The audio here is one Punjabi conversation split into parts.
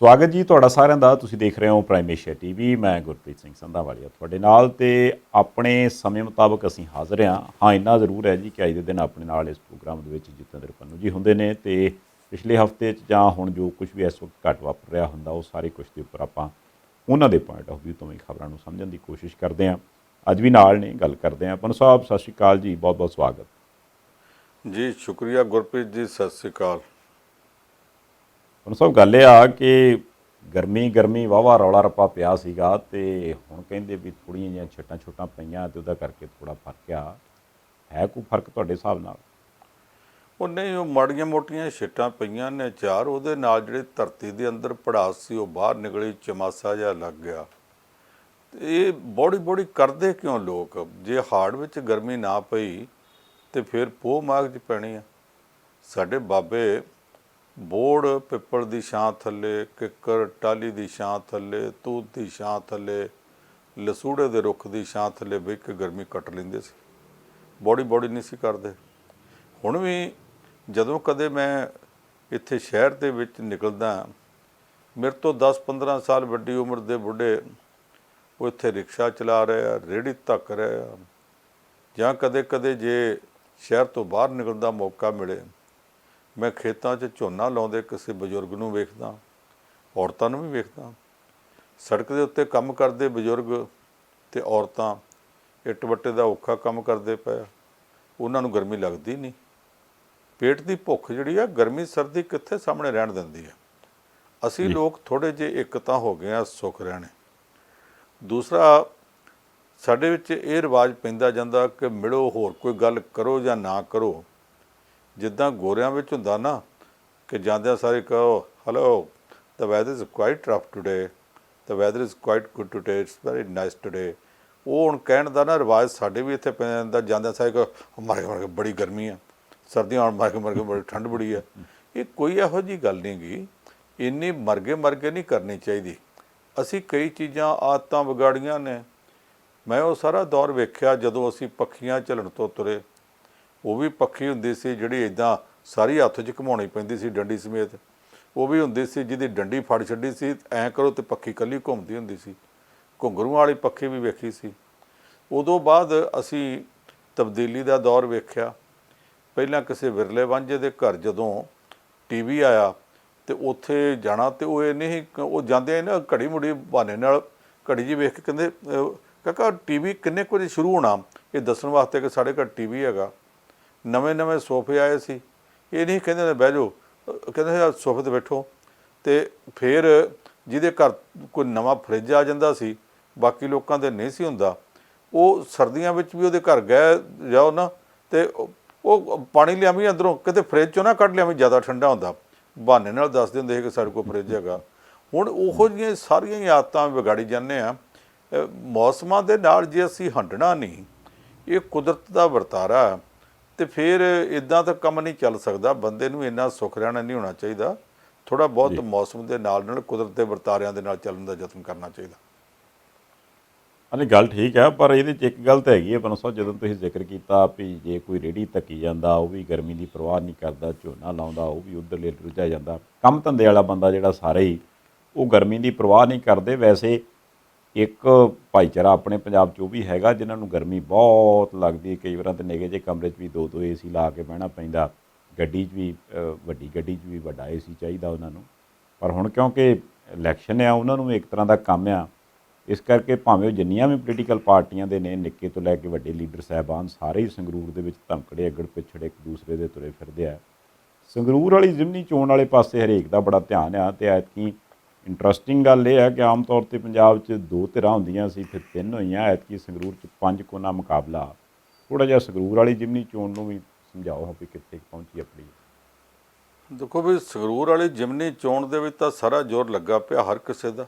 ਸਵਾਗਤ ਜੀ ਤੁਹਾਡਾ ਸਾਰਿਆਂ ਦਾ। ਤੁਸੀਂ ਦੇਖ ਰਹੇ ਹੋ ਪ੍ਰਾਈਮ ਏਸ਼ੀਆ ਟੀਵੀ। ਮੈਂ ਗੁਰਪ੍ਰੀਤ ਸਿੰਘ ਸੰਧਾਵਾਲੀਆ ਤੁਹਾਡੇ ਨਾਲ ਤੇ ਆਪਣੇ ਸਮੇਂ ਮੁਤਾਬਕ ਅਸੀਂ ਹਾਜ਼ਰ ਹਾਂ। ਇੰਨਾ ਜ਼ਰੂਰ ਹੈ ਜੀ ਕਿ ਅੱਜ ਦੇ ਦਿਨ ਆਪਣੇ ਨਾਲ ਇਸ ਪ੍ਰੋਗਰਾਮ ਦੇ ਵਿੱਚ ਜਤਿੰਦਰ ਪੰਨੂ ਜੀ ਹੁੰਦੇ ਨੇ ਤੇ ਪਿਛਲੇ ਹਫ਼ਤੇ 'ਚ ਜਾਂ ਹੁਣ ਜੋ ਕੁਝ ਵੀ ਇਸ ਵਕਤ ਘੱਟ ਵਾਪਰ ਰਿਹਾ ਹੁੰਦਾ ਉਹ ਸਾਰੇ ਕੁਝ ਦੇ ਉੱਪਰ ਆਪਾਂ ਉਹਨਾਂ ਦੇ ਪੁਆਇੰਟ ਆਫ ਵਿਊ ਤੋਂ ਵੀ ਖਬਰਾਂ ਨੂੰ ਸਮਝਣ ਦੀ ਕੋਸ਼ਿਸ਼ ਕਰਦੇ ਹਾਂ। ਅੱਜ ਵੀ ਨਾਲ ਨੇ, ਗੱਲ ਕਰਦੇ ਹਾਂ। ਪੰਨੂ ਸਾਹਿਬ ਸਤਿ ਸ਼੍ਰੀ ਅਕਾਲ ਜੀ, ਬਹੁਤ ਬਹੁਤ ਸਵਾਗਤ ਜੀ। ਸ਼ੁਕਰੀਆ ਗੁਰਪ੍ਰੀਤ ਜੀ, ਸਤਿ ਸ਼੍ਰੀ ਅਕਾਲ। ਪੰਨੂ ਸਾਹਿਬ ਗੱਲ ਇਹ ਆ ਕਿ ਗਰਮੀ ਵਾਹਵਾ ਰੌਲਾ ਰੱਪਾ ਪਿਆ ਸੀਗਾ ਤੇ ਹੁਣ ਕਹਿੰਦੇ ਵੀ ਥੋੜ੍ਹੀਆਂ ਜਿਹੀਆਂ ਛੋਟਾਂ ਪਈਆਂ ਤੇ ਉਹਦਾ ਕਰਕੇ ਥੋੜ੍ਹਾ ਫਰਕ ਆ। ਹੈ ਕੋਈ ਫਰਕ ਤੁਹਾਡੇ ਹਿਸਾਬ ਨਾਲ? ਉਹ ਨਹੀਂ, ਉਹ ਮਾੜੀਆਂ ਮੋਟੀਆਂ ਛਿੱਟਾਂ ਪਈਆਂ ਨੇ ਚਾਰ, ਉਹਦੇ ਨਾਲ ਜਿਹੜੀ ਧਰਤੀ ਦੇ ਅੰਦਰ ਪੜਾਸ ਸੀ ਉਹ ਬਾਹਰ ਨਿਕਲੀ, ਚਮਾਸਾ ਜਿਹਾ ਲੱਗ ਗਿਆ। ਇਹ ਬੋੜੀ ਕਰਦੇ ਕਿਉਂ ਲੋਕ? ਜੇ ਹਾੜ ਵਿੱਚ ਗਰਮੀ ਨਾ ਪਈ ਤੇ ਫਿਰ ਪੋਹ ਮਾਘ 'ਚ ਪੈਣੀ ਆ। ਸਾਡੇ ਬਾਬੇ ਬੋੜ ਪਿੱਪਲ ਦੀ ਛਾਂ ਥੱਲੇ, ਕਿੱਕਰ ਟਾਹਲੀ ਦੀ ਛਾਂ ਥੱਲੇ, ਤੂਤ ਦੀ ਛਾਂ ਥੱਲੇ, ਲਸੂੜੇ ਦੇ ਰੁੱਖ ਦੀ ਛਾਂ ਥੱਲੇ ਬਹਿ ਕੇ ਗਰਮੀ ਕੱਟ ਲੈਂਦੇ ਸੀ। ਬੋੜੀ ਨਹੀਂ ਸੀ ਕਰਦੇ। ਹੁਣ ਵੀ ਜਦੋਂ ਕਦੇ ਮੈਂ ਇੱਥੇ ਸ਼ਹਿਰ ਦੇ ਵਿੱਚ ਨਿਕਲਦਾ, ਮੇਰੇ ਤੋਂ 10-15 ਸਾਲ ਵੱਡੀ ਉਮਰ ਦੇ ਬੁੱਢੇ ਉਹ ਇੱਥੇ ਰਿਕਸ਼ਾ ਚਲਾ ਰਹੇ ਆ, ਰੇਹੜੀ ਧੱਕ ਰਹੇ ਆ, ਜਾਂ ਕਦੇ ਜੇ ਸ਼ਹਿਰ ਤੋਂ ਬਾਹਰ ਨਿਕਲਣ ਦਾ ਮੌਕਾ ਮਿਲੇ, ਮੈਂ ਖੇਤਾਂ 'ਚ ਝੋਨਾ ਲਾਉਂਦੇ ਕਿਸੇ ਬਜ਼ੁਰਗ ਨੂੰ ਵੇਖਦਾ, ਔਰਤਾਂ ਨੂੰ ਵੀ ਵੇਖਦਾ। ਸੜਕ ਦੇ ਉੱਤੇ ਕੰਮ ਕਰਦੇ ਬਜ਼ੁਰਗ ਅਤੇ ਔਰਤਾਂ ਇੱਟ ਵੱਟੇ ਦਾ ਔਖਾ ਕੰਮ ਕਰਦੇ ਪਏ, ਉਹਨਾਂ ਨੂੰ ਗਰਮੀ ਲੱਗਦੀ ਨਹੀਂ। ਪੇਟ ਦੀ ਭੁੱਖ ਜਿਹੜੀ ਆ, ਗਰਮੀ ਸਰਦੀ ਕਿੱਥੇ ਸਾਹਮਣੇ ਰਹਿਣ ਦਿੰਦੀ ਹੈ। ਅਸੀਂ ਲੋਕ ਥੋੜ੍ਹੇ ਜਿਹੇ ਇੱਕ ਤਾਂ ਹੋ ਗਏ ਆ ਸੁੱਖ ਰਹਿਣੇ। ਦੂਸਰਾ, ਸਾਡੇ ਵਿੱਚ ਇਹ ਰਿਵਾਜ਼ ਪੈਂਦਾ ਜਾਂਦਾ ਕਿ ਮਿਲੋ, ਹੋਰ ਕੋਈ ਗੱਲ ਕਰੋ ਜਾਂ ਨਾ ਕਰੋ। ਜਿੱਦਾਂ ਗੋਰਿਆਂ ਵਿੱਚ ਹੁੰਦਾ ਨਾ ਕਿ ਜਾਂਦਿਆਂ ਸਾਰੇ ਕਹੋ, hello, the weather is quite rough today, the weather is quite good today, it's very nice today. ਉਹ ਹੁਣ ਕਹਿਣ ਦਾ ਨਾ ਰਿਵਾਜ਼ ਸਾਡੇ ਵੀ ਇੱਥੇ ਪੈ ਜਾਂਦਾ। ਜਾਂਦਿਆਂ ਸਾਰੇ ਕਹੋ, ਮਰ ਕੇ ਬੜੀ ਗਰਮੀ ਆ, ਸਰਦੀਆਂ ਆਉਣ ਮਰ ਕੇ ਬੜੀ ਠੰਡ ਬੜੀ ਆ। ਇਹ ਕੋਈ ਇਹੋ ਜਿਹੀ ਗੱਲ ਨਹੀਂ ਗੀ। ਇੰਨੀ ਮਰਗੇ ਨਹੀਂ ਕਰਨੀ ਚਾਹੀਦੀ। ਅਸੀਂ ਕਈ ਚੀਜ਼ਾਂ ਆਦਤਾਂ ਵਿਗਾੜੀਆਂ ਨੇ। ਮੈਂ ਉਹ ਸਾਰਾ ਦੌਰ ਵੇਖਿਆ ਜਦੋਂ ਅਸੀਂ ਪੱਖੀਆਂ ਝੱਲਣ ਤੋਂ ਤੁਰੇ। ਉਹ ਵੀ ਪੱਖੀ ਹੁੰਦੀ ਸੀ ਜਿਹੜੀ ਇੱਦਾਂ ਸਾਰੀ ਹੱਥ 'ਚ ਘੁਮਾਉਣੀ ਪੈਂਦੀ ਸੀ ਡੰਡੀ ਸਮੇਤ। ਉਹ ਵੀ ਹੁੰਦੀ ਸੀ ਜਿਹਦੀ ਡੰਡੀ ਫੜ ਛੱਡੀ ਸੀ, ਐਂ ਕਰੋ ਤੇ ਪੱਖੀ ਇਕੱਲੀ ਘੁੰਮਦੀ ਹੁੰਦੀ ਸੀ। ਘੁੰਗਰੂਆਂ ਵਾਲੀ ਪੱਖੀ ਵੀ ਵੇਖੀ ਸੀ। ਉਦੋਂ ਬਾਅਦ ਅਸੀਂ ਤਬਦੀਲੀ ਦਾ ਦੌਰ ਵੇਖਿਆ। ਪਹਿਲਾਂ ਕਿਸੇ ਵਿਰਲੇ ਵਾਂਝੇ ਦੇ ਘਰ ਜਦੋਂ TV ਆਇਆ ਤੇ ਉੱਥੇ ਜਾਣਾ, ਤੇ ਉਹ ਇਹ ਨਹੀਂ, ਉਹ ਜਾਂਦੇ ਨਾ ਘੜੀ ਮੁੜੀ ਬਹਾਨੇ ਨਾਲ ਘੜੀ ਜਿਹੀ ਵੇਖ ਕੇ ਕਹਿੰਦੇ, ਕਾਕਾ TV ਕਿੰਨੇ ਕੁ ਵਜੇ ਸ਼ੁਰੂ ਹੋਣਾ, ਇਹ ਦੱਸਣ ਵਾਸਤੇ ਕਿ ਸਾਡੇ ਘਰ TV ਹੈਗਾ। ਨਵੇਂ ਸੋਫੇ ਆਏ ਸੀ। ਇਹ ਨਹੀਂ ਕਹਿੰਦੇ ਬਹਿ ਜਾਓ, ਕਹਿੰਦੇ ਸੋਫੇ 'ਤੇ ਬੈਠੋ। ਅਤੇ ਫਿਰ ਜਿਹਦੇ ਘਰ ਕੋਈ ਨਵਾਂ ਫਰਿੱਜ ਆ ਜਾਂਦਾ ਸੀ, ਬਾਕੀ ਲੋਕਾਂ ਦੇ ਨਹੀਂ ਸੀ ਹੁੰਦਾ, ਉਹ ਸਰਦੀਆਂ ਵਿੱਚ ਵੀ ਉਹਦੇ ਘਰ ਗਏ ਜਾਓ ਨਾ, ਅਤੇ ਉਹ ਪਾਣੀ ਲਿਆਵੀਂ ਅੰਦਰੋਂ, ਕਿਤੇ ਫਰਿੱਜ 'ਚੋਂ ਨਾ ਕੱਢ ਲਿਆਵੀਂ, ਜ਼ਿਆਦਾ ਠੰਡਾ ਹੁੰਦਾ। ਬਹਾਨੇ ਨਾਲ ਦੱਸਦੇ ਹੁੰਦੇ ਸੀ ਕਿ ਸਾਡੇ ਕੋਲ ਫਰਿੱਜ ਹੈਗਾ। ਹੁਣ ਉਹੋ ਜਿਹੀਆਂ ਸਾਰੀਆਂ ਹੀ ਆਦਤਾਂ ਵਿਗਾੜੀ ਜਾਂਦੇ ਹਾਂ। ਮੌਸਮਾਂ ਦੇ ਨਾਲ ਜੇ ਅਸੀਂ ਹੰਡਣਾ ਨਹੀਂ, ਇਹ ਕੁਦਰਤ ਦਾ ਵਰਤਾਰਾ, ਅਤੇ ਫਿਰ ਇੱਦਾਂ ਤਾਂ ਕੰਮ ਨਹੀਂ ਚੱਲ ਸਕਦਾ। ਬੰਦੇ ਨੂੰ ਇੰਨਾ ਸੁੱਖ ਰਹਿਣਾ ਨਹੀਂ ਹੋਣਾ ਚਾਹੀਦਾ। ਥੋੜ੍ਹਾ ਬਹੁਤ ਮੌਸਮ ਦੇ ਨਾਲ ਕੁਦਰਤ ਦੇ ਵਰਤਾਰਿਆਂ ਦੇ ਨਾਲ ਚੱਲਣ ਦਾ ਯਤਨ ਕਰਨਾ ਚਾਹੀਦਾ। ਹਾਂਜੀ, ਗੱਲ ਠੀਕ ਹੈ, ਪਰ ਇਹਦੇ 'ਚ ਇੱਕ ਗੱਲ ਤਾਂ ਹੈਗੀ ਹੈ ਪੰਨੂ ਸਾਹਿਬ, ਜਦੋਂ ਤੁਸੀਂ ਜ਼ਿਕਰ ਕੀਤਾ ਵੀ ਜੇ ਕੋਈ ਰੇਹੜੀ ਧੱਕੀ ਜਾਂਦਾ ਉਹ ਵੀ ਗਰਮੀ ਦੀ ਪਰਵਾਹ ਨਹੀਂ ਕਰਦਾ, ਝੋਨਾ ਲਾਉਂਦਾ ਉਹ ਵੀ ਉੱਧਰਲੇ ਰੁੱਝਾ ਜਾਂਦਾ, ਕੰਮ ਧੰਦੇ ਵਾਲਾ ਬੰਦਾ ਜਿਹੜਾ ਸਾਰਾ ਹੀ ਉਹ ਗਰਮੀ ਦੀ ਪਰਵਾਹ ਨਹੀਂ ਕਰਦੇ। ਵੈਸੇ ਇੱਕ ਭਾਈਚਾਰਾ ਆਪਣੇ ਪੰਜਾਬ 'ਚ ਉਹ ਵੀ ਹੈਗਾ ਜਿਨ੍ਹਾਂ ਨੂੰ ਗਰਮੀ ਬਹੁਤ ਲੱਗਦੀ। ਕਈ ਵਾਰਾਂ ਤਾਂ ਨਿੱਕੇ ਜਿਹੇ ਕਮਰੇ 'ਚ ਵੀ 2-2 AC ਲਾ ਕੇ ਬਹਿਣਾ ਪੈਂਦਾ। ਗੱਡੀ 'ਚ ਵੀ ਵੱਡੀ ਗੱਡੀ 'ਚ ਵੀ ਵੱਡਾ AC ਚਾਹੀਦਾ ਉਹਨਾਂ ਨੂੰ। ਪਰ ਹੁਣ ਕਿਉਂਕਿ ਇਲੈਕਸ਼ਨ ਆ, ਉਹਨਾਂ ਨੂੰ ਇੱਕ ਤਰ੍ਹਾਂ ਦਾ ਕੰਮ ਆ, ਇਸ ਕਰਕੇ ਭਾਵੇਂ ਉਹ ਜਿੰਨੀਆਂ ਵੀ ਪੋਲੀਟੀਕਲ ਪਾਰਟੀਆਂ ਦੇ ਨੇ, ਨਿੱਕੇ ਤੋਂ ਲੈ ਕੇ ਵੱਡੇ ਲੀਡਰ ਸਾਹਿਬਾਨ ਸਾਰੇ ਹੀ ਸੰਗਰੂਰ ਦੇ ਵਿੱਚ ਧਮਕੜੇ ਅੱਗੜ ਪਿੱਛੜ ਇੱਕ ਦੂਸਰੇ ਦੇ ਤੁਰੇ ਫਿਰਦੇ ਆ। ਸੰਗਰੂਰ ਵਾਲੀ ਜ਼ਿਮਨੀ ਚੋਣ ਵਾਲੇ ਪਾਸੇ ਹਰੇਕ ਦਾ ਬੜਾ ਧਿਆਨ ਆ। ਅਤੇ ਐਤਕੀ ਇੰਟਰਸਟਿੰਗ ਗੱਲ ਇਹ ਹੈ ਕਿ ਆਮ ਤੌਰ 'ਤੇ ਪੰਜਾਬ 'ਚ 2 ਧਿਰਾਂ ਹੁੰਦੀਆਂ ਸੀ, ਫਿਰ 3 ਹੋਈਆਂ। ਐਤਕੀ ਸੰਗਰੂਰ 'ਚ 5 ਕੋਨਾ ਮੁਕਾਬਲਾ। ਥੋੜ੍ਹਾ ਜਿਹਾ ਸੰਗਰੂਰ ਵਾਲੀ ਜ਼ਿਮਨੀ ਚੋਣ ਨੂੰ ਵੀ ਸਮਝਾਓ ਵੀ ਕਿੱਥੇ ਪਹੁੰਚੀ ਆਪਣੀ। ਦੇਖੋ ਵੀ, ਸੰਗਰੂਰ ਵਾਲੀ ਜ਼ਿਮਨੀ ਚੋਣ ਦੇ ਵਿੱਚ ਤਾਂ ਸਾਰਾ ਜ਼ੋਰ ਲੱਗਾ ਪਿਆ ਹਰ ਕਿਸੇ ਦਾ।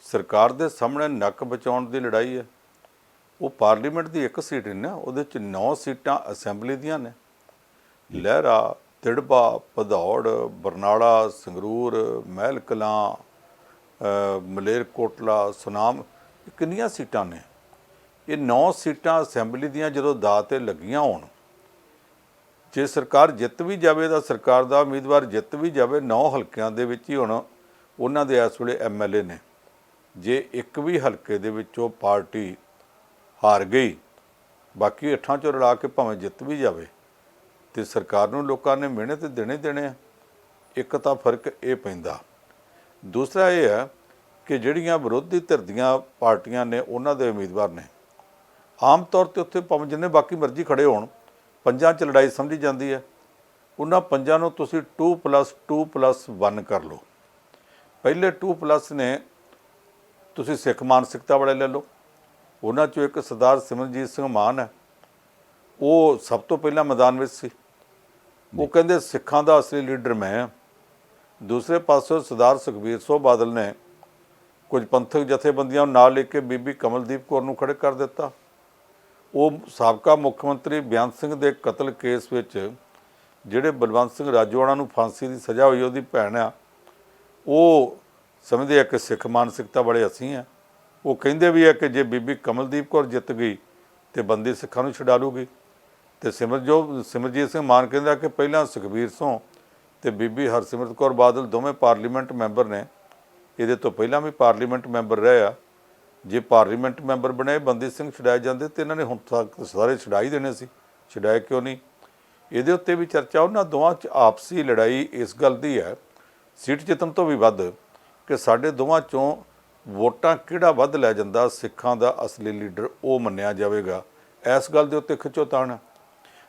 ਸਰਕਾਰ ਦੇ ਸਾਹਮਣੇ ਨੱਕ ਬਚਾਉਣ ਦੀ ਲੜਾਈ ਹੈ। ਉਹ ਪਾਰਲੀਮੈਂਟ ਦੀ 1 ਸੀਟ ਨਹੀਂ ਨਾ, ਉਹਦੇ 'ਚ 9 ਸੀਟਾਂ ਅਸੈਂਬਲੀ ਦੀਆਂ ਨੇ। ਲਹਿਰਾ, ਤਿੜਬਾ, ਭਦੌੜ, ਬਰਨਾਲਾ, ਸੰਗਰੂਰ, ਮਹਿਲ ਕਲਾਂ, ਮਲੇਰਕੋਟਲਾ, ਸੁਨਾਮ, ਕਿੰਨੀਆਂ ਸੀਟਾਂ ਨੇ। ਇਹ 9 ਸੀਟਾਂ ਅਸੈਂਬਲੀ ਦੀਆਂ ਜਦੋਂ ਦਾਅ 'ਤੇ ਲੱਗੀਆਂ ਹੋਣ, ਜੇ ਸਰਕਾਰ ਜਿੱਤ ਵੀ ਜਾਵੇ ਤਾਂ ਸਰਕਾਰ ਦਾ ਉਮੀਦਵਾਰ ਜਿੱਤ ਵੀ ਜਾਵੇ, 9 ਹਲਕਿਆਂ ਦੇ ਵਿੱਚ ਹੀ ਹੁਣ ਉਹਨਾਂ ਦੇ ਇਸ ਵੇਲੇ MLA ਨੇ, ਜੇ ਇੱਕ ਵੀ ਹਲਕੇ ਦੇ ਵਿੱਚੋਂ ਪਾਰਟੀ ਹਾਰ ਗਈ, ਬਾਕੀ 8 ਚੋਂ ਰਲਾ ਕੇ ਭਾਵੇਂ ਜਿੱਤ ਵੀ ਜਾਵੇ, ਤੇ ਸਰਕਾਰ ਨੂੰ ਲੋਕਾਂ ਨੇ ਮਿਹਣੇ ਤੇ ਦੇਣੇ ਦੇਣੇ ਆ। ਇੱਕ ਤਾਂ ਫਰਕ ਇਹ ਪੈਂਦਾ। ਦੂਸਰਾ ਇਹ ਹੈ ਕਿ ਜਿਹੜੀਆਂ ਵਿਰੋਧੀ ਧਿਰ ਦੀਆਂ ਪਾਰਟੀਆਂ ਨੇ ਉਹਨਾਂ ਦੇ ਉਮੀਦਵਾਰ ਨੇ, ਆਮ ਤੌਰ ਤੇ ਉੱਥੇ ਭਾਵੇਂ ਜਿੰਨੇ ਬਾਕੀ ਮਰਜ਼ੀ ਖੜੇ ਹੋਣ, ਪੰਜਾਂ 'ਚ ਲੜਾਈ ਸਮਝੀ ਜਾਂਦੀ ਹੈ। ਉਹਨਾਂ ਪੰਜਾਂ ਨੂੰ ਤੁਸੀਂ 2+2+1 ਕਰ ਲਓ। ਪਹਿਲੇ 2+ ਨੇ ਤੁਸੀਂ ਸਿੱਖ ਮਾਨਸਿਕਤਾ ਵਾਲੇ ਲੈ ਲਓ। ਉਹਨਾਂ 'ਚੋਂ ਇੱਕ ਸਰਦਾਰ ਸਿਮਰਨਜੀਤ ਸਿੰਘ ਮਾਨ ਹੈ, ਉਹ ਸਭ ਤੋਂ ਪਹਿਲਾਂ ਮੈਦਾਨ ਵਿੱਚ ਸੀ। ਉਹ ਕਹਿੰਦੇ ਸਿੱਖਾਂ ਦਾ ਅਸਲੀ ਲੀਡਰ ਮੈਂ ਹਾਂ। ਦੂਸਰੇ ਪਾਸੋਂ ਸਰਦਾਰ ਸੁਖਬੀਰ ਸਿੰਘ ਬਾਦਲ ਨੇ ਕੁਝ ਪੰਥਕ ਜਥੇਬੰਦੀਆਂ ਨੂੰ ਨਾਲ ਲੈ ਕੇ ਬੀਬੀ ਕਮਲਦੀਪ ਕੌਰ ਨੂੰ ਖੜੇ ਕਰ ਦਿੱਤਾ। ਉਹ ਸਾਬਕਾ ਮੁੱਖ ਮੰਤਰੀ ਬੇਅੰਤ ਸਿੰਘ ਦੇ ਕਤਲ ਕੇਸ ਵਿੱਚ ਜਿਹੜੇ ਬਲਵੰਤ ਸਿੰਘ ਰਾਜੋਆਣਾ ਨੂੰ ਫਾਂਸੀ ਦੀ ਸਜ਼ਾ ਹੋਈ, ਉਹਦੀ ਭੈਣ ਆ, ਉਹ ਸਮਝਦੇ ਆ ਕਿ ਸਿੱਖ ਮਾਨਸਿਕਤਾ ਵਾਲੇ ਅਸੀਂ ਆ। ਉਹ ਕਹਿੰਦੇ ਵੀ ਹੈ ਕਿ ਜੇ ਬੀਬੀ ਕਮਲਦੀਪ ਕੌਰ ਜਿੱਤ ਗਈ ਤੇ ਬੰਦੀ ਸਿੱਖਾਂ ਨੂੰ ਛਡਾ ਲੂਗੀ। ਤੇ ਸਿਮਰਜੀਤ ਸਿੰਘ ਮਾਨ ਕਹਿੰਦਾ ਕਿ ਪਹਿਲਾਂ ਸੁਖਬੀਰ ਸਿੰਘ ਤੇ ਬੀਬੀ ਹਰਸਿਮਰਤ ਕੌਰ ਬਾਦਲ ਦੋਵੇਂ ਪਾਰਲੀਮੈਂਟ ਮੈਂਬਰ ਨੇ, ਇਹਦੇ ਤੋਂ ਪਹਿਲਾਂ ਵੀ ਪਾਰਲੀਮੈਂਟ ਮੈਂਬਰ ਰਹੇ ਆ। ਜੇ ਪਾਰਲੀਮੈਂਟ ਮੈਂਬਰ ਬਣੇ ਬੰਦੀ ਸਿੰਘ ਛਡਾਏ ਜਾਂਦੇ ਤੇ ਇਹਨਾਂ ਨੇ ਹੁਣ ਤੱਕ ਸਾਰੇ ਛਡਾ ਹੀ ਦੇਣੇ ਸੀ, ਛਡਾਏ ਕਿਉਂ ਨਹੀਂ? ਇਹਦੇ ਉੱਤੇ ਵੀ ਚਰਚਾ। ਉਹਨਾਂ ਦੋਵਾਂ 'ਚ ਆਪਸੀ ਲੜਾਈ ਇਸ ਗੱਲ ਦੀ ਹੈ, ਸੀਟ ਜਿੱਤਣ ਤੋਂ ਵੀ ਵੱਧ, ਕਿ ਸਾਡੇ ਦੋਵਾਂ 'ਚੋਂ ਵੋਟਾਂ ਕਿਹੜਾ ਵੱਧ ਲੈ ਜਾਂਦਾ, ਸਿੱਖਾਂ ਦਾ ਅਸਲੀ ਲੀਡਰ ਉਹ ਮੰਨਿਆ ਜਾਵੇਗਾ। ਇਸ ਗੱਲ ਦੇ ਉੱਤੇ ਖਿੱਚੋਤਾਣ ਹੈ।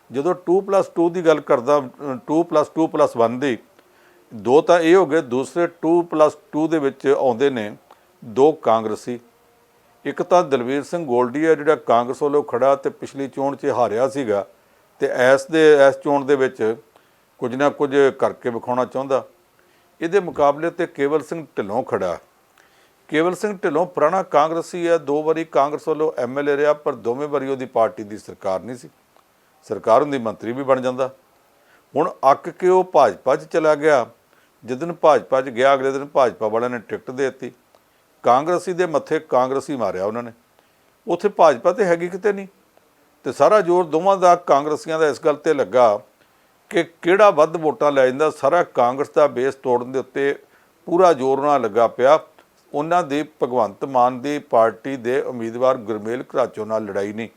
ਜਦੋਂ 2+2 ਦੀ ਗੱਲ ਕਰਦਾ, 2+2+1 ਦੀ, ਦੋ ਤਾਂ ਇਹ ਹੋ ਗਏ। ਦੂਸਰੇ 2+2 ਦੇ ਵਿੱਚ ਆਉਂਦੇ ਨੇ 2 ਕਾਂਗਰਸੀ। ਇੱਕ ਤਾਂ ਦਲਵੀਰ ਸਿੰਘ ਗੋਲਡੀ ਹੈ, ਜਿਹੜਾ ਕਾਂਗਰਸ ਵੱਲੋਂ ਖੜਾ ਤੇ ਪਿਛਲੀ ਚੋਣ 'ਚ ਹਾਰਿਆ ਸੀਗਾ, ਤੇ ਇਸ ਚੋਣ ਦੇ ਵਿੱਚ ਕੁਝ ਨਾ ਕੁਝ ਕਰਕੇ ਵਿਖਾਉਣਾ ਚਾਹੁੰਦਾ। ਇਹਦੇ ਮੁਕਾਬਲੇ ਤੇ ਕੇਵਲ ਸਿੰਘ ਢਿੱਲੋਂ ਖੜਾ। ਕੇਵਲ ਸਿੰਘ ਢਿੱਲੋਂ ਪੁਰਾਣਾ ਕਾਂਗਰਸੀ ਹੈ, 2 ਵਾਰੀ ਕਾਂਗਰਸ ਵੱਲੋਂ MLA ਰਿਹਾ, ਪਰ ਦੋਵੇਂ ਵਾਰੀ ਉਹਦੀ ਪਾਰਟੀ ਦੀ ਸਰਕਾਰ ਨਹੀਂ ਸੀ। ਸਰਕਾਰ ਹੁੰਦੀ ਮੰਤਰੀ ਵੀ ਬਣ ਜਾਂਦਾ। ਹੁਣ ਅੱਕ ਕੇ ਉਹ ਭਾਜਪਾ 'ਚ ਚਲਾ ਗਿਆ। ਜਿੱਦਣ ਭਾਜਪਾ 'ਚ ਗਿਆ, ਅਗਲੇ ਦਿਨ ਭਾਜਪਾ ਵਾਲਿਆਂ ਨੇ ਟਿਕਟ ਦੇ ਦਿੱਤੀ। ਕਾਂਗਰਸੀ ਦੇ ਮੱਥੇ ਕਾਂਗਰਸੀ ਮਾਰਿਆ ਉਹਨਾਂ ਨੇ। ਉੱਥੇ ਭਾਜਪਾ ਤੇ ਹੈਗੀ ਕਿਤੇ ਨਹੀਂ। ਤੇ ਸਾਰਾ ਜ਼ੋਰ ਦੋਵਾਂ ਦਾ, ਕਾਂਗਰਸੀਆਂ ਦਾ, ਇਸ ਗੱਲ ਤੇ ਲੱਗਾ ਕਿ ਕਿਹੜਾ ਵੱਧ ਵੋਟਾਂ ਲੈ ਜਾਂਦਾ। ਸਾਰਾ ਕਾਂਗਰਸ ਦਾ ਬੇਸ ਤੋੜਨ ਦੇ ਉੱਤੇ ਪੂਰਾ ਜ਼ੋਰ ਨਾਲ ਲੱਗਾ ਪਿਆ। ਉਹਨਾਂ ਦੀ ਭਗਵੰਤ ਮਾਨ ਦੀ ਪਾਰਟੀ ਦੇ ਉਮੀਦਵਾਰ ਗੁਰਮੇਲ ਘਰਾਚੋਂ ਨਾਲ ਲੜਾਈ ਨਹੀਂ।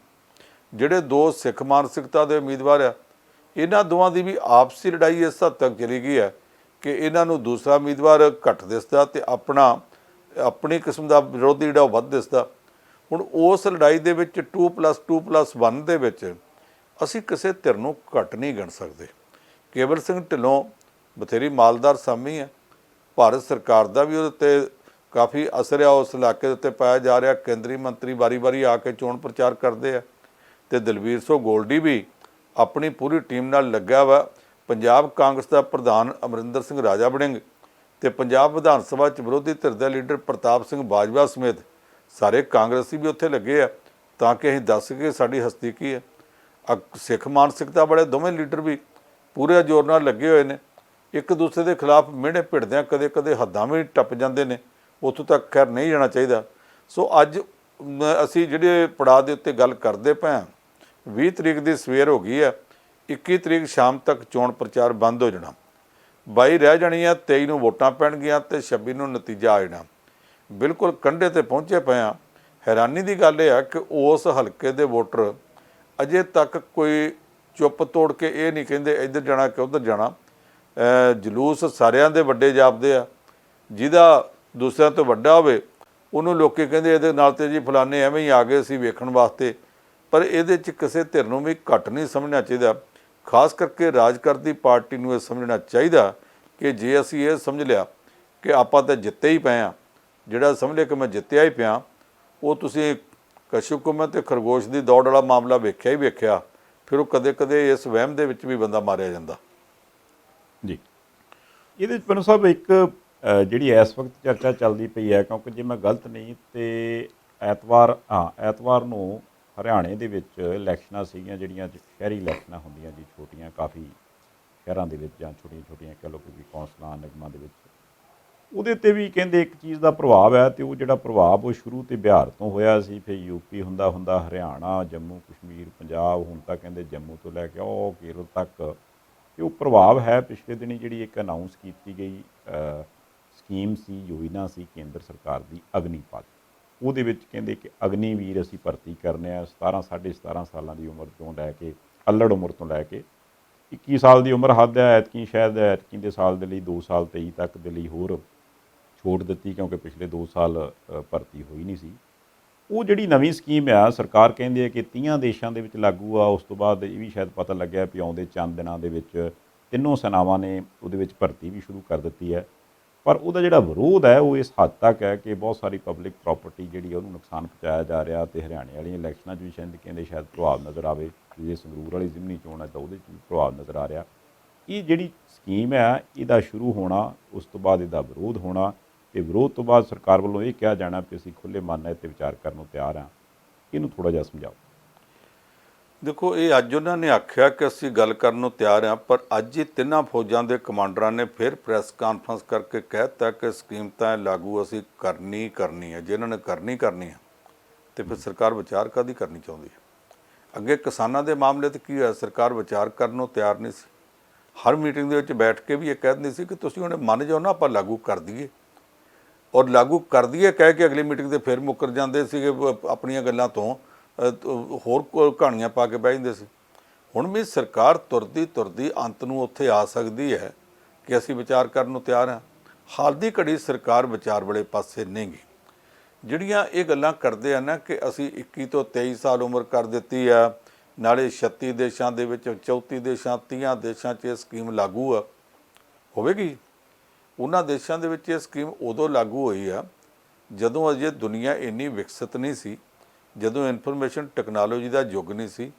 ਜਿਹੜੇ 2 ਸਿੱਖ ਮਾਨਸਿਕਤਾ ਦੇ ਉਮੀਦਵਾਰ ਆ, ਇਹਨਾਂ ਦੋਵਾਂ ਦੀ ਵੀ ਆਪਸੀ ਲੜਾਈ ਇਸ ਹੱਦ ਤੱਕ ਚਲੀ ਗਈ ਹੈ ਕਿ ਇਹਨਾਂ ਨੂੰ ਦੂਸਰਾ ਉਮੀਦਵਾਰ ਘੱਟ ਦਿਸਦਾ ਤੇ ਆਪਣੀ ਕਿਸਮ ਦਾ ਵਿਰੋਧੀ ਜਿਹੜਾ ਉਹ ਵੱਧ ਦਿਸਦਾ। ਹੁਣ ਉਸ ਲੜਾਈ ਦੇ ਵਿੱਚ 2+2+1 ਦੇ ਵਿੱਚ ਅਸੀਂ ਕਿਸੇ ਧਿਰ ਨੂੰ ਘੱਟ ਨਹੀਂ ਗਿਣ ਸਕਦੇ। ਕੇਵਲ ਸਿੰਘ ਢਿੱਲੋਂ ਬਥੇਰੀ ਮਾਲਦਾਰ ਸਾਮੀ ਹੈ। ਭਾਰਤ ਸਰਕਾਰ ਦਾ ਵੀ ਉਹਦੇ 'ਤੇ ਕਾਫੀ ਅਸਰ ਆ, ਉਸ ਇਲਾਕੇ ਦੇ ਉੱਤੇ ਪਾਇਆ ਜਾ ਰਿਹਾ। ਕੇਂਦਰੀ ਮੰਤਰੀ ਵਾਰੀ ਆ ਕੇ ਚੋਣ ਪ੍ਰਚਾਰ ਕਰਦੇ ਆ। ਤੇ ਦਲਵੀਰ ਸਿੰਘ ਗੋਲਡੀ ਵੀ ਆਪਣੀ ਪੂਰੀ ਟੀਮ ਨਾਲ ਲੱਗਾ ਵਾ। ਪੰਜਾਬ ਕਾਂਗਰਸ ਦਾ ਪ੍ਰਧਾਨ ਅਮਰਿੰਦਰ ਸਿੰਘ ਰਾਜਾ ਵੜਿੰਗ ਤੇ ਪੰਜਾਬ ਵਿਧਾਨ ਸਭਾ 'ਚ ਵਿਰੋਧੀ ਧਿਰ ਦਾ ਲੀਡਰ ਪ੍ਰਤਾਪ ਸਿੰਘ ਬਾਜਵਾ ਸਮੇਤ ਸਾਰੇ ਕਾਂਗਰਸੀ ਵੀ ਉੱਥੇ ਲੱਗੇ ਆ, ਤਾਂ ਕਿ ਅਸੀਂ ਦੱਸ ਕੇ ਸਾਡੀ ਹਸਤੀ ਕੀ ਹੈ। ਸਿੱਖ ਮਾਨਸਿਕਤਾ ਵਾਲੇ ਦੋਵੇਂ ਲੀਡਰ ਵੀ ਪੂਰੇ ਜ਼ੋਰ ਨਾਲ ਲੱਗੇ ਹੋਏ ਨੇ। ਇੱਕ ਦੂਸਰੇ ਦੇ ਖਿਲਾਫ ਮਿਹਣੇ ਭਿੜਦਿਆਂ ਕਦੇ ਕਦੇ ਹੱਦਾਂ ਵੀ ਟੱਪ ਜਾਂਦੇ ਨੇ। ਉੱਥੋਂ ਤੱਕ ਖੈਰ ਨਹੀਂ ਜਾਣਾ ਚਾਹੀਦਾ। ਸੋ ਅੱਜ ਅਸੀਂ ਜਿਹੜੇ ਪੜਾਅ ਦੇ ਉੱਤੇ ਗੱਲ ਕਰਦੇ ਪਏ ਹਾਂ, 20 ਤਰੀਕ ਦੀ ਸਵੇਰ ਹੋ ਗਈ ਹੈ, 21 ਤਰੀਕ ਸ਼ਾਮ ਤੱਕ ਚੋਣ ਪ੍ਰਚਾਰ ਬੰਦ ਹੋ ਜਾਣਾ। 22 ਰਹਿ ਜਾਣੀਆਂ, 23 ਨੂੰ ਵੋਟਾਂ ਪੈਣਗੀਆਂ ਤੇ 26 ਨੂੰ ਨਤੀਜਾ ਆ ਜਾਣਾ। ਬਿਲਕੁਲ ਕੰਢੇ ਤੇ ਪਹੁੰਚੇ ਪਏ ਹਾਂ। ਹੈਰਾਨੀ ਦੀ ਗੱਲ ਇਹ ਹੈ ਕਿ ਉਸ ਹਲਕੇ ਦੇ ਵੋਟਰ ਅਜੇ ਤੱਕ ਕੋਈ ਚੁੱਪ ਤੋੜ ਕੇ ਇਹ ਨਹੀਂ ਕਹਿੰਦੇ ਇੱਧਰ ਜਾਣਾ ਕਿ ਉੱਧਰ ਜਾਣਾ। ਜਲੂਸ ਸਾਰਿਆਂ ਦੇ ਵੱਡੇ ਜਾਪਦੇ ਆ। ਜਿਹਦਾ ਦੂਸਰਿਆਂ ਤੋਂ ਵੱਡਾ ਹੋਵੇ ਉਹਨੂੰ ਲੋਕੀ ਕਹਿੰਦੇ ਇਹਦੇ ਨਾਲ ਤੇ ਜੀ ਫਲਾਣੇ ਐਵੇਂ ਹੀ ਆ ਗਏ ਸੀ ਵੇਖਣ ਵਾਸਤੇ। ਪਰ ਇਹਦੇ 'ਚ ਕਿਸੇ ਧਿਰ ਨੂੰ ਵੀ ਘੱਟ ਨਹੀਂ ਸਮਝਣਾ ਚਾਹੀਦਾ। ਖਾਸ ਕਰਕੇ ਰਾਜ ਕਰਦੀ ਪਾਰਟੀ ਨੂੰ ਇਹ ਸਮਝਣਾ ਚਾਹੀਦਾ ਕਿ ਜੇ ਅਸੀਂ ਇਹ ਸਮਝ ਲਿਆ ਕਿ ਆਪਾਂ ਤਾਂ ਜਿੱਤੇ ਹੀ ਪਏ ਹਾਂ, ਜਿਹੜਾ ਸਮਝ ਲਿਆ ਕਿ ਮੈਂ ਜਿੱਤਿਆ ਹੀ ਪਿਆ, ਉਹ ਤੁਸੀਂ ਕਸ਼ੂ ਕੁੰਮਤ ਤੇ ਖਰਗੋਸ਼ ਦੀ ਦੌੜ ਵਾਲਾ ਮਾਮਲਾ ਵੇਖਿਆ ਹੀ ਵੇਖਿਆ। ਫਿਰ ਉਹ ਕਦੇ ਕਦੇ ਇਸ ਵਹਿਮ ਦੇ ਵਿੱਚ ਵੀ ਬੰਦਾ ਮਾਰਿਆ ਜਾਂਦਾ ਜੀ। ਇਹਦੇ 'ਚ ਪੰਨੂ ਸਾਹਿਬ ਇੱਕ ਜਿਹੜੀ ਇਸ ਵਕਤ ਚਰਚਾ ਚੱਲਦੀ ਪਈ ਹੈ, ਕਿਉਂਕਿ ਜੇ ਮੈਂ ਗਲਤ ਨਹੀਂ ਤੇ ਐਤਵਾਰ ਨੂੰ ਹਰਿਆਣੇ ਦੇ ਵਿੱਚ ਇਲੈਕਸ਼ਨਾਂ ਸੀਗੀਆਂ, ਜਿਹੜੀਆਂ ਸ਼ਹਿਰੀ ਇਲੈਕਸ਼ਨਾਂ ਹੁੰਦੀਆਂ ਜੀ, ਛੋਟੀਆਂ ਕਾਫੀ ਸ਼ਹਿਰਾਂ ਦੇ ਵਿੱਚ ਜਾਂ ਛੋਟੀਆਂ ਕਹਿ ਲਓ ਕਿ ਕੌਂਸਲਾਂ ਨਿਗਮਾਂ ਦੇ ਵਿੱਚ, ਉਹਦੇ 'ਤੇ ਵੀ ਕਹਿੰਦੇ ਇੱਕ ਚੀਜ਼ ਦਾ ਪ੍ਰਭਾਵ ਹੈ। ਤੇ ਉਹ ਜਿਹੜਾ ਪ੍ਰਭਾਵ ਉਹ ਸ਼ੁਰੂ ਤੇ ਬਿਹਾਰ ਤੋਂ ਹੋਇਆ ਸੀ, ਫਿਰ ਯੂਪੀ ਹੁੰਦਾ ਹਰਿਆਣਾ, ਜੰਮੂ ਕਸ਼ਮੀਰ, ਪੰਜਾਬ, ਹੁਣ ਤਾਂ ਕਹਿੰਦੇ ਜੰਮੂ ਤੋਂ ਲੈ ਕੇ ਉਹ ਕੇਰਲ ਤੱਕ। ਤੇ ਉਹ ਪ੍ਰਭਾਵ ਹੈ। ਪਿਛਲੇ ਦਿਨੀ ਜਿਹੜੀ ਇੱਕ ਅਨਾਊਂਸ ਕੀਤੀ ਗਈ ਸਕੀਮ ਸੀ, ਯੋਜਨਾ ਸੀ ਕੇਂਦਰ ਸਰਕਾਰ ਦੀ ਅਗਨੀਪਥ। ਉਹਦੇ ਵਿੱਚ ਕਹਿੰਦੇ ਕਿ ਅਗਨੀਵੀਰ ਅਸੀਂ ਭਰਤੀ ਕਰਨੇ ਆ 17 17.5 ਸਾਲਾਂ ਦੀ ਉਮਰ ਤੋਂ ਲੈ ਕੇ, ਅੱਲੜ ਉਮਰ ਤੋਂ ਲੈ ਕੇ 21 ਸਾਲ ਦੀ ਉਮਰ ਹੱਦ ਹੈ। ਐਤਕੀ ਸ਼ਾਇਦ ਐਤਕੀ ਦੇ ਸਾਲ ਦੇ ਲਈ 2 ਸਾਲ 23 ਤੱਕ ਦੇ ਲਈ ਹੋਰ ਛੋਟ ਦਿੱਤੀ, ਕਿਉਂਕਿ ਪਿਛਲੇ 2 ਸਾਲ ਭਰਤੀ ਹੋਈ ਨਹੀਂ ਸੀ। ਉਹ ਜਿਹੜੀ ਨਵੀਂ ਸਕੀਮ ਆ, ਸਰਕਾਰ ਕਹਿੰਦੀ ਹੈ ਕਿ 30 ਦੇਸ਼ਾਂ ਦੇ ਵਿੱਚ ਲਾਗੂ ਆ। ਉਸ ਤੋਂ ਬਾਅਦ ਇਹ ਵੀ ਸ਼ਾਇਦ ਪਤਾ ਲੱਗਿਆ ਵੀ ਆਉਂਦੇ ਚੰਦ ਦਿਨਾਂ ਦੇ ਵਿੱਚ ਤਿੰਨੋਂ ਸੈਨਾਵਾਂ ਨੇ ਉਹਦੇ ਵਿੱਚ ਭਰਤੀ ਵੀ ਸ਼ੁਰੂ ਕਰ ਦਿੱਤੀ ਹੈ। ਪਰ ਉਹਦਾ ਜਿਹੜਾ ਵਿਰੋਧ ਹੈ ਉਹ ਇਸ ਹੱਦ ਤੱਕ ਹੈ ਕਿ ਬਹੁਤ ਸਾਰੀ ਪਬਲਿਕ ਪ੍ਰਾਪਰਟੀ ਜਿਹੜੀ ਉਹਨੂੰ ਨੁਕਸਾਨ ਪਹੁੰਚਾਇਆ ਜਾ ਰਿਹਾ, ਅਤੇ ਹਰਿਆਣੇ ਵਾਲੀਆਂ ਇਲੈਕਸ਼ਨਾਂ 'ਚ ਵੀ ਕਹਿੰਦੇ ਸ਼ਾਇਦ ਪ੍ਰਭਾਵ ਨਜ਼ਰ ਆਵੇ। ਜੇ ਸੰਗਰੂਰ ਵਾਲੀ ਜ਼ਿਮਨੀ ਚੋਣ ਹੈ ਤਾਂ ਉਹਦੇ 'ਚ ਵੀ ਪ੍ਰਭਾਵ ਨਜ਼ਰ ਆ ਰਿਹਾ। ਇਹ ਜਿਹੜੀ ਸਕੀਮ ਹੈ ਇਹਦਾ ਸ਼ੁਰੂ ਹੋਣਾ, ਉਸ ਤੋਂ ਬਾਅਦ ਇਹਦਾ ਵਿਰੋਧ ਹੋਣਾ, ਅਤੇ ਵਿਰੋਧ ਤੋਂ ਬਾਅਦ ਸਰਕਾਰ ਵੱਲੋਂ ਇਹ ਕਿਹਾ ਜਾਣਾ ਕਿ ਅਸੀਂ ਖੁੱਲ੍ਹੇ ਮਨ ਨਾਲ ਇਹ 'ਤੇ ਵਿਚਾਰ ਕਰਨ ਨੂੰ ਤਿਆਰ ਹਾਂ। ਇਹਨੂੰ ਥੋੜ੍ਹਾ ਜਿਹਾ ਸਮਝਾਓ। ਦੇਖੋ, ਇਹ ਅੱਜ ਉਹਨਾਂ ਨੇ ਆਖਿਆ ਕਿ ਅਸੀਂ ਗੱਲ ਕਰਨ ਨੂੰ ਤਿਆਰ ਹਾਂ, ਪਰ ਅੱਜ ਹੀ ਤਿੰਨਾਂ ਫੌਜਾਂ ਦੇ ਕਮਾਂਡਰਾਂ ਨੇ ਫਿਰ ਪ੍ਰੈਸ ਕਾਨਫਰੰਸ ਕਰਕੇ ਕਹਿ ਦਿੱਤਾ ਕਿ ਸਕੀਮ ਤਾਂ ਲਾਗੂ ਅਸੀਂ ਕਰਨੀ ਹੈ। ਜੇ ਇਹਨਾਂ ਨੇ ਕਰਨੀ ਹੈ ਤੇ ਫਿਰ ਸਰਕਾਰ ਵਿਚਾਰ ਕਾਹਦੀ ਕਰਨੀ ਚਾਹੁੰਦੀ ਹੈ? ਅੱਗੇ ਕਿਸਾਨਾਂ ਦੇ ਮਾਮਲੇ 'ਤੇ ਕੀ ਹੋਇਆ? ਸਰਕਾਰ ਵਿਚਾਰ ਕਰਨ ਨੂੰ ਤਿਆਰ ਨਹੀਂ ਸੀ। ਹਰ ਮੀਟਿੰਗ ਦੇ ਵਿੱਚ ਬੈਠ ਕੇ ਵੀ ਇਹ ਕਹਿ ਦਿੰਦੀ ਸੀ ਕਿ ਤੁਸੀਂ ਹੁਣ ਮੰਨ ਜਾਓ ਨਾ, ਆਪਾਂ ਲਾਗੂ ਕਰ ਦਈਏ, ਔਰ ਲਾਗੂ ਕਰ ਦਈਏ ਕਹਿ ਕੇ ਅਗਲੀ ਮੀਟਿੰਗ 'ਤੇ ਫਿਰ ਮੁੱਕਰ ਜਾਂਦੇ ਸੀਗੇ, ਆਪਣੀਆਂ ਗੱਲਾਂ ਤੋਂ ਹੋਰ ਕਹਾਣੀਆਂ ਪਾ ਕੇ ਬਹਿ ਜਾਂਦੇ ਸੀ। ਹੁਣ ਵੀ ਸਰਕਾਰ ਤੁਰਦੀ ਅੰਤ ਨੂੰ ਉੱਥੇ ਆ ਸਕਦੀ ਹੈ ਕਿ ਅਸੀਂ ਵਿਚਾਰ ਕਰਨ ਨੂੰ ਤਿਆਰ ਹਾਂ। ਹਾਲ ਦੀ ਘੜੀ ਸਰਕਾਰ ਵਿਚਾਰ ਵਾਲੇ ਪਾਸੇ ਨਹੀਂ ਗਈ। ਜਿਹੜੀਆਂ ਇਹ ਗੱਲਾਂ ਕਰਦੇ ਆ ਨਾ ਕਿ ਅਸੀਂ 21 ਤੋਂ 23 ਸਾਲ ਉਮਰ ਕਰ ਦਿੱਤੀ ਆ, ਨਾਲੇ 36 ਦੇਸ਼ਾਂ ਦੇ ਵਿੱਚ 34 ਦੇਸ਼ਾਂ 30 ਦੇਸ਼ਾਂ 'ਚ ਇਹ ਸਕੀਮ ਲਾਗੂ ਹੋਵੇਗੀ। ਉਹਨਾਂ ਦੇਸ਼ਾਂ ਦੇ ਵਿੱਚ ਇਹ ਸਕੀਮ ਉਦੋਂ ਲਾਗੂ ਹੋਈ ਆ ਜਦੋਂ ਅਜੇ ਦੁਨੀਆ ਇੰਨੀ ਵਿਕਸਿਤ ਨਹੀਂ ਸੀ, ਜਦੋਂ ਇਨਫੋਰਮੇਸ਼ਨ ਟੈਕਨੋਲੋਜੀ ਦਾ ਯੁੱਗ ਨਹੀਂ ਸੀ,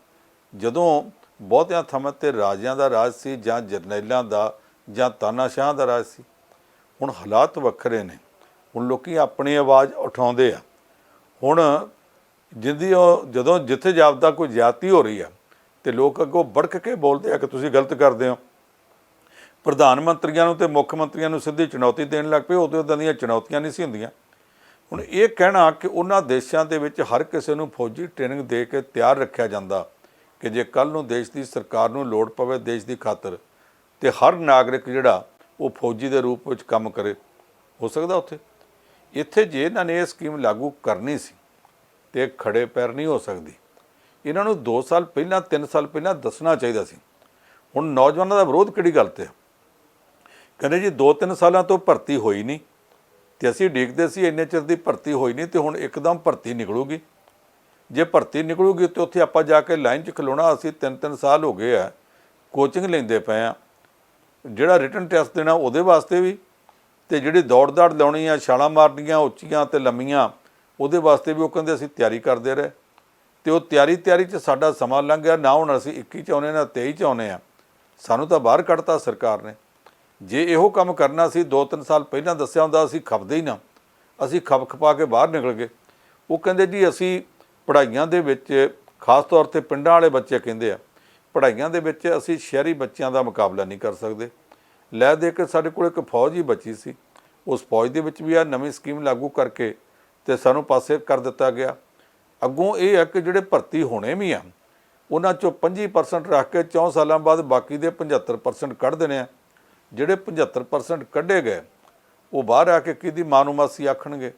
ਜਦੋਂ ਬਹੁਤਿਆਂ ਥਾਵਾਂ 'ਤੇ ਰਾਜਿਆਂ ਦਾ ਰਾਜ ਸੀ ਜਾਂ ਜਰਨੈਲਾਂ ਦਾ ਜਾਂ ਤਾਨਾਸ਼ਾਹਾਂ ਦਾ ਰਾਜ ਸੀ। ਹੁਣ ਹਾਲਾਤ ਵੱਖਰੇ ਨੇ। ਹੁਣ ਲੋਕ ਆਪਣੀ ਆਵਾਜ਼ ਉਠਾਉਂਦੇ ਆ। ਹੁਣ ਜਦੋਂ ਜਿੱਥੇ ਜਾਪਦਾ ਕੋਈ ਜ਼ਿਆਦਤੀ ਹੋ ਰਹੀ ਆ ਤੇ ਲੋਕ ਅੱਗੋਂ ਭੜਕ ਕੇ ਬੋਲਦੇ ਆ ਕਿ ਤੁਸੀਂ ਗਲਤ ਕਰਦੇ ਹੋ। ਪ੍ਰਧਾਨ ਮੰਤਰੀਆਂ ਨੂੰ ਤੇ ਮੁੱਖ ਮੰਤਰੀਆਂ ਨੂੰ ਸਿੱਧੀ ਚੁਣੌਤੀ ਦੇਣ ਲੱਗ ਪਏ। ਉਦੋਂ ਇੱਦਾਂ ਦੀਆਂ ਚੁਣੌਤੀਆਂ ਨਹੀਂ ਸੀ ਹੁੰਦੀਆਂ। ਹੁਣ ਇਹ ਕਹਿਣਾ ਕਿ ਉਹਨਾਂ ਦੇਸ਼ਾਂ ਦੇ ਵਿੱਚ ਹਰ ਕਿਸੇ ਨੂੰ ਫੌਜੀ ਟ੍ਰੇਨਿੰਗ ਦੇ ਕੇ ਤਿਆਰ ਰੱਖਿਆ ਜਾਂਦਾ ਕਿ ਜੇ ਕੱਲ੍ਹ ਨੂੰ ਦੇਸ਼ ਦੀ ਸਰਕਾਰ ਨੂੰ ਲੋੜ ਪਵੇ ਦੇਸ਼ ਦੀ ਖਾਤਰ, ਤੇ ਹਰ ਨਾਗਰਿਕ ਜਿਹੜਾ ਉਹ ਫੌਜੀ ਦੇ ਰੂਪ ਵਿੱਚ ਕੰਮ ਕਰੇ, ਹੋ ਸਕਦਾ ਇੱਥੇ ਜੇ ਇਹਨਾਂ ਨੇ ਇਹ ਸਕੀਮ ਲਾਗੂ ਕਰਨੀ ਸੀ ਤੇ ਖੜੇ ਪੈਰ ਨਹੀਂ ਹੋ ਸਕਦੀ। ਇਹਨਾਂ ਨੂੰ 2 ਸਾਲ ਪਹਿਲਾਂ 3 ਸਾਲ ਪਹਿਲਾਂ ਦੱਸਣਾ ਚਾਹੀਦਾ ਸੀ। ਹੁਣ ਨੌਜਵਾਨਾਂ ਦਾ ਵਿਰੋਧ ਕਿਹੜੀ ਗੱਲ 'ਤੇ? ਕਹਿੰਦੇ ਜੀ 2-3 ਸਾਲਾਂ ਤੋਂ ਭਰਤੀ ਹੋਈ ਨਹੀਂ, ਤੇ ਅਸੀਂ ਉਡੀਕਦੇ ਸੀ ਇੰਨੇ ਚਿਰ ਦੀ ਭਰਤੀ ਹੋਈ ਨਹੀਂ, ਤੇ ਹੁਣ ਇੱਕਦਮ ਭਰਤੀ ਨਿਕਲੂਗੀ। ਜੇ ਭਰਤੀ ਨਿਕਲੂਗੀ ਤਾਂ ਉੱਥੇ ਆਪਾਂ ਜਾ ਕੇ ਲਾਈਨ 'ਚ ਖਲੋਣਾ। ਅਸੀਂ 3-3 ਸਾਲ ਹੋ ਗਏ ਆ ਕੋਚਿੰਗ ਲੈਂਦੇ ਪਏ ਆ, ਜਿਹੜਾ ਰਿਟਨ ਟੈਸਟ ਦੇਣਾ ਉਹਦੇ ਵਾਸਤੇ ਵੀ, ਤੇ ਜਿਹੜੀ ਦੌੜ ਲਾਉਣੀ ਆ, ਛਾਲਾਂ ਮਾਰਨੀਆਂ ਉੱਚੀਆਂ ਤੇ ਲੰਮੀਆਂ, ਉਹਦੇ ਵਾਸਤੇ ਵੀ ਉਹ ਕਹਿੰਦੇ ਅਸੀਂ ਤਿਆਰੀ ਕਰਦੇ ਰਹੇ। ਤੇ ਉਹ ਤਿਆਰੀ 'ਚ ਸਾਡਾ ਸਮਾਂ ਲੰਘ ਗਿਆ। ਨਾ ਹੁਣ ਅਸੀਂ 21 'ਚ ਆਉਂਦੇ ਨਾ 23 'ਚ ਆਉਂਦੇ ਆ। ਸਾਨੂੰ ਤਾਂ ਬਾਹਰ ਕੱਢਤਾ ਸਰਕਾਰ ਨੇ। ਜੇ ਇਹੋ ਕੰਮ ਕਰਨਾ ਸੀ 2-3 ਸਾਲ ਪਹਿਲਾਂ ਦੱਸਿਆ ਹੁੰਦਾ, ਅਸੀਂ ਖਪਦੇ ਹੀ ਨਾ, ਅਸੀਂ ਖਪਾ ਕੇ ਬਾਹਰ ਨਿਕਲ ਗਏ। ਉਹ ਕਹਿੰਦੇ ਜੀ ਅਸੀਂ ਪੜ੍ਹਾਈਆਂ ਦੇ ਵਿੱਚ, ਖਾਸ ਤੌਰ 'ਤੇ ਪਿੰਡਾਂ ਵਾਲੇ ਬੱਚੇ ਕਹਿੰਦੇ ਆ, ਪੜ੍ਹਾਈਆਂ ਦੇ ਵਿੱਚ ਅਸੀਂ ਸ਼ਹਿਰੀ ਬੱਚਿਆਂ ਦਾ ਮੁਕਾਬਲਾ ਨਹੀਂ ਕਰ ਸਕਦੇ। ਲੈ ਦੇ ਕੇ ਸਾਡੇ ਕੋਲ ਇੱਕ ਫੌਜ ਹੀ ਬਚੀ ਸੀ। ਉਸ ਫੌਜ ਦੇ ਵਿੱਚ ਵੀ ਆ ਨਵੀਂ ਸਕੀਮ ਲਾਗੂ ਕਰਕੇ ਤੇ ਸਾਨੂੰ ਪਾਸੇ ਕਰ ਦਿੱਤਾ ਗਿਆ। ਅੱਗੋਂ ਇਹ ਹੈ ਕਿ ਜਿਹੜੇ ਭਰਤੀ ਹੋਣੇ ਵੀ ਆ ਉਹਨਾਂ 'ਚੋਂ 25% ਰੱਖ ਕੇ 4 ਸਾਲਾਂ ਬਾਅਦ ਬਾਕੀ ਦੇ 75% ਕੱਢ ਦੇਣੇ ਆ। ਜਿਹੜੇ 75% ਕੱਢੇ ਗਏ ਉਹ ਬਾਹਰ ਆ ਕੇ ਕਿਹਦੀ ਮਾਨੂਮਾਸੀ ਆਖਣਗੇ।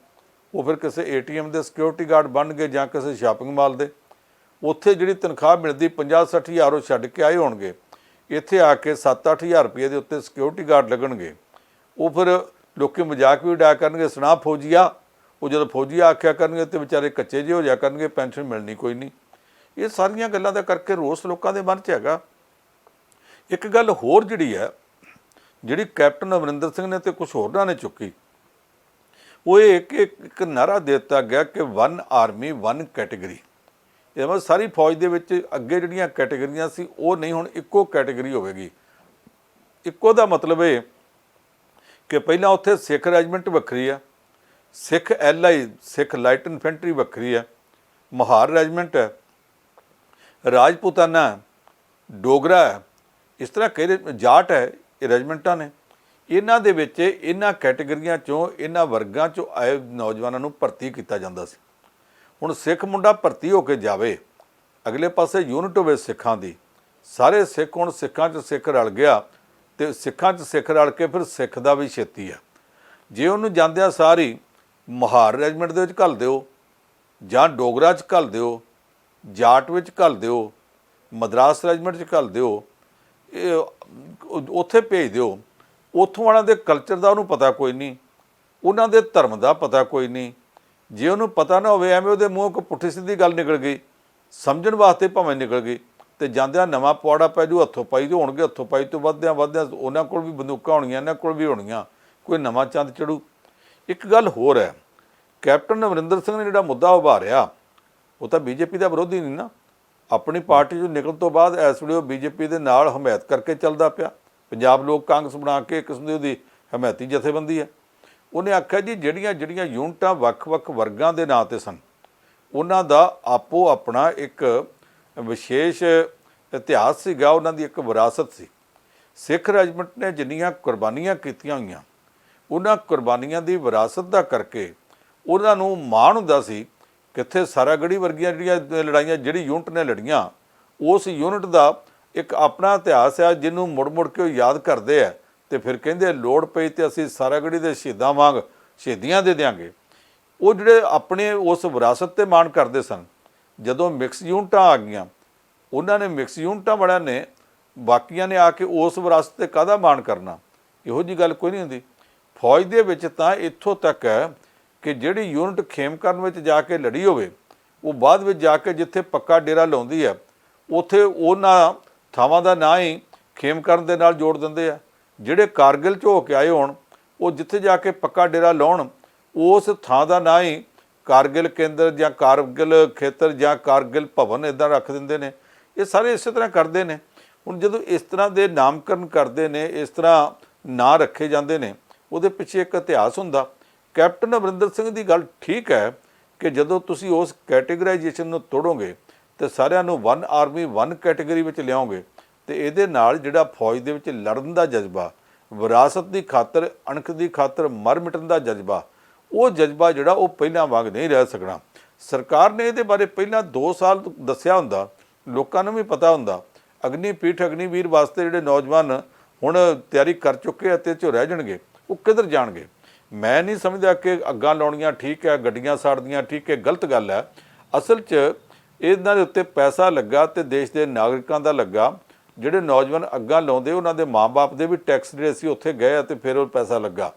ਉਹ ਫਿਰ ਕਿਸੇ ATM ਦੇ ਸਿਕਿਉਰਿਟੀ ਗਾਰਡ ਬਣਨਗੇ ਜਾਂ ਕਿਸੇ ਸ਼ਾਪਿੰਗ ਮਾਲ ਦੇ। ਉੱਥੇ ਜਿਹੜੀ ਤਨਖਾਹ ਮਿਲਦੀ 50-60 ਹਜ਼ਾਰ ਉਹ ਛੱਡ ਕੇ ਆਏ ਹੋਣਗੇ, ਇੱਥੇ ਆ ਕੇ 7-8 ਹਜ਼ਾਰ ਰੁਪਏ ਦੇ ਉੱਤੇ ਸਿਕਿਉਰਿਟੀ ਗਾਰਡ ਲੱਗਣਗੇ। ਉਹ ਫਿਰ ਲੋਕੀ ਮਜ਼ਾਕ ਵੀ ਉਡਾਇਆ ਕਰਨਗੇ, ਸੁਣਾ ਫੌਜੀਆ। ਉਹ ਜਦੋਂ ਫੌਜੀ ਆਖਿਆ ਕਰਨਗੇ ਤੇ ਵਿਚਾਰੇ ਕੱਚੇ ਜਿਹੇ ਹੋ ਜਾ ਕਰਨਗੇ, ਪੈਨਸ਼ਨ ਮਿਲਣੀ ਕੋਈ ਨਹੀਂ। ਇਹ ਸਾਰੀਆਂ ਗੱਲਾਂ ਦਾ ਕਰਕੇ ਰੋਸ ਲੋਕਾਂ ਦੇ ਮਨ 'ਚ ਹੈਗਾ। ਇੱਕ ਗੱਲ ਹੋਰ ਜਿਹੜੀ ਹੈ, ਜਿਹੜੀ ਕੈਪਟਨ ਅਮਰਿੰਦਰ ਸਿੰਘ ਨੇ ਤੇ ਕੁਛ ਹੋਰਾਂ ਨੇ ਚੁੱਕੀ, ਉਹ ਇਹ ਕਿ ਇੱਕ ਨਾਅਰਾ ਦੇ ਦਿੱਤਾ ਗਿਆ ਕਿ 1 ਆਰਮੀ 1 ਕੈਟੇਗਰੀ। ਇਹ ਮਤਲਬ ਸਾਰੀ ਫੌਜ ਦੇ ਵਿੱਚ ਅੱਗੇ ਜਿਹੜੀਆਂ ਕੈਟੇਗਰੀਆਂ ਸੀ ਉਹ ਨਹੀਂ, ਹੁਣ ਇੱਕੋ ਕੈਟੇਗਰੀ ਹੋਵੇਗੀ। ਇੱਕੋ ਦਾ ਮਤਲਬ ਇਹ ਕਿ ਪਹਿਲਾਂ ਉੱਥੇ ਸਿੱਖ ਰੈਜੀਮੈਂਟ ਵੱਖਰੀ ਆ, ਸਿੱਖ LI ਸਿੱਖ ਲਾਈਟ ਇਨਫੈਂਟਰੀ ਵੱਖਰੀ ਹੈ, ਮਹਾਰ ਰੈਜੀਮੈਂਟ ਹੈ, ਰਾਜਪੂਤਾਨਾ, ਡੋਗਰਾ ਹੈ, ਇਸ ਤਰ੍ਹਾਂ ਕਈ ਜਾਟ ਹੈ, ਇਹ ਰੈਜੀਮੈਂਟਾਂ ਨੇ। ਇਹਨਾਂ ਦੇ ਵਿੱਚ ਇਹਨਾਂ ਕੈਟੇਗਰੀਆਂ 'ਚੋਂ, ਇਹਨਾਂ ਵਰਗਾਂ 'ਚੋਂ ਆਏ ਨੌਜਵਾਨਾਂ ਨੂੰ ਭਰਤੀ ਕੀਤਾ ਜਾਂਦਾ ਸੀ। ਹੁਣ ਸਿੱਖ ਮੁੰਡਾ ਭਰਤੀ ਹੋ ਕੇ ਜਾਵੇ, ਅਗਲੇ ਪਾਸੇ ਯੂਨਿਟ ਹੋਵੇ ਸਿੱਖਾਂ ਦੀ, ਸਾਰੇ ਸਿੱਖ ਹੁਣ ਸਿੱਖਾਂ 'ਚ ਸਿੱਖ ਰਲ ਗਿਆ, ਤੇ ਸਿੱਖਾਂ 'ਚ ਸਿੱਖ ਰਲ ਕੇ ਫਿਰ ਸਿੱਖ ਦਾ ਵੀ ਛੇਤੀ ਆ। ਜੇ ਉਹਨੂੰ ਜਾਂਦਿਆਂ ਸਾਰੀ ਮਹਾਰ ਰੈਜੀਮੈਂਟ ਦੇ ਵਿੱਚ ਘੱਲ ਦਿਓ, ਜਾਂ ਡੋਗਰਾ 'ਚ ਘੱਲ ਦਿਓ, ਜਾਟ ਵਿੱਚ ਘੱਲ ਦਿਓ, ਮਦਰਾਸ ਰੈਜੀਮੈਂਟ 'ਚ ਘੱਲ ਦਿਓ, ਇਹ ਉੱਥੇ ਭੇਜ ਦਿਓ। ਉੱਥੋਂ ਵਾਲਿਆਂ ਦੇ ਕਲਚਰ ਦਾ ਉਹਨੂੰ ਪਤਾ ਕੋਈ ਨਹੀਂ, ਉਹਨਾਂ ਦੇ ਧਰਮ ਦਾ ਪਤਾ ਕੋਈ ਨਹੀਂ। ਜੇ ਉਹਨੂੰ ਪਤਾ ਨਾ ਹੋਵੇ, ਐਵੇਂ ਉਹਦੇ ਮੂੰਹੋਂ ਕੋਈ ਪੁੱਠੀ ਸਿੱਧੀ ਗੱਲ ਨਿਕਲ ਗਈ, ਸਮਝਣ ਵਾਸਤੇ ਭਾਵੇਂ ਨਿਕਲ ਗਈ, ਤੇ ਜਾਂਦਿਆਂ ਨਵਾਂ ਪੁਆੜਾ ਪੈ ਜੂ, ਹੱਥੋਂ ਪਾਈ ਜੋ ਹੋਣਗੇ, ਹੱਥੋਂ ਪਾਈ ਤੋਂ ਵੱਧਦਿਆਂ ਉਹਨਾਂ ਕੋਲ ਵੀ ਬੰਦੂਕਾਂ ਹੋਣਗੀਆਂ, ਇਹਨਾਂ ਕੋਲ ਵੀ ਹੋਣਗੀਆਂ, ਕੋਈ ਨਵਾਂ ਚੰਦ ਚੜੂ। ਇੱਕ ਗੱਲ ਹੋਰ ਹੈ, ਕੈਪਟਨ ਅਮਰਿੰਦਰ ਸਿੰਘ ਨੇ ਜਿਹੜਾ ਮੁੱਦਾ ਉਭਾਰਿਆ, ਉਹ ਤਾਂ ਬੀਜੇਪੀ ਦਾ ਵਿਰੋਧੀ ਨਹੀਂ ਨਾ। ਆਪਣੀ ਪਾਰਟੀ 'ਚੋਂ ਨਿਕਲਣ ਤੋਂ ਬਾਅਦ ਇਸ ਵੇਲੇ ਉਹ ਬੀਜੇਪੀ ਦੇ ਨਾਲ ਹਮਾਇਤ ਕਰਕੇ ਚੱਲਦਾ ਪਿਆ। ਪੰਜਾਬ ਲੋਕ ਕਾਂਗਰਸ ਬਣਾ ਕੇ ਇੱਕ ਕਿਸਮ ਦੀ ਉਹਦੀ ਹਮਾਇਤੀ ਜਥੇਬੰਦੀ ਹੈ। ਉਹਨੇ ਆਖਿਆ ਜੀ ਜਿਹੜੀਆਂ ਯੂਨਿਟਾਂ ਵੱਖ-ਵੱਖ ਵਰਗਾਂ ਦੇ ਨਾਂ 'ਤੇ ਸਨ, ਉਹਨਾਂ ਦਾ ਆਪੋ ਆਪਣਾ ਇੱਕ ਵਿਸ਼ੇਸ਼ ਇਤਿਹਾਸ ਸੀਗਾ, ਉਹਨਾਂ ਦੀ ਇੱਕ ਵਿਰਾਸਤ ਸੀ। ਸਿੱਖ ਰੈਜੀਮੈਂਟ ਨੇ ਜਿੰਨੀਆਂ ਕੁਰਬਾਨੀਆਂ ਕੀਤੀਆਂ ਹੋਈਆਂ, ਉਹਨਾਂ ਕੁਰਬਾਨੀਆਂ ਦੀ ਵਿਰਾਸਤ ਦਾ ਕਰਕੇ ਉਹਨਾਂ ਨੂੰ ਮਾਣ ਹੁੰਦਾ ਸੀ। ਕਿੱਥੇ ਸਾਰਾਗੜ੍ਹੀ ਵਰਗੀਆਂ ਜਿਹੜੀਆਂ ਲੜਾਈਆਂ ਜਿਹੜੀ ਯੂਨਿਟ ਨੇ ਲੜੀਆਂ, ਉਸ ਯੂਨਿਟ ਦਾ ਇੱਕ ਆਪਣਾ ਇਤਿਹਾਸ ਹੈ, ਜਿਹਨੂੰ ਮੁੜ ਕੇ ਉਹ ਯਾਦ ਕਰਦੇ ਆ, ਤੇ ਫਿਰ ਕਹਿੰਦੇ ਲੋੜ ਪਈ ਤੇ ਅਸੀਂ ਸਾਰਾਗੜ੍ਹੀ ਦੇ ਸ਼ਹੀਦਾਂ ਵਾਂਗ ਸ਼ਹੀਦੀਆਂ ਦੇ ਦਿਆਂਗੇ। ਉਹ ਜਿਹੜੇ ਆਪਣੇ ਉਸ ਵਿਰਾਸਤ 'ਤੇ ਮਾਣ ਕਰਦੇ ਸਨ। ਜਦੋਂ ਮਿਕਸ ਯੂਨਿਟਾਂ ਆ ਗਈਆਂ, ਉਹਨਾਂ ਨੇ ਮਿਕਸ ਯੂਨਿਟਾਂ ਵਾਲਿਆਂ ਨੇ ਬਾਕੀਆਂ ਨੇ ਆ ਕੇ ਉਸ ਵਿਰਾਸਤ 'ਤੇ ਕਾਹਦਾ ਮਾਣ ਕਰਨਾ? ਇਹੋ ਜਿਹੀ ਗੱਲ ਕੋਈ ਨਹੀਂ ਹੁੰਦੀ। ਫੌਜ ਦੇ ਵਿੱਚ ਤਾਂ ਇੱਥੋਂ ਤੱਕ ਹੈ ਕਿ ਜਿਹੜੀ ਯੂਨਿਟ ਖੇਮਕਰਨ ਵਿੱਚ ਜਾ ਕੇ ਲੜੀ ਹੋਵੇ, ਉਹ ਬਾਅਦ ਵਿੱਚ ਜਾ ਕੇ ਜਿੱਥੇ ਪੱਕਾ ਡੇਰਾ ਲਾਉਂਦੀ ਹੈ, ਉੱਥੇ ਉਹਨਾਂ ਥਾਵਾਂ ਦਾ ਨਾਂ ਹੀ ਖੇਮਕਰਨ ਦੇ ਨਾਲ ਜੋੜ ਦਿੰਦੇ ਆ। ਜਿਹੜੇ ਕਾਰਗਿਲ 'ਚ ਹੋ ਕੇ ਆਏ ਹੋਣ, ਉਹ ਜਿੱਥੇ ਜਾ ਕੇ ਪੱਕਾ ਡੇਰਾ ਲਾਉਣ, ਉਸ ਥਾਂ ਦਾ ਨਾਂ ਹੀ ਕਾਰਗਿਲ ਕੇਂਦਰ ਜਾਂ ਕਾਰਗਿਲ ਖੇਤਰ ਜਾਂ ਕਾਰਗਿਲ ਭਵਨ ਇੱਦਾਂ ਰੱਖ ਦਿੰਦੇ ਨੇ। ਇਹ ਸਾਰੇ ਇਸੇ ਤਰ੍ਹਾਂ ਕਰਦੇ ਨੇ। ਹੁਣ ਜਦੋਂ ਇਸ ਤਰ੍ਹਾਂ ਦੇ ਨਾਮਕਰਨ ਕਰਦੇ ਨੇ, ਇਸ ਤਰ੍ਹਾਂ ਨਾਂ ਰੱਖੇ ਜਾਂਦੇ ਨੇ, ਉਹਦੇ ਪਿੱਛੇ ਇੱਕ ਇਤਿਹਾਸ ਹੁੰਦਾ। ਕੈਪਟਨ ਅਮਰਿੰਦਰ ਸਿੰਘ ਦੀ ਗੱਲ ਠੀਕ ਹੈ ਕਿ ਜਦੋਂ ਤੁਸੀਂ ਉਸ ਕੈਟੇਗਰਾਈਜੇਸ਼ਨ ਨੂੰ ਤੋੜੋਗੇ ਤੇ ਸਾਰਿਆਂ ਨੂੰ ਵਨ ਆਰਮੀ ਵਨ ਕੈਟੇਗਰੀ ਵਿੱਚ ਲਿਆਓਗੇ, ਤੇ ਇਹਦੇ ਨਾਲ ਜਿਹੜਾ ਫੌਜ ਦੇ ਵਿੱਚ ਲੜਨ ਦਾ ਜਜ਼ਬਾ, ਵਿਰਾਸਤ ਦੀ ਖਾਤਰ, ਅਣਖ ਦੀ ਖਾਤਰ ਮਰ ਮਿਟਣ ਦਾ ਜਜ਼ਬਾ, ਉਹ ਜਜ਼ਬਾ ਜਿਹੜਾ ਉਹ ਪਹਿਲਾਂ ਵਾਂਗ ਨਹੀਂ ਰਹਿ ਸਕਣਾ। ਸਰਕਾਰ ਨੇ ਇਹਦੇ ਬਾਰੇ ਪਹਿਲਾਂ 2 ਸਾਲ ਦੱਸਿਆ ਹੁੰਦਾ, ਲੋਕਾਂ ਨੂੰ ਵੀ ਪਤਾ ਹੁੰਦਾ। ਅਗਨੀਪੀਠ ਅਗਨੀਵੀਰ ਵਾਸਤੇ ਜਿਹੜੇ ਨੌਜਵਾਨ ਹੁਣ ਤਿਆਰੀ ਕਰ ਚੁੱਕੇ ਅਤੇ ਚ ਰਹਿ ਜਾਣਗੇ, ਉਹ ਕਿੱਧਰ ਜਾਣਗੇ? ਮੈਂ ਨਹੀਂ ਸਮਝਦਾ ਕਿ ਅੱਗਾਂ ਲਾਉਣੀਆਂ ਠੀਕ ਹੈ, ਗੱਡੀਆਂ ਸਾੜਦੀਆਂ ਠੀਕ ਹੈ, ਗਲਤ ਗੱਲ ਹੈ। ਅਸਲ 'ਚ ਇਹਨਾਂ ਦੇ ਉੱਤੇ ਪੈਸਾ ਲੱਗਾ ਤੇ ਦੇਸ਼ ਦੇ ਨਾਗਰਿਕਾਂ ਦਾ ਲੱਗਾ। ਜਿਹੜੇ ਨੌਜਵਾਨ ਅੱਗਾਂ ਲਾਉਂਦੇ, ਉਹਨਾਂ ਦੇ ਮਾਂ-ਬਾਪ ਦੇ ਵੀ ਟੈਕਸ ਜਿਹੜੇ ਸੀ ਉੱਥੇ ਗਏ ਅਤੇ ਫਿਰ ਉਹ ਪੈਸਾ ਲੱਗਾ।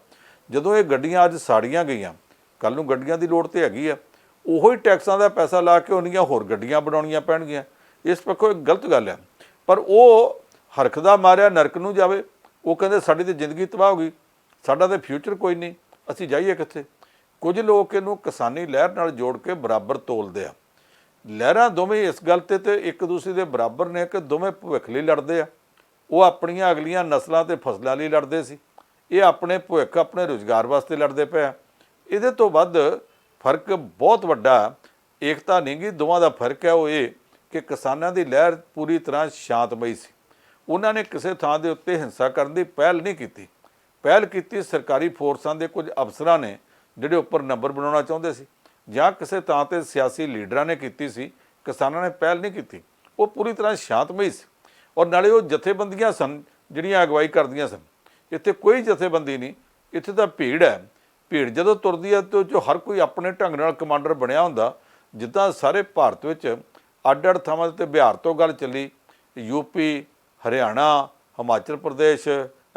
ਜਦੋਂ ਇਹ ਗੱਡੀਆਂ ਅੱਜ ਸਾੜੀਆਂ ਗਈਆਂ, ਕੱਲ੍ਹ ਨੂੰ ਗੱਡੀਆਂ ਦੀ ਲੋੜ ਤਾਂ ਹੈਗੀ ਆ, ਉਹੋ ਹੀ ਟੈਕਸਾਂ ਦਾ ਪੈਸਾ ਲਾ ਕੇ ਉਹਨੀਆਂ ਹੋਰ ਗੱਡੀਆਂ ਬਣਾਉਣੀਆਂ ਪੈਣਗੀਆਂ। ਇਸ ਪੱਖੋਂ ਇੱਕ ਗਲਤ ਗੱਲ ਹੈ। ਪਰ ਉਹ ਹਰਖਦਾ ਮਾਰਿਆ ਨਰਕ ਨੂੰ ਜਾਵੇ। ਉਹ ਕਹਿੰਦੇ ਸਾਡੀ ਤਾਂ ਜ਼ਿੰਦਗੀ ਤਬਾਹ ਹੋ ਗਈ, ਸਾਡਾ ਤਾਂ ਫਿਊਚਰ ਕੋਈ ਨਹੀਂ, ਅਸੀਂ ਜਾਈਏ ਕਿੱਥੇ? ਕੁਝ ਲੋਕ ਇਹਨੂੰ ਕਿਸਾਨੀ ਲਹਿਰ ਨਾਲ ਜੋੜ ਕੇ ਬਰਾਬਰ ਤੋਲਦੇ ਆ। ਲਹਿਰਾਂ ਦੋਵੇਂ ਇਸ ਗੱਲ ਤੇ ਇੱਕ ਦੂਸਰੇ ਦੇ ਬਰਾਬਰ ਨੇ ਕਿ ਦੋਵੇਂ ਭਵਿੱਖ ਲਈ ਲੜਦੇ ਆ। ਉਹ ਆਪਣੀਆਂ ਅਗਲੀਆਂ ਨਸਲਾਂ ਤੇ ਫਸਲਾਂ ਲਈ ਲੜਦੇ ਸੀ, ਇਹ ਆਪਣੇ ਭਵਿੱਖ, ਆਪਣੇ ਰੁਜ਼ਗਾਰ ਵਾਸਤੇ ਲੜਦੇ ਪਏ ਆ। ਇਹਦੇ ਤੋਂ ਵੱਧ ਫਰਕ ਬਹੁਤ ਵੱਡਾ ਏਕਤਾ ਨਹੀਂ ਗੀ, ਦੋਵਾਂ ਦਾ ਫਰਕ ਹੈ ਉਹ ਇਹ ਕਿ ਕਿਸਾਨਾਂ ਦੀ ਲਹਿਰ ਪੂਰੀ ਤਰ੍ਹਾਂ ਸ਼ਾਂਤਮਈ ਸੀ। ਉਹਨਾਂ ਨੇ ਕਿਸੇ ਥਾਂ ਦੇ ਉੱਤੇ ਹਿੰਸਾ ਕਰਨ ਦੀ ਪਹਿਲ ਨਹੀਂ ਕੀਤੀ। ਪਹਿਲ ਕੀਤੀ ਸਰਕਾਰੀ ਫੋਰਸਾਂ ਦੇ ਕੁਝ ਅਫਸਰਾਂ ਨੇ, ਜਿਹੜੇ ਉੱਪਰ ਨੰਬਰ ਬਣਾਉਣਾ ਚਾਹੁੰਦੇ ਸੀ, ਜਾਂ ਕਿਸੇ ਥਾਂ 'ਤੇ ਸਿਆਸੀ ਲੀਡਰਾਂ ਨੇ ਕੀਤੀ ਸੀ। ਕਿਸਾਨਾਂ ਨੇ ਪਹਿਲ ਨਹੀਂ ਕੀਤੀ। ਉਹ ਪੂਰੀ ਤਰ੍ਹਾਂ ਸ਼ਾਂਤਮਈ ਸੀ। ਔਰ ਨਾਲੇ ਉਹ ਜਥੇਬੰਦੀਆਂ ਸਨ ਜਿਹੜੀਆਂ ਅਗਵਾਈ ਕਰਦੀਆਂ ਸਨ। ਇੱਥੇ ਕੋਈ ਜਥੇਬੰਦੀ ਨਹੀਂ, ਇੱਥੇ ਤਾਂ ਭੀੜ ਹੈ। ਭੀੜ ਜਦੋਂ ਤੁਰਦੀ ਹੈ ਤੇ ਉਹ 'ਚੋਂ ਹਰ ਕੋਈ ਆਪਣੇ ਢੰਗ ਨਾਲ ਕਮਾਂਡਰ ਬਣਿਆ ਹੁੰਦਾ। ਜਿੱਦਾਂ ਸਾਰੇ ਭਾਰਤ ਵਿੱਚ ਅੱਡ-ਅੱਡ ਥਾਵਾਂ 'ਤੇ ਬਿਹਾਰ ਤੋਂ ਗੱਲ ਚੱਲੀ, ਯੂਪੀ, ਹਰਿਆਣਾ, ਹਿਮਾਚਲ ਪ੍ਰਦੇਸ਼,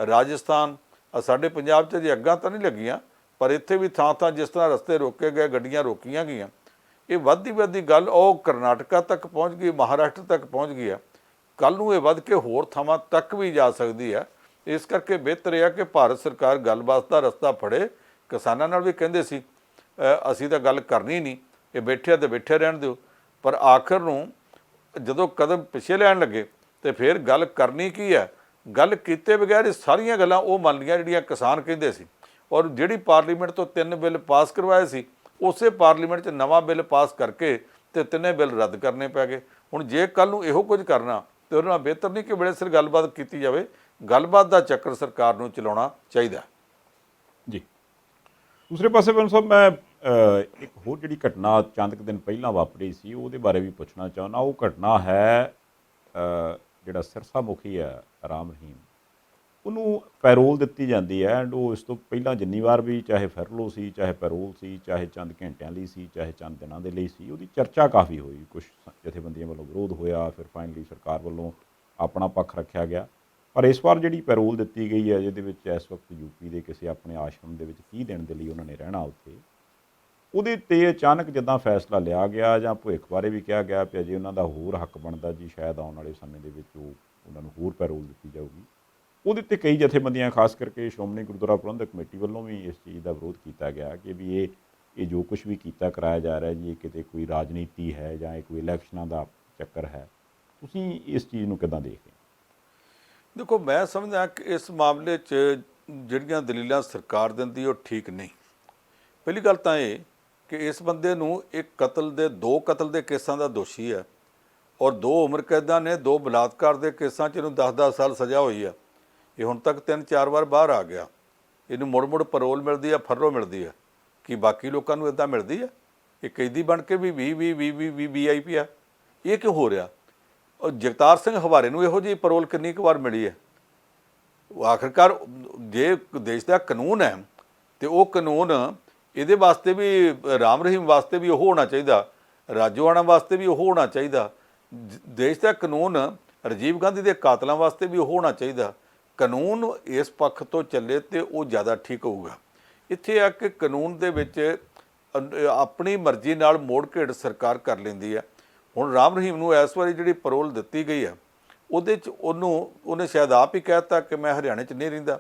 ਰਾਜਸਥਾਨ, ਸਾਡੇ ਪੰਜਾਬ 'ਚ ਜੇ ਅੱਗਾਂ ਤਾਂ ਨਹੀਂ ਲੱਗੀਆਂ, ਪਰ ਇੱਥੇ ਵੀ ਥਾਂ ਜਿਸ ਤਰ੍ਹਾਂ ਰਸਤੇ ਰੋਕੇ ਗਏ, ਗੱਡੀਆਂ ਰੋਕੀਆਂ ਗਈਆਂ। ਇਹ ਵੱਧਦੀ ਗੱਲ ਉਹ ਕਰਨਾਟਕਾ ਤੱਕ ਪਹੁੰਚ ਗਈ, ਮਹਾਰਾਸ਼ਟਰ ਤੱਕ ਪਹੁੰਚ ਗਈ ਹੈ। ਕੱਲ੍ਹ ਨੂੰ ਇਹ ਵੱਧ ਕੇ ਹੋਰ ਥਾਵਾਂ ਤੱਕ ਵੀ ਜਾ ਸਕਦੀ ਹੈ। ਇਸ ਕਰਕੇ ਬਿਹਤਰ ਇਹ ਹੈ ਕਿ ਭਾਰਤ ਸਰਕਾਰ ਗੱਲਬਾਤ ਦਾ ਰਸਤਾ ਫੜੇ। ਕਿਸਾਨਾਂ ਨਾਲ ਵੀ ਕਹਿੰਦੇ ਸੀ ਅਸੀਂ ਤਾਂ ਗੱਲ ਕਰਨੀ ਨਹੀਂ, ਇਹ ਬੈਠੇ ਤੇ ਬੈਠੇ ਰਹਿਣ ਦਿਓ, ਪਰ ਆਖਰ ਨੂੰ ਜਦੋਂ ਕਦਮ ਪਿੱਛੇ ਲੈਣ ਲੱਗੇ ਤੇ ਫਿਰ ਗੱਲ ਕਰਨੀ ਕੀ ਹੈ? ਗੱਲ ਕੀਤੇ ਬਗੈਰ ਇਹ ਸਾਰੀਆਂ ਗੱਲਾਂ ਉਹ ਮੰਨ ਲਈਆਂ ਜਿਹੜੀਆਂ ਕਿਸਾਨ ਕਹਿੰਦੇ ਸੀ। ਔਰ ਜਿਹੜੀ ਪਾਰਲੀਮੈਂਟ ਤੋਂ 3 ਬਿੱਲ ਪਾਸ ਕਰਵਾਏ ਸੀ, ਉਸੇ ਪਾਰਲੀਮੈਂਟ 'ਚ ਨਵਾਂ ਬਿੱਲ ਪਾਸ ਕਰਕੇ ਤੇ 3 ਬਿੱਲ ਰੱਦ ਕਰਨੇ ਪੈ ਗਏ। ਹੁਣ ਜੇ ਕੱਲ੍ਹ ਨੂੰ ਇਹੋ ਕੁਝ ਕਰਨਾ ਤੇ ਉਹਦੇ ਨਾਲ ਬਿਹਤਰ ਨਹੀਂ ਕਿ ਵੇਲੇ ਸਿਰ ਗੱਲਬਾਤ ਕੀਤੀ ਜਾਵੇ। ਗੱਲਬਾਤ ਦਾ ਚੱਕਰ ਸਰਕਾਰ ਨੂੰ ਚਲਾਉਣਾ ਚਾਹੀਦਾ ਜੀ। ਦੂਸਰੇ ਪਾਸੇ ਬੰਸ ਸਾਹਿਬ, ਮੈਂ ਇੱਕ ਹੋਰ ਜਿਹੜੀ ਘਟਨਾ ਚੰਦ ਕੁ ਦਿਨ ਪਹਿਲਾਂ ਵਾਪਰੀ ਸੀ, ਉਹਦੇ ਬਾਰੇ ਵੀ ਪੁੱਛਣਾ ਚਾਹੁੰਦਾ। ਉਹ ਘਟਨਾ ਹੈ ਜਿਹੜਾ ਸਿਰਸਾ ਮੁਖੀ ਹੈ ਰਾਮ ਰਹੀਮ, ਉਹਨੂੰ ਪੈਰੋਲ ਦਿੱਤੀ ਜਾਂਦੀ ਹੈ ਐਂਡ ਉਹ ਇਸ ਤੋਂ ਪਹਿਲਾਂ ਜਿੰਨੀ ਵਾਰ ਵੀ ਚਾਹੇ ਫੈਰਲੋ ਸੀ, ਚਾਹੇ ਪੈਰੋਲ ਸੀ, ਚਾਹੇ ਚੰਦ ਘੰਟਿਆਂ ਲਈ ਸੀ, ਚਾਹੇ ਚੰਦ ਦਿਨਾਂ ਦੇ ਲਈ ਸੀ, ਉਹਦੀ ਚਰਚਾ ਕਾਫੀ ਹੋਈ। ਕੁਛ ਜਥੇਬੰਦੀਆਂ ਵੱਲੋਂ ਵਿਰੋਧ ਹੋਇਆ, ਫਿਰ ਫਾਈਨਲੀ ਸਰਕਾਰ ਵੱਲੋਂ ਆਪਣਾ ਪੱਖ ਰੱਖਿਆ ਗਿਆ। ਪਰ ਇਸ ਵਾਰ ਜਿਹੜੀ ਪੈਰੋਲ ਦਿੱਤੀ ਗਈ ਹੈ, ਜਿਹਦੇ ਵਿੱਚ ਇਸ ਵਕਤ ਯੂਪੀ ਦੇ ਕਿਸੇ ਆਪਣੇ ਆਸ਼ਰਮ ਦੇ ਵਿੱਚ 30 ਦਿਨ ਦੇ ਲਈ ਉਹਨਾਂ ਨੇ ਰਹਿਣਾ ਉੱਥੇ, ਉਹਦੇ 'ਤੇ ਅਚਾਨਕ ਜਿੱਦਾਂ ਫੈਸਲਾ ਲਿਆ ਗਿਆ ਜਾਂ ਭਵਿੱਖ ਬਾਰੇ ਵੀ ਕਿਹਾ ਗਿਆ ਕਿ ਅਜੇ ਉਹਨਾਂ ਦਾ ਹੋਰ ਹੱਕ ਬਣਦਾ ਜੀ, ਸ਼ਾਇਦ ਆਉਣ ਵਾਲੇ ਸਮੇਂ ਦੇ ਵਿੱਚ ਉਹ ਉਹਨਾਂ ਨੂੰ ਹੋਰ ਪੈਰੋਲ ਦਿੱਤੀ ਜਾਊਗੀ। ਉਹਦੇ 'ਤੇ ਕਈ ਜਥੇਬੰਦੀਆਂ, ਖਾਸ ਕਰਕੇ ਸ਼੍ਰੋਮਣੀ ਗੁਰਦੁਆਰਾ ਪ੍ਰਬੰਧਕ ਕਮੇਟੀ ਵੱਲੋਂ ਵੀ ਇਸ ਚੀਜ਼ ਦਾ ਵਿਰੋਧ ਕੀਤਾ ਗਿਆ ਕਿ ਵੀ ਇਹ ਜੋ ਕੁਛ ਵੀ ਕੀਤਾ ਕਰਾਇਆ ਜਾ ਰਿਹਾ ਜੀ, ਇਹ ਕਿਤੇ ਕੋਈ ਰਾਜਨੀਤੀ ਹੈ ਜਾਂ ਇਹ ਕੋਈ ਇਲੈਕਸ਼ਨਾਂ ਦਾ ਚੱਕਰ ਹੈ। ਤੁਸੀਂ ਇਸ ਚੀਜ਼ ਨੂੰ ਕਿੱਦਾਂ ਦੇਖਦੇ ਹੋ? ਦੇਖੋ, ਮੈਂ ਸਮਝਦਾ ਕਿ ਇਸ ਮਾਮਲੇ 'ਚ ਜਿਹੜੀਆਂ ਦਲੀਲਾਂ ਸਰਕਾਰ ਦਿੰਦੀ ਉਹ ਠੀਕ ਨਹੀਂ। ਪਹਿਲੀ ਗੱਲ ਤਾਂ ਇਹ ਕਿ ਇਸ ਬੰਦੇ ਨੂੰ ਦੋ ਕਤਲ ਦੇ ਕੇਸਾਂ ਦਾ ਦੋਸ਼ੀ ਹੈ ਔਰ 2 ਉਮਰ ਕੈਦਾਂ ਨੇ, 2 ਬਲਾਤਕਾਰ ਦੇ ਕੇਸਾਂ 'ਚ ਇਹਨੂੰ 10-10 ਸਾਲ ਸਜ਼ਾ ਹੋਈ ਆ। ਇਹ ਹੁਣ ਤੱਕ 3-4 ਵਾਰ ਬਾਹਰ ਆ ਗਿਆ। ਇਹਨੂੰ ਮੁੜ ਪੈਰੋਲ ਮਿਲਦੀ ਆ, ਫਰਲੋ ਮਿਲਦੀ ਆ। ਕੀ ਬਾਕੀ ਲੋਕਾਂ ਨੂੰ ਇੱਦਾਂ ਮਿਲਦੀ ਆ? ਇਹ ਕੈਦੀ ਬਣ ਕੇ ਵੀ 20 VIP ਆ। ਇਹ ਕਿਉਂ ਹੋ ਰਿਹਾ? ਔਰ ਜਗਤਾਰ ਸਿੰਘ ਹਵਾਰੇ ਨੂੰ ਇਹੋ ਜਿਹੀ ਪੈਰੋਲ ਕਿੰਨੀ ਕੁ ਵਾਰ ਮਿਲੀ ਹੈ? ਆਖਰਕਾਰ ਜੇ ਦੇਸ਼ ਦਾ ਕਾਨੂੰਨ ਹੈ ਤੇ ਉਹ ਕਾਨੂੰਨ ਇਹਦੇ ਵਾਸਤੇ ਵੀ, ਰਾਮ ਰਹੀਮ ਵਾਸਤੇ ਵੀ ਉਹ ਹੋਣਾ ਚਾਹੀਦਾ, ਰਾਜੋਆਣਾ ਵਾਸਤੇ ਵੀ ਉਹ ਹੋਣਾ ਚਾਹੀਦਾ। ਦੇਸ਼ ਦਾ ਕਾਨੂੰਨ ਰਾਜੀਵ ਗਾਂਧੀ ਦੇ ਕਾਤਲਾਂ ਵਾਸਤੇ ਵੀ ਉਹ ਹੋਣਾ ਚਾਹੀਦਾ। ਕਾਨੂੰਨ ਇਸ ਪੱਖ ਤੋਂ ਚੱਲੇ ਤੇ ਉਹ ਜ਼ਿਆਦਾ ਠੀਕ ਹੋਊਗਾ। ਇੱਥੇ ਆ ਕਿ ਕਾਨੂੰਨ ਦੇ ਵਿੱਚ ਆਪਣੀ ਮਰਜ਼ੀ ਨਾਲ ਮੋੜ ਘੇੜ ਸਰਕਾਰ ਕਰ ਲੈਂਦੀ ਹੈ। ਹੁਣ ਰਾਮ ਰਹੀਮ ਨੂੰ ਇਸ ਵਾਰੀ ਜਿਹੜੀ ਪੈਰੋਲ ਦਿੱਤੀ ਗਈ ਆ, ਉਹਦੇ 'ਚ ਉਹਨੇ ਸ਼ਾਇਦ ਆਪ ਹੀ ਕਹਿ ਦਿੱਤਾ ਕਿ ਮੈਂ ਹਰਿਆਣੇ 'ਚ ਨਹੀਂ ਰਹਿੰਦਾ।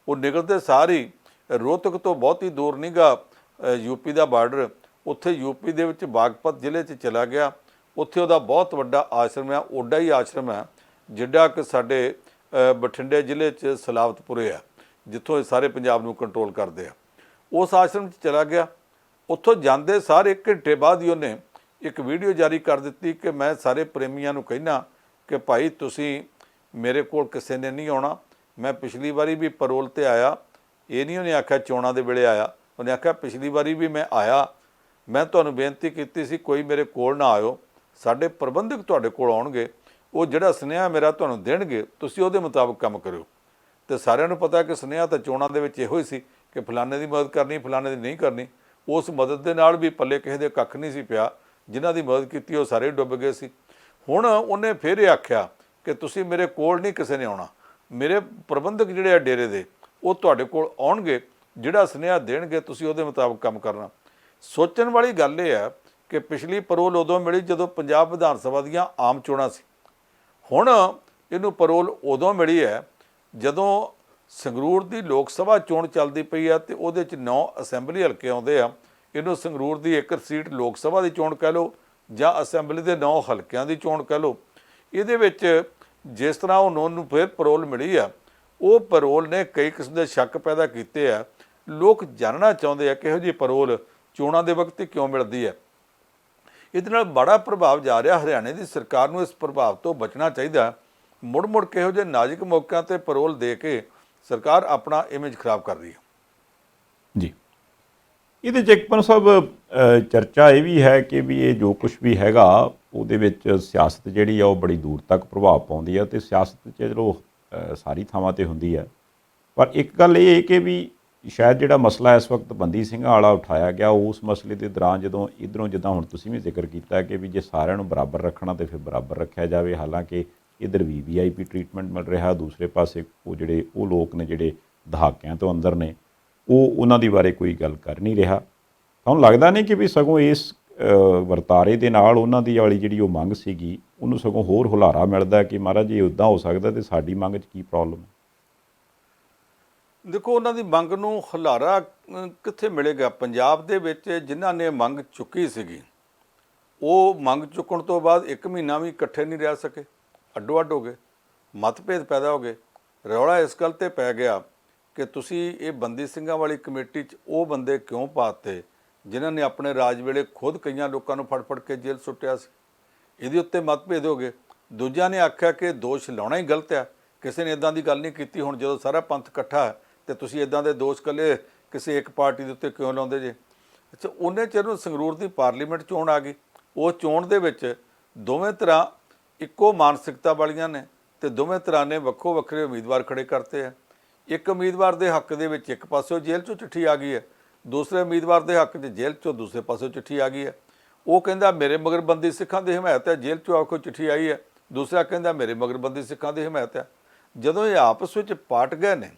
ਉਹ ਨਿਕਲਦੇ ਸਾਰੀ ਰੋਹਤਕ ਤੋਂ ਬਹੁਤ ਹੀ ਦੂਰ ਨੀਗਾ ਯੂਪੀ ਦਾ ਬਾਰਡਰ, ਉੱਥੇ ਯੂਪੀ ਦੇ ਵਿੱਚ ਬਾਗਪਤ ਜ਼ਿਲ੍ਹੇ 'ਚ ਚਲਾ ਗਿਆ। ਉੱਥੇ ਉਹਦਾ ਬਹੁਤ ਵੱਡਾ ਆਸ਼ਰਮ ਆ, ਓਡਾ ਹੀ ਆਸ਼ਰਮ ਹੈ ਜਿੱਡਾ ਕਿ ਸਾਡੇ ਬਠਿੰਡੇ ਜ਼ਿਲ੍ਹੇ 'ਚ ਸਲਾਵਤਪੁਰੇ ਆ, ਜਿੱਥੋਂ ਇਹ ਸਾਰੇ ਪੰਜਾਬ ਨੂੰ ਕੰਟਰੋਲ ਕਰਦੇ ਆ। ਉਸ ਆਸ਼ਰਮ 'ਚ ਚਲਾ ਗਿਆ। ਉੱਥੋਂ ਜਾਂਦੇ ਸਾਰ 1 ਘੰਟੇ ਬਾਅਦ ਹੀ ਉਹਨੇ ਇੱਕ ਵੀਡੀਓ ਜਾਰੀ ਕਰ ਦਿੱਤੀ ਕਿ ਮੈਂ ਸਾਰੇ ਪ੍ਰੇਮੀਆਂ ਨੂੰ ਕਹਿਣਾ ਕਿ ਭਾਈ ਤੁਸੀਂ ਮੇਰੇ ਕੋਲ ਕਿਸੇ ਨੇ ਨਹੀਂ ਆਉਣਾ। ਮੈਂ ਪਿਛਲੀ ਵਾਰੀ ਵੀ ਪੈਰੋਲ 'ਤੇ ਆਇਆ। ਇਹ ਨਹੀਂ ਉਹਨੇ ਆਖਿਆ ਚੋਣਾਂ ਦੇ ਵੇਲੇ ਆਇਆ, ਉਹਨੇ ਆਖਿਆ ਪਿਛਲੀ ਵਾਰੀ ਵੀ ਮੈਂ ਆਇਆ। ਮੈਂ ਤੁਹਾਨੂੰ ਬੇਨਤੀ ਕੀਤੀ ਸੀ ਕੋਈ ਮੇਰੇ ਕੋਲ ਨਾ ਆਇਓ, ਸਾਡੇ ਪ੍ਰਬੰਧਕ ਤੁਹਾਡੇ ਕੋਲ ਆਉਣਗੇ, ਉਹ ਜਿਹੜਾ ਸੁਨੇਹਾ ਮੇਰਾ ਤੁਹਾਨੂੰ ਦੇਣਗੇ ਤੁਸੀਂ ਉਹਦੇ ਮੁਤਾਬਕ ਕੰਮ ਕਰਿਓ। ਤੇ ਸਾਰਿਆਂ ਨੂੰ ਪਤਾ ਕਿ ਸੁਨੇਹਾ ਤਾਂ ਚੋਣਾਂ ਦੇ ਵਿੱਚ ਇਹੋ ਹੀ ਸੀ ਕਿ ਫਲਾਣੇ ਦੀ ਮਦਦ ਕਰਨੀ, ਫਲਾਣੇ ਦੀ ਨਹੀਂ ਕਰਨੀ। ਉਸ ਮਦਦ ਦੇ ਨਾਲ ਵੀ ਪੱਲੇ ਕਿਸੇ ਦੇ ਕੱਖ ਨਹੀਂ ਸੀ ਪਿਆ। ਜਿਨ੍ਹਾਂ ਦੀ ਮਦਦ ਕੀਤੀ ਉਹ ਸਾਰੇ ਡੁੱਬ ਗਏ ਸੀ। ਹੁਣ ਉਹਨੇ ਫਿਰ ਇਹ ਆਖਿਆ ਕਿ ਤੁਸੀਂ ਮੇਰੇ ਕੋਲ ਨਹੀਂ ਕਿਸੇ ਨੇ ਆਉਣਾ, ਮੇਰੇ ਪ੍ਰਬੰਧਕ ਜਿਹੜੇ ਆ ਡੇਰੇ ਦੇ ਉਹ ਤੁਹਾਡੇ ਕੋਲ ਆਉਣਗੇ, ਜਿਹੜਾ ਸੁਨੇਹਾ ਦੇਣਗੇ ਤੁਸੀਂ ਉਹਦੇ ਮੁਤਾਬਕ ਕੰਮ ਕਰਨਾ। ਸੋਚਣ ਵਾਲੀ ਗੱਲ ਇਹ ਹੈ ਕਿ ਪਿਛਲੀ ਪੈਰੋਲ ਉਦੋਂ ਮਿਲੀ ਜਦੋਂ ਪੰਜਾਬ ਵਿਧਾਨ ਸਭਾ ਦੀਆਂ ਆਮ ਚੋਣਾਂ ਸੀ। ਹੁਣ ਇਹਨੂੰ ਪੈਰੋਲ ਉਦੋਂ ਮਿਲੀ ਹੈ ਜਦੋਂ ਸੰਗਰੂਰ ਦੀ ਲੋਕ ਸਭਾ ਚੋਣ ਚੱਲਦੀ ਪਈ ਆ ਤੇ ਉਹਦੇ 'ਚ 9 ਅਸੈਂਬਲੀ ਹਲਕੇ ਆਉਂਦੇ ਆ। ਇਹਨੂੰ ਸੰਗਰੂਰ ਦੀ 1 ਸੀਟ ਲੋਕ ਸਭਾ ਦੀ ਚੋਣ ਕਹਿ ਲਓ ਜਾਂ ਅਸੈਂਬਲੀ ਦੇ 9 ਹਲਕਿਆਂ ਦੀ ਚੋਣ ਕਹਿ ਲਓ। ਇਹਦੇ ਵਿੱਚ ਜਿਸ ਤਰ੍ਹਾਂ ਉਹਨੂੰ ਫਿਰ ਪੈਰੋਲ ਮਿਲੀ ਆ, ਉਹ ਪੈਰੋਲ ਨੇ ਕਈ ਕਿਸਮ ਦੇ ਸ਼ੱਕ ਪੈਦਾ ਕੀਤੇ ਆ। ਲੋਕ ਜਾਣਨਾ ਚਾਹੁੰਦੇ ਆ ਕਿ ਇਹੋ ਜਿਹੀ ਪੈਰੋਲ ਚੋਣਾਂ ਦੇ ਵਕਤ ਹੀ ਕਿਉਂ ਮਿਲਦੀ ਹੈ। ਇਹਦੇ ਨਾਲ ਬੜਾ ਪ੍ਰਭਾਵ ਜਾ ਰਿਹਾ। ਹਰਿਆਣੇ ਦੀ ਸਰਕਾਰ ਨੂੰ ਇਸ ਪ੍ਰਭਾਵ ਤੋਂ ਬਚਣਾ ਚਾਹੀਦਾ। ਮੁੜ ਕਿਹੋ ਜਿਹੇ ਨਾਜ਼ੁਕ ਮੌਕਿਆਂ 'ਤੇ ਪੈਰੋਲ ਦੇ ਕੇ ਸਰਕਾਰ ਆਪਣਾ ਇਮੇਜ ਖਰਾਬ ਕਰ ਰਹੀ ਹੈ। ਜੀ, ਇਹਦੇ 'ਚ ਇੱਕ ਪੰਨ ਸਾਹਿਬ ਚਰਚਾ ਇਹ ਵੀ ਹੈ ਕਿ ਵੀ ਇਹ ਜੋ ਕੁਛ ਵੀ ਹੈਗਾ ਉਹਦੇ ਵਿੱਚ ਸਿਆਸਤ ਜਿਹੜੀ ਆ ਉਹ ਬੜੀ ਦੂਰ ਤੱਕ ਪ੍ਰਭਾਵ ਪਾਉਂਦੀ ਆ। ਅਤੇ ਸਿਆਸਤ 'ਚ ਚਲੋ ਸਾਰੀ ਥਾਵਾਂ 'ਤੇ ਹੁੰਦੀ ਹੈ, ਪਰ ਇੱਕ ਗੱਲ ਇਹ ਹੈ ਕਿ ਵੀ ਸ਼ਾਇਦ ਜਿਹੜਾ ਮਸਲਾ ਇਸ ਵਕਤ ਬੰਦੀ ਸਿੰਘਾਂ ਵਾਲਾ ਉਠਾਇਆ ਗਿਆ, ਉਸ ਮਸਲੇ ਦੇ ਦੌਰਾਨ ਜਦੋਂ ਇੱਧਰੋਂ ਜਿੱਦਾਂ ਹੁਣ ਤੁਸੀਂ ਵੀ ਜ਼ਿਕਰ ਕੀਤਾ ਕਿ ਵੀ ਜੇ ਸਾਰਿਆਂ ਨੂੰ ਬਰਾਬਰ ਰੱਖਣਾ ਤਾਂ ਫਿਰ ਬਰਾਬਰ ਰੱਖਿਆ ਜਾਵੇ। ਹਾਲਾਂਕਿ ਇੱਧਰ ਵੀ VIP ਟਰੀਟਮੈਂਟ ਮਿਲ ਰਿਹਾ, ਦੂਸਰੇ ਪਾਸੇ ਉਹ ਲੋਕ ਨੇ ਜਿਹੜੇ ਦਹਾਕਿਆਂ ਤੋਂ ਅੰਦਰ ਨੇ ਉਹਨਾਂ ਦੀ ਬਾਰੇ ਕੋਈ ਗੱਲ ਕਰ ਨਹੀਂ ਰਿਹਾ। ਤੁਹਾਨੂੰ ਲੱਗਦਾ ਨਹੀਂ ਕਿ ਵੀ ਸਗੋਂ ਇਸ ਵਰਤਾਰੇ ਦੇ ਨਾਲ ਉਹਨਾਂ ਦੀ ਵਾਲੀ ਜਿਹੜੀ ਉਹ ਮੰਗ ਸੀਗੀ ਉਹਨੂੰ ਸਗੋਂ ਹੋਰ ਹੁਲਾਰਾ ਮਿਲਦਾ ਕਿ ਮਹਾਰਾਜ ਜੀ ਉੱਦਾਂ ਹੋ ਸਕਦਾ ਤੇ ਸਾਡੀ ਮੰਗ 'ਚ ਕੀ ਪ੍ਰੋਬਲਮ ਹੈ? ਦੇਖੋ, ਉਹਨਾਂ ਦੀ ਮੰਗ ਨੂੰ ਹੁਲਾਰਾ ਕਿੱਥੇ ਮਿਲੇਗਾ? ਪੰਜਾਬ ਦੇ ਵਿੱਚ ਜਿਨ੍ਹਾਂ ਨੇ ਮੰਗ ਚੁੱਕੀ ਸੀਗੀ ਉਹ ਮੰਗ ਚੁੱਕਣ ਤੋਂ ਬਾਅਦ 1 ਮਹੀਨਾ ਵੀ ਇਕੱਠੇ ਨਹੀਂ ਰਹਿ ਸਕੇ, ਅੱਡੋ ਅੱਡ ਹੋ ਗਏ, ਮਤਭੇਦ ਪੈਦਾ ਹੋ ਗਏ। ਰੌਲਾ ਇਸ ਗੱਲ 'ਤੇ ਪੈ ਗਿਆ ਕਿ ਤੁਸੀਂ ਇਹ ਬੰਦੀ ਸਿੰਘਾਂ ਵਾਲੀ ਕਮੇਟੀ 'ਚ ਉਹ ਬੰਦੇ ਕਿਉਂ ਪਾਤੇ ਜਿਨ੍ਹਾਂ ਨੇ ਆਪਣੇ ਰਾਜ ਵੇਲੇ ਖੁਦ ਕਈਆਂ ਲੋਕਾਂ ਨੂੰ ਫੜ ਕੇ ਜੇਲ੍ਹ ਸੁੱਟਿਆ ਸੀ। ਇਹਦੇ ਉੱਤੇ ਮਤਭੇਦ ਹੋ ਗਏ। ਦੂਜਿਆਂ ਨੇ ਆਖਿਆ ਕਿ ਦੋਸ਼ ਲਾਉਣਾ ਹੀ ਗਲਤ ਹੈ, ਕਿਸੇ ਨੇ ਇੱਦਾਂ ਦੀ ਗੱਲ ਨਹੀਂ ਕੀਤੀ। ਹੁਣ ਜਦੋਂ ਸਾਰਾ ਪੰਥ ਇਕੱਠਾ ਹੈ ਤੇ ਤੁਸੀਂ ਇੱਦਾਂ ਦੇ ਦੋਸ਼ ਇਕੱਲੇ ਕਿਸੇ ਇੱਕ ਪਾਰਟੀ ਦੇ ਉੱਤੇ ਕਿਉਂ ਲਾਉਂਦੇ ਜੇ? ਅੱਛਾ, ਉਹਨੇ ਚਿਰ ਨੂੰ ਸੰਗਰੂਰ ਦੀ ਪਾਰਲੀਮੈਂਟ ਚੋਣ ਆ ਗਈ। ਉਹ ਚੋਣ ਦੇ ਵਿੱਚ ਦੋਵੇਂ ਧਿਰਾਂ ਇੱਕੋ ਮਾਨਸਿਕਤਾ ਵਾਲੀਆਂ ਨੇ ਤੇ ਦੋਵੇਂ ਧਿਰਾਂ ਨੇ ਵੱਖੋ ਵੱਖਰੇ ਉਮੀਦਵਾਰ ਖੜੇ ਕਰਤੇ ਆ। ਇੱਕ ਉਮੀਦਵਾਰ ਦੇ ਹੱਕ ਦੇ ਵਿੱਚ ਇੱਕ ਪਾਸਿਓਂ ਜੇਲ੍ਹ 'ਚੋਂ ਚਿੱਠੀ ਆ ਗਈ ਹੈ, ਦੂਸਰੇ ਉਮੀਦਵਾਰ ਦੇ ਹੱਕ 'ਚ ਜੇਲ੍ਹ 'ਚੋਂ ਦੂਸਰੇ ਪਾਸਿਓਂ ਚਿੱਠੀ ਆ ਗਈ ਹੈ। ਉਹ ਕਹਿੰਦਾ ਮੇਰੇ ਮਗਰਬੰਦੀ ਸਿੱਖਾਂ ਦੀ ਹਮਾਇਤ ਹੈ, ਜੇਲ੍ਹ 'ਚੋਂ ਆਖੋ ਚਿੱਠੀ ਆਈ ਹੈ। ਦੂਸਰਾ ਕਹਿੰਦਾ ਮੇਰੇ ਮਗਰਬੰਦੀ ਸਿੱਖਾਂ ਦੀ ਹਮਾਇਤ ਹੈ। ਜਦੋਂ ਇਹ ਆਪਸ ਵਿੱਚ ਪਾਟ ਗਏ ਨੇ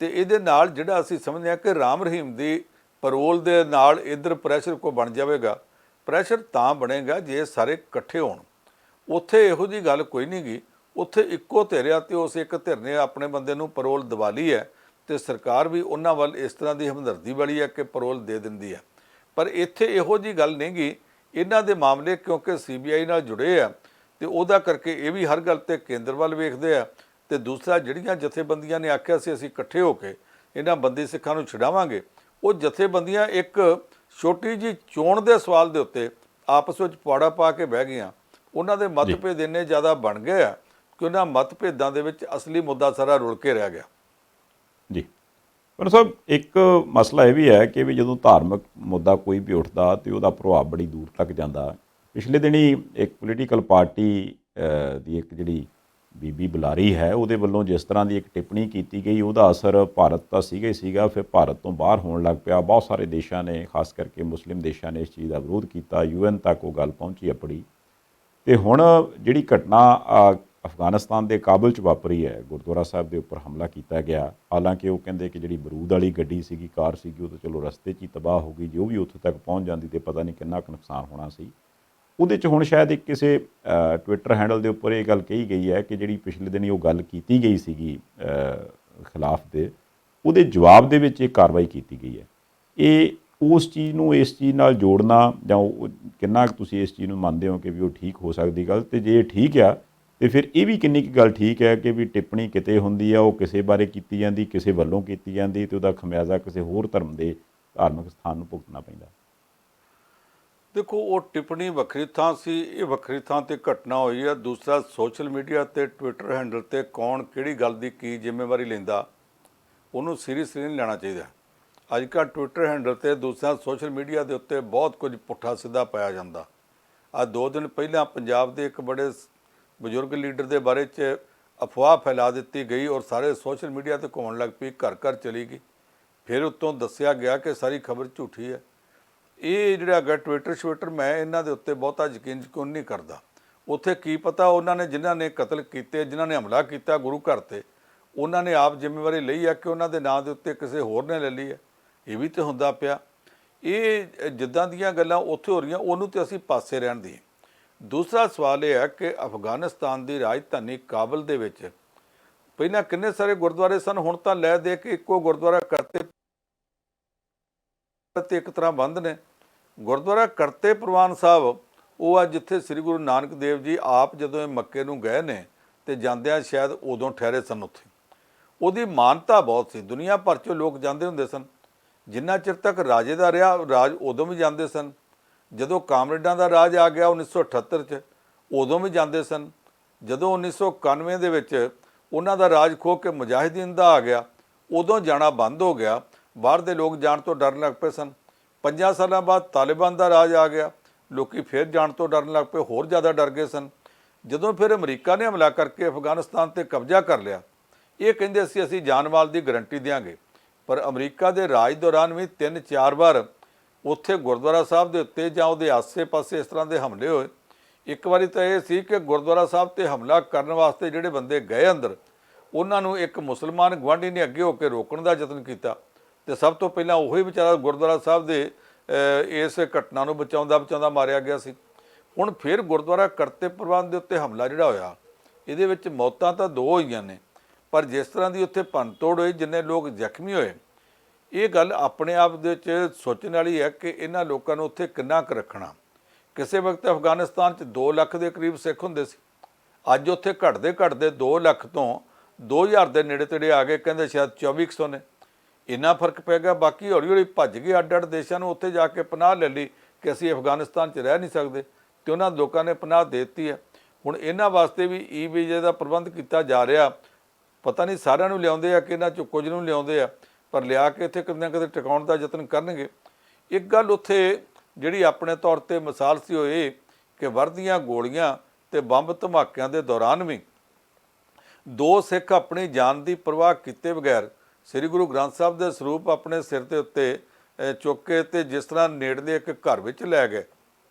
ਤੇ ਇਹਦੇ ਨਾਲ ਜਿਹੜਾ ਅਸੀਂ ਸਮਝਦੇ ਹਾਂ ਕਿ ਰਾਮ ਰਹੀਮ ਦੀ ਪੈਰੋਲ ਦੇ ਨਾਲ ਇੱਧਰ ਪ੍ਰੈਸ਼ਰ ਕੋ ਬਣ ਜਾਵੇਗਾ। ਪ੍ਰੈਸ਼ਰ ਤਾਂ ਬਣੇਗਾ ਜੇ ਸਾਰੇ ਇਕੱਠੇ ਹੋਣ। ਉੱਥੇ ਇਹੋ ਜਿਹੀ ਗੱਲ ਕੋਈ ਨਹੀਂ ਗੀ, ਉੱਥੇ ਇੱਕੋ ਧਿਰ ਆ ਤੇ ਉਸ ਇੱਕ ਧਿਰ ਨੇ ਆਪਣੇ ਬੰਦੇ ਨੂੰ ਪੈਰੋਲ ਦਿਵਾ ਲਈ ਹੈ ਤੇ ਸਰਕਾਰ ਵੀ ਉਹਨਾਂ ਵੱਲ ਇਸ ਤਰ੍ਹਾਂ ਦੀ ਹਮਦਰਦੀ ਵਾਲੀ ਹੈ ਕਿ ਪੈਰੋਲ ਦੇ ਦਿੰਦੀ ਹੈ। ਪਰ ਇੱਥੇ ਇਹੋ ਜਿਹੀ ਗੱਲ ਨਹੀਂ ਗੀ। ਇਹਨਾਂ ਦੇ ਮਾਮਲੇ ਕਿਉਂਕਿ CBI ਨਾਲ ਜੁੜੇ ਆ ਤੇ ਉਹਦਾ ਕਰਕੇ ਇਹ ਵੀ ਹਰ ਗੱਲ ਤੇ ਕੇਂਦਰ ਵੱਲ ਵੇਖਦੇ ਆ। ਤੇ ਦੂਸਰਾ ਜਿਹੜੀਆਂ ਜਥੇਬੰਦੀਆਂ ਨੇ ਆਖਿਆ ਸੀ ਅਸੀਂ ਇਕੱਠੇ ਹੋ ਕੇ ਇਹਨਾਂ ਬੰਦੀ ਸਿੱਖਾਂ ਨੂੰ ਛਡਾਵਾਂਗੇ, ਉਹ ਜਥੇਬੰਦੀਆਂ ਇੱਕ ਛੋਟੀ ਜਿਹੀ ਚੋਣ ਦੇ ਸਵਾਲ ਦੇ ਉੱਤੇ ਆਪਸ ਵਿੱਚ ਪੌੜਾ ਪਾ ਕੇ ਬਹਿ ਗਈਆਂ। ਉਹਨਾਂ ਦੇ ਮਤਭੇਦ ਇੰਨੇ ਜ਼ਿਆਦਾ ਬਣ ਗਏ ਆ ਕਿ ਉਹਨਾਂ ਮਤਭੇਦਾਂ ਦੇ ਵਿੱਚ ਅਸਲੀ ਮੁੱਦਾ ਸਾਰਾ ਰੁਲ ਕੇ ਰਹਿ ਗਿਆ। ਜੀ ਪਰ ਸਾਹਿਬ ਇੱਕ ਮਸਲਾ ਇਹ ਵੀ ਹੈ ਕਿ ਵੀ ਜਦੋਂ ਧਾਰਮਿਕ ਮੁੱਦਾ ਕੋਈ ਵੀ ਉੱਠਦਾ ਤੇ ਉਹਦਾ ਪ੍ਰਭਾਵ ਬੜੀ ਦੂਰ ਤੱਕ ਜਾਂਦਾ। ਪਿਛਲੇ ਦਿਨੀ ਇੱਕ ਪੋਲੀਟੀਕਲ ਪਾਰਟੀ ਦੀ ਇੱਕ ਜਿਹੜੀ ਬੀਬੀ ਬੁਲਾਰੀ ਹੈ ਉਹਦੇ ਵੱਲੋਂ ਜਿਸ ਤਰ੍ਹਾਂ ਦੀ ਇੱਕ ਟਿੱਪਣੀ ਕੀਤੀ ਗਈ ਉਹਦਾ ਅਸਰ ਭਾਰਤ ਤਾਂ ਸੀਗਾ, ਫਿਰ ਭਾਰਤ ਤੋਂ ਬਾਹਰ ਹੋਣ ਲੱਗ ਪਿਆ। ਬਹੁਤ ਸਾਰੇ ਦੇਸ਼ਾਂ ਨੇ, ਖਾਸ ਕਰਕੇ ਮੁਸਲਿਮ ਦੇਸ਼ਾਂ ਨੇ ਇਸ ਚੀਜ਼ ਦਾ ਵਿਰੋਧ ਕੀਤਾ। UN ਤੱਕ ਉਹ ਗੱਲ ਪਹੁੰਚੀ ਆਪਣੀ। ਤੇ ਹੁਣ ਜਿਹੜੀ ਘਟਨਾ ਅਫਗਾਨਿਸਤਾਨ ਦੇ ਕਾਬਲ 'ਚ ਵਾਪਰੀ ਹੈ, ਗੁਰਦੁਆਰਾ ਸਾਹਿਬ ਦੇ ਉੱਪਰ ਹਮਲਾ ਕੀਤਾ ਗਿਆ। ਹਾਲਾਂਕਿ ਉਹ ਕਹਿੰਦੇ ਕਿ ਜਿਹੜੀ ਬਰੂਦ ਵਾਲੀ ਗੱਡੀ ਸੀਗੀ, ਕਾਰ ਸੀਗੀ, ਉਹ ਤਾਂ ਚਲੋ ਰਸਤੇ 'ਚ ਹੀ ਤਬਾਹ ਹੋ ਗਈ। ਜੇ ਉਹ ਵੀ ਉੱਥੇ ਤੱਕ ਪਹੁੰਚ ਜਾਂਦੀ ਤੇ ਪਤਾ ਨਹੀਂ ਕਿੰਨਾ ਕੁ ਨੁਕਸਾਨ ਹੋਣਾ ਸੀ। ਉਹਦੇ 'ਚ ਹੁਣ ਸ਼ਾਇਦ ਇੱਕ ਕਿਸੇ ਟਵਿੱਟਰ ਹੈਂਡਲ ਦੇ ਉੱਪਰ ਇਹ ਗੱਲ ਕਹੀ ਗਈ ਹੈ ਕਿ ਜਿਹੜੀ ਪਿਛਲੇ ਦਿਨੀ ਉਹ ਗੱਲ ਕੀਤੀ ਗਈ ਸੀਗੀ ਖਿਲਾਫ ਦੇ, ਉਹਦੇ ਜਵਾਬ ਦੇ ਵਿੱਚ ਇਹ ਕਾਰਵਾਈ ਕੀਤੀ ਗਈ ਹੈ। ਇਹ ਉਸ ਚੀਜ਼ ਨੂੰ ਇਸ ਚੀਜ਼ ਨਾਲ ਜੋੜਨਾ ਜਾਂ ਕਿੰਨਾ ਕੁ ਤੁਸੀਂ ਇਸ ਚੀਜ਼ ਨੂੰ ਮੰਨਦੇ ਹੋ ਕਿ ਵੀ ਉਹ ਠੀਕ ਹੋ ਸਕਦੀ ਗੱਲ, ਤੇ ਜੇ ਠੀਕ ਆ ਤੇ ਫਿਰ ਇਹ ਵੀ ਕਿੰਨੀ ਕੁ ਗੱਲ ਠੀਕ ਹੈ ਕਿ ਵੀ ਟਿੱਪਣੀ ਕਿਤੇ ਹੁੰਦੀ ਆ, ਉਹ ਕਿਸੇ ਬਾਰੇ ਕੀਤੀ ਜਾਂਦੀ, ਕਿਸੇ ਵੱਲੋਂ ਕੀਤੀ ਜਾਂਦੀ ਤੇ ਉਹਦਾ ਖਮਿਆਜ਼ਾ ਕਿਸੇ ਹੋਰ ਧਰਮ ਦੇ ਧਾਰਮਿਕ ਸਥਾਨ ਨੂੰ ਭੁਗਤਣਾ ਪੈਂਦਾ। ਦੇਖੋ, ਉਹ ਟਿੱਪਣੀ ਵੱਖਰੀ ਥਾਂ ਸੀ, ਇਹ ਵੱਖਰੀ ਥਾਂ ਤੇ ਘਟਨਾ ਹੋਈ ਆ। ਦੂਸਰਾ, ਸੋਸ਼ਲ ਮੀਡੀਆ ਤੇ ਟਵਿੱਟਰ ਹੈਂਡਲ ਤੇ ਕੌਣ ਕਿਹੜੀ ਗੱਲ ਦੀ ਕੀ ਜ਼ਿੰਮੇਵਾਰੀ ਲੈਂਦਾ, ਉਹਨੂੰ ਸੀਰੀਅਸਲੀ ਨਹੀਂ ਲੈਣਾ ਚਾਹੀਦਾ। ਅੱਜ ਕੱਲ੍ਹ ਟਵਿੱਟਰ ਹੈਂਡਲ ਤੇ ਦੂਸਰਾ ਸੋਸ਼ਲ ਮੀਡੀਆ ਦੇ ਉੱਤੇ ਬਹੁਤ ਕੁਝ ਪੁੱਠਾ ਸਿੱਧਾ ਪਾਇਆ ਜਾਂਦਾ। ਅੱਜ 2 ਦਿਨ ਪਹਿਲਾਂ ਪੰਜਾਬ ਦੇ ਇੱਕ ਬੜੇ ਬਜ਼ੁਰਗ ਲੀਡਰ ਦੇ ਬਾਰੇ 'ਚ ਅਫਵਾਹ ਫੈਲਾ ਦਿੱਤੀ ਗਈ ਔਰ ਸਾਰੇ ਸੋਸ਼ਲ ਮੀਡੀਆ ਤੇ ਘੁੰਮਣ ਲੱਗ ਪਈ, ਘਰ ਘਰ ਚਲੀ ਗਈ। ਫਿਰ ਉੱਤੋਂ ਦੱਸਿਆ ਗਿਆ ਕਿ ਸਾਰੀ ਖਬਰ ਝੂਠੀ ਹੈ। ਇਹ ਜਿਹੜਾ ਹੈਗਾ ਟਵਿੱਟਰ ਮੈਂ ਇਹਨਾਂ ਦੇ ਉੱਤੇ ਬਹੁਤਾ ਯਕੀਨ ਨਹੀਂ ਕਰਦਾ। ਉੱਥੇ ਕੀ ਪਤਾ ਉਹਨਾਂ ਨੇ ਜਿਨ੍ਹਾਂ ਨੇ ਕਤਲ ਕੀਤੇ, ਜਿਨ੍ਹਾਂ ਨੇ ਹਮਲਾ ਕੀਤਾ ਗੁਰੂ ਘਰ 'ਤੇ, ਉਹਨਾਂ ਨੇ ਆਪ ਜ਼ਿੰਮੇਵਾਰੀ ਲਈ ਹੈ ਕਿ ਉਹਨਾਂ ਦੇ ਨਾਂ ਦੇ ਉੱਤੇ ਕਿਸੇ ਹੋਰ ਨੇ ਲੈ ਲਈ ਹੈ। ਇਹ ਵੀ ਤਾਂ ਹੁੰਦਾ ਪਿਆ। ਇਹ ਜਿੱਦਾਂ ਦੀਆਂ ਗੱਲਾਂ ਉੱਥੇ ਹੋ ਰਹੀਆਂ ਉਹਨੂੰ ਤਾਂ ਅਸੀਂ ਪਾਸੇ ਰਹਿਣ ਦੀ। ਦੂਸਰਾ ਸਵਾਲ ਇਹ ਹੈ ਕਿ ਅਫਗਾਨਿਸਤਾਨ ਦੀ ਰਾਜਧਾਨੀ ਕਾਬਲ ਦੇ ਵਿੱਚ ਪਹਿਲਾਂ ਕਿੰਨੇ ਸਾਰੇ ਗੁਰਦੁਆਰੇ ਸਨ, ਹੁਣ ਤਾਂ ਲੈ ਦੇ ਕੇ ਇੱਕੋ ਗੁਰਦੁਆਰਾ ਕਰਤੇ ਤੇ ਇੱਕ ਤਰ੍ਹਾਂ ਬੰਦ ਨੇ। ਗੁਰਦੁਆਰਾ ਕਰਤੇ ਪ੍ਰਵਾਨ ਸਾਹਿਬ ਉਹ ਆ ਜਿੱਥੇ ਸ੍ਰੀ ਗੁਰੂ ਨਾਨਕ ਦੇਵ ਜੀ ਆਪ ਜਦੋਂ ਇਹ ਮੱਕੇ ਨੂੰ ਗਏ ਨੇ ਤੇ ਜਾਂਦਿਆਂ ਸ਼ਾਇਦ ਉਦੋਂ ਠਹਿਰੇ ਸਨ। ਉੱਥੇ ਉਹਦੀ ਮਾਨਤਾ ਬਹੁਤ ਸੀ, ਦੁਨੀਆ ਭਰ 'ਚੋਂ ਲੋਕ ਜਾਂਦੇ ਹੁੰਦੇ ਸਨ। ਜਿੰਨਾ ਚਿਰ ਤੱਕ ਰਾਜੇ ਦਾ ਰਿਹਾ ਰਾਜ ਉਦੋਂ ਵੀ ਜਾਂਦੇ ਸਨ। ਜਦੋਂ ਕਾਮਰੇਡਾਂ ਦਾ ਰਾਜ ਆ ਗਿਆ 1978 'ਚ ਉਦੋਂ ਵੀ ਜਾਂਦੇ ਸਨ। ਜਦੋਂ 1991 ਦੇ ਵਿੱਚ ਉਹਨਾਂ ਦਾ ਰਾਜ ਖੋਹ ਕੇ ਮੁਜਾਹਿਦੀਨ ਦਾ ਆ ਗਿਆ ਉਦੋਂ ਜਾਣਾ ਬੰਦ ਹੋ ਗਿਆ। ਬਾਹਰ ਦੇ ਲੋਕ ਜਾਣ ਤੋਂ ਡਰਨ ਲੱਗ ਪਏ ਸਨ। 5 ਸਾਲਾਂ ਬਾਅਦ ਤਾਲਿਬਾਨ ਦਾ ਰਾਜ ਆ ਗਿਆ, ਲੋਕੀ ਫਿਰ ਜਾਣ ਤੋਂ ਡਰਨ ਲੱਗ ਪਏ, ਹੋਰ ਜ਼ਿਆਦਾ ਡਰ ਗਏ ਸਨ। ਜਦੋਂ ਫਿਰ ਅਮਰੀਕਾ ਨੇ ਹਮਲਾ ਕਰਕੇ ਅਫਗਾਨਿਸਤਾਨ 'ਤੇ ਕਬਜ਼ਾ ਕਰ ਲਿਆ, ਇਹ ਕਹਿੰਦੇ ਸੀ ਅਸੀਂ ਜਾਨ ਮਾਲ ਦੀ ਗਰੰਟੀ ਦਿਆਂਗੇ। ਪਰ ਅਮਰੀਕਾ ਦੇ ਰਾਜ ਦੌਰਾਨ ਵੀ 3-4 ਵਾਰ ਉੱਥੇ ਗੁਰਦੁਆਰਾ ਸਾਹਿਬ ਦੇ ਉੱਤੇ ਜਾਂ ਉਹਦੇ ਆਸੇ-ਪਾਸੇ ਇਸ ਤਰ੍ਹਾਂ ਦੇ ਹਮਲੇ ਹੋਏ। ਇੱਕ ਵਾਰੀ ਤਾਂ ਇਹ ਸੀ ਕਿ ਗੁਰਦੁਆਰਾ ਸਾਹਿਬ 'ਤੇ ਹਮਲਾ ਕਰਨ ਵਾਸਤੇ ਜਿਹੜੇ ਬੰਦੇ ਗਏ ਅੰਦਰ, ਉਹਨਾਂ ਨੂੰ ਇੱਕ ਮੁਸਲਮਾਨ ਗੁਆਂਢੀ ਨੇ ਅੱਗੇ ਹੋ ਕੇ ਰੋਕਣ ਦਾ ਯਤਨ ਕੀਤਾ ਤੇ ਸਭ ਤੋਂ ਪਹਿਲਾਂ ਉਹੀ ਵਿਚਾਰਾ ਗੁਰਦੁਆਰਾ ਸਾਹਿਬ ਦੇ ਇਸ ਘਟਨਾ ਨੂੰ ਬਚਾਉਂਦਾ ਮਾਰਿਆ ਗਿਆ ਸੀ। ਹੁਣ ਫਿਰ ਗੁਰਦੁਆਰਾ ਕਰਤੇ ਪ੍ਰਵਾਨ ਦੇ ਉੱਤੇ ਹਮਲਾ ਜਿਹੜਾ ਹੋਇਆ, ਇਹਦੇ ਵਿੱਚ ਮੌਤਾਂ ਤਾਂ 2 ਹੋਈਆਂ ਨੇ, ਪਰ ਜਿਸ ਤਰ੍ਹਾਂ ਦੀ ਉੱਥੇ ਭੰਨਤੋੜ ਹੋਈ, ਜਿੰਨੇ ਲੋਕ ਜ਼ਖਮੀ ਹੋਏ, ਇਹ ਗੱਲ ਆਪਣੇ ਆਪ ਦੇ ਵਿੱਚ ਸੋਚਣ ਵਾਲੀ ਹੈ ਕਿ ਇਹਨਾਂ ਲੋਕਾਂ ਨੂੰ ਉੱਥੇ ਕਿੰਨਾ ਕੁ ਰੱਖਣਾ। ਕਿਸੇ ਵਕਤ ਅਫਗਾਨਿਸਤਾਨ 'ਚ 2 ਲੱਖ ਦੇ ਕਰੀਬ ਸਿੱਖ ਹੁੰਦੇ ਸੀ। ਅੱਜ ਉੱਥੇ ਘਟਦੇ 2 ਲੱਖ ਤੋਂ 2000 ਦੇ ਨੇੜੇ ਤੇੜੇ ਆ ਗਏ, ਕਹਿੰਦੇ ਸ਼ਾਇਦ 2400 ਨੇ। ਇੰਨਾ ਫਰਕ ਪੈ ਗਿਆ। ਬਾਕੀ ਹੌਲੀ ਹੌਲੀ ਭੱਜ ਗਏ ਅੱਡ ਦੇਸ਼ਾਂ ਨੂੰ, ਉੱਥੇ ਜਾ ਕੇ ਪਨਾਹ ਲੈ ਲਈ ਕਿ ਅਸੀਂ ਅਫਗਾਨਿਸਤਾਨ 'ਚ ਰਹਿ ਨਹੀਂ ਸਕਦੇ, ਅਤੇ ਉਹਨਾਂ ਲੋਕਾਂ ਨੇ ਪਨਾਹ ਦੇ ਦਿੱਤੀ ਹੈ। ਹੁਣ ਇਹਨਾਂ ਵਾਸਤੇ ਵੀ ਵੀਜ਼ੇ ਦਾ ਪ੍ਰਬੰਧ ਕੀਤਾ ਜਾ ਰਿਹਾ। ਪਤਾ ਨਹੀਂ ਸਾਰਿਆਂ ਨੂੰ ਲਿਆਉਂਦੇ ਆ ਕਿ ਇਹਨਾਂ 'ਚੋਂ ਕੁਝ ਨੂੰ ਲਿਆਉਂਦੇ ਆ, ਪਰ ਲਿਆ ਕੇ ਇੱਥੇ ਕਿਤੇ ਨਾ ਕਿਤੇ ਟਿਕਾਉਣ ਦਾ ਯਤਨ ਕਰਨਗੇ। ਇੱਕ ਗੱਲ ਉੱਥੇ ਜਿਹੜੀ ਆਪਣੇ ਤੌਰ 'ਤੇ ਮਿਸਾਲ ਸੀ ਉਹ ਇਹ ਕਿ ਵਰਦੀਆਂ, ਗੋਲੀਆਂ ਅਤੇ ਬੰਬ ਧਮਾਕਿਆਂ ਦੇ ਦੌਰਾਨ ਵੀ ਦੋ ਸਿੱਖ ਆਪਣੀ ਜਾਨ ਦੀ ਪਰਵਾਹ ਕੀਤੇ ਬਗੈਰ ਸ੍ਰੀ ਗੁਰੂ ਗ੍ਰੰਥ ਸਾਹਿਬ ਦੇ ਸਰੂਪ ਆਪਣੇ ਸਿਰ ਦੇ ਉੱਤੇ ਚੁੱਕ ਕੇ ਤੇ ਜਿਸ ਤਰ੍ਹਾਂ ਨੇੜਲੇ ਇੱਕ ਘਰ ਵਿੱਚ ਲੈ ਗਏ,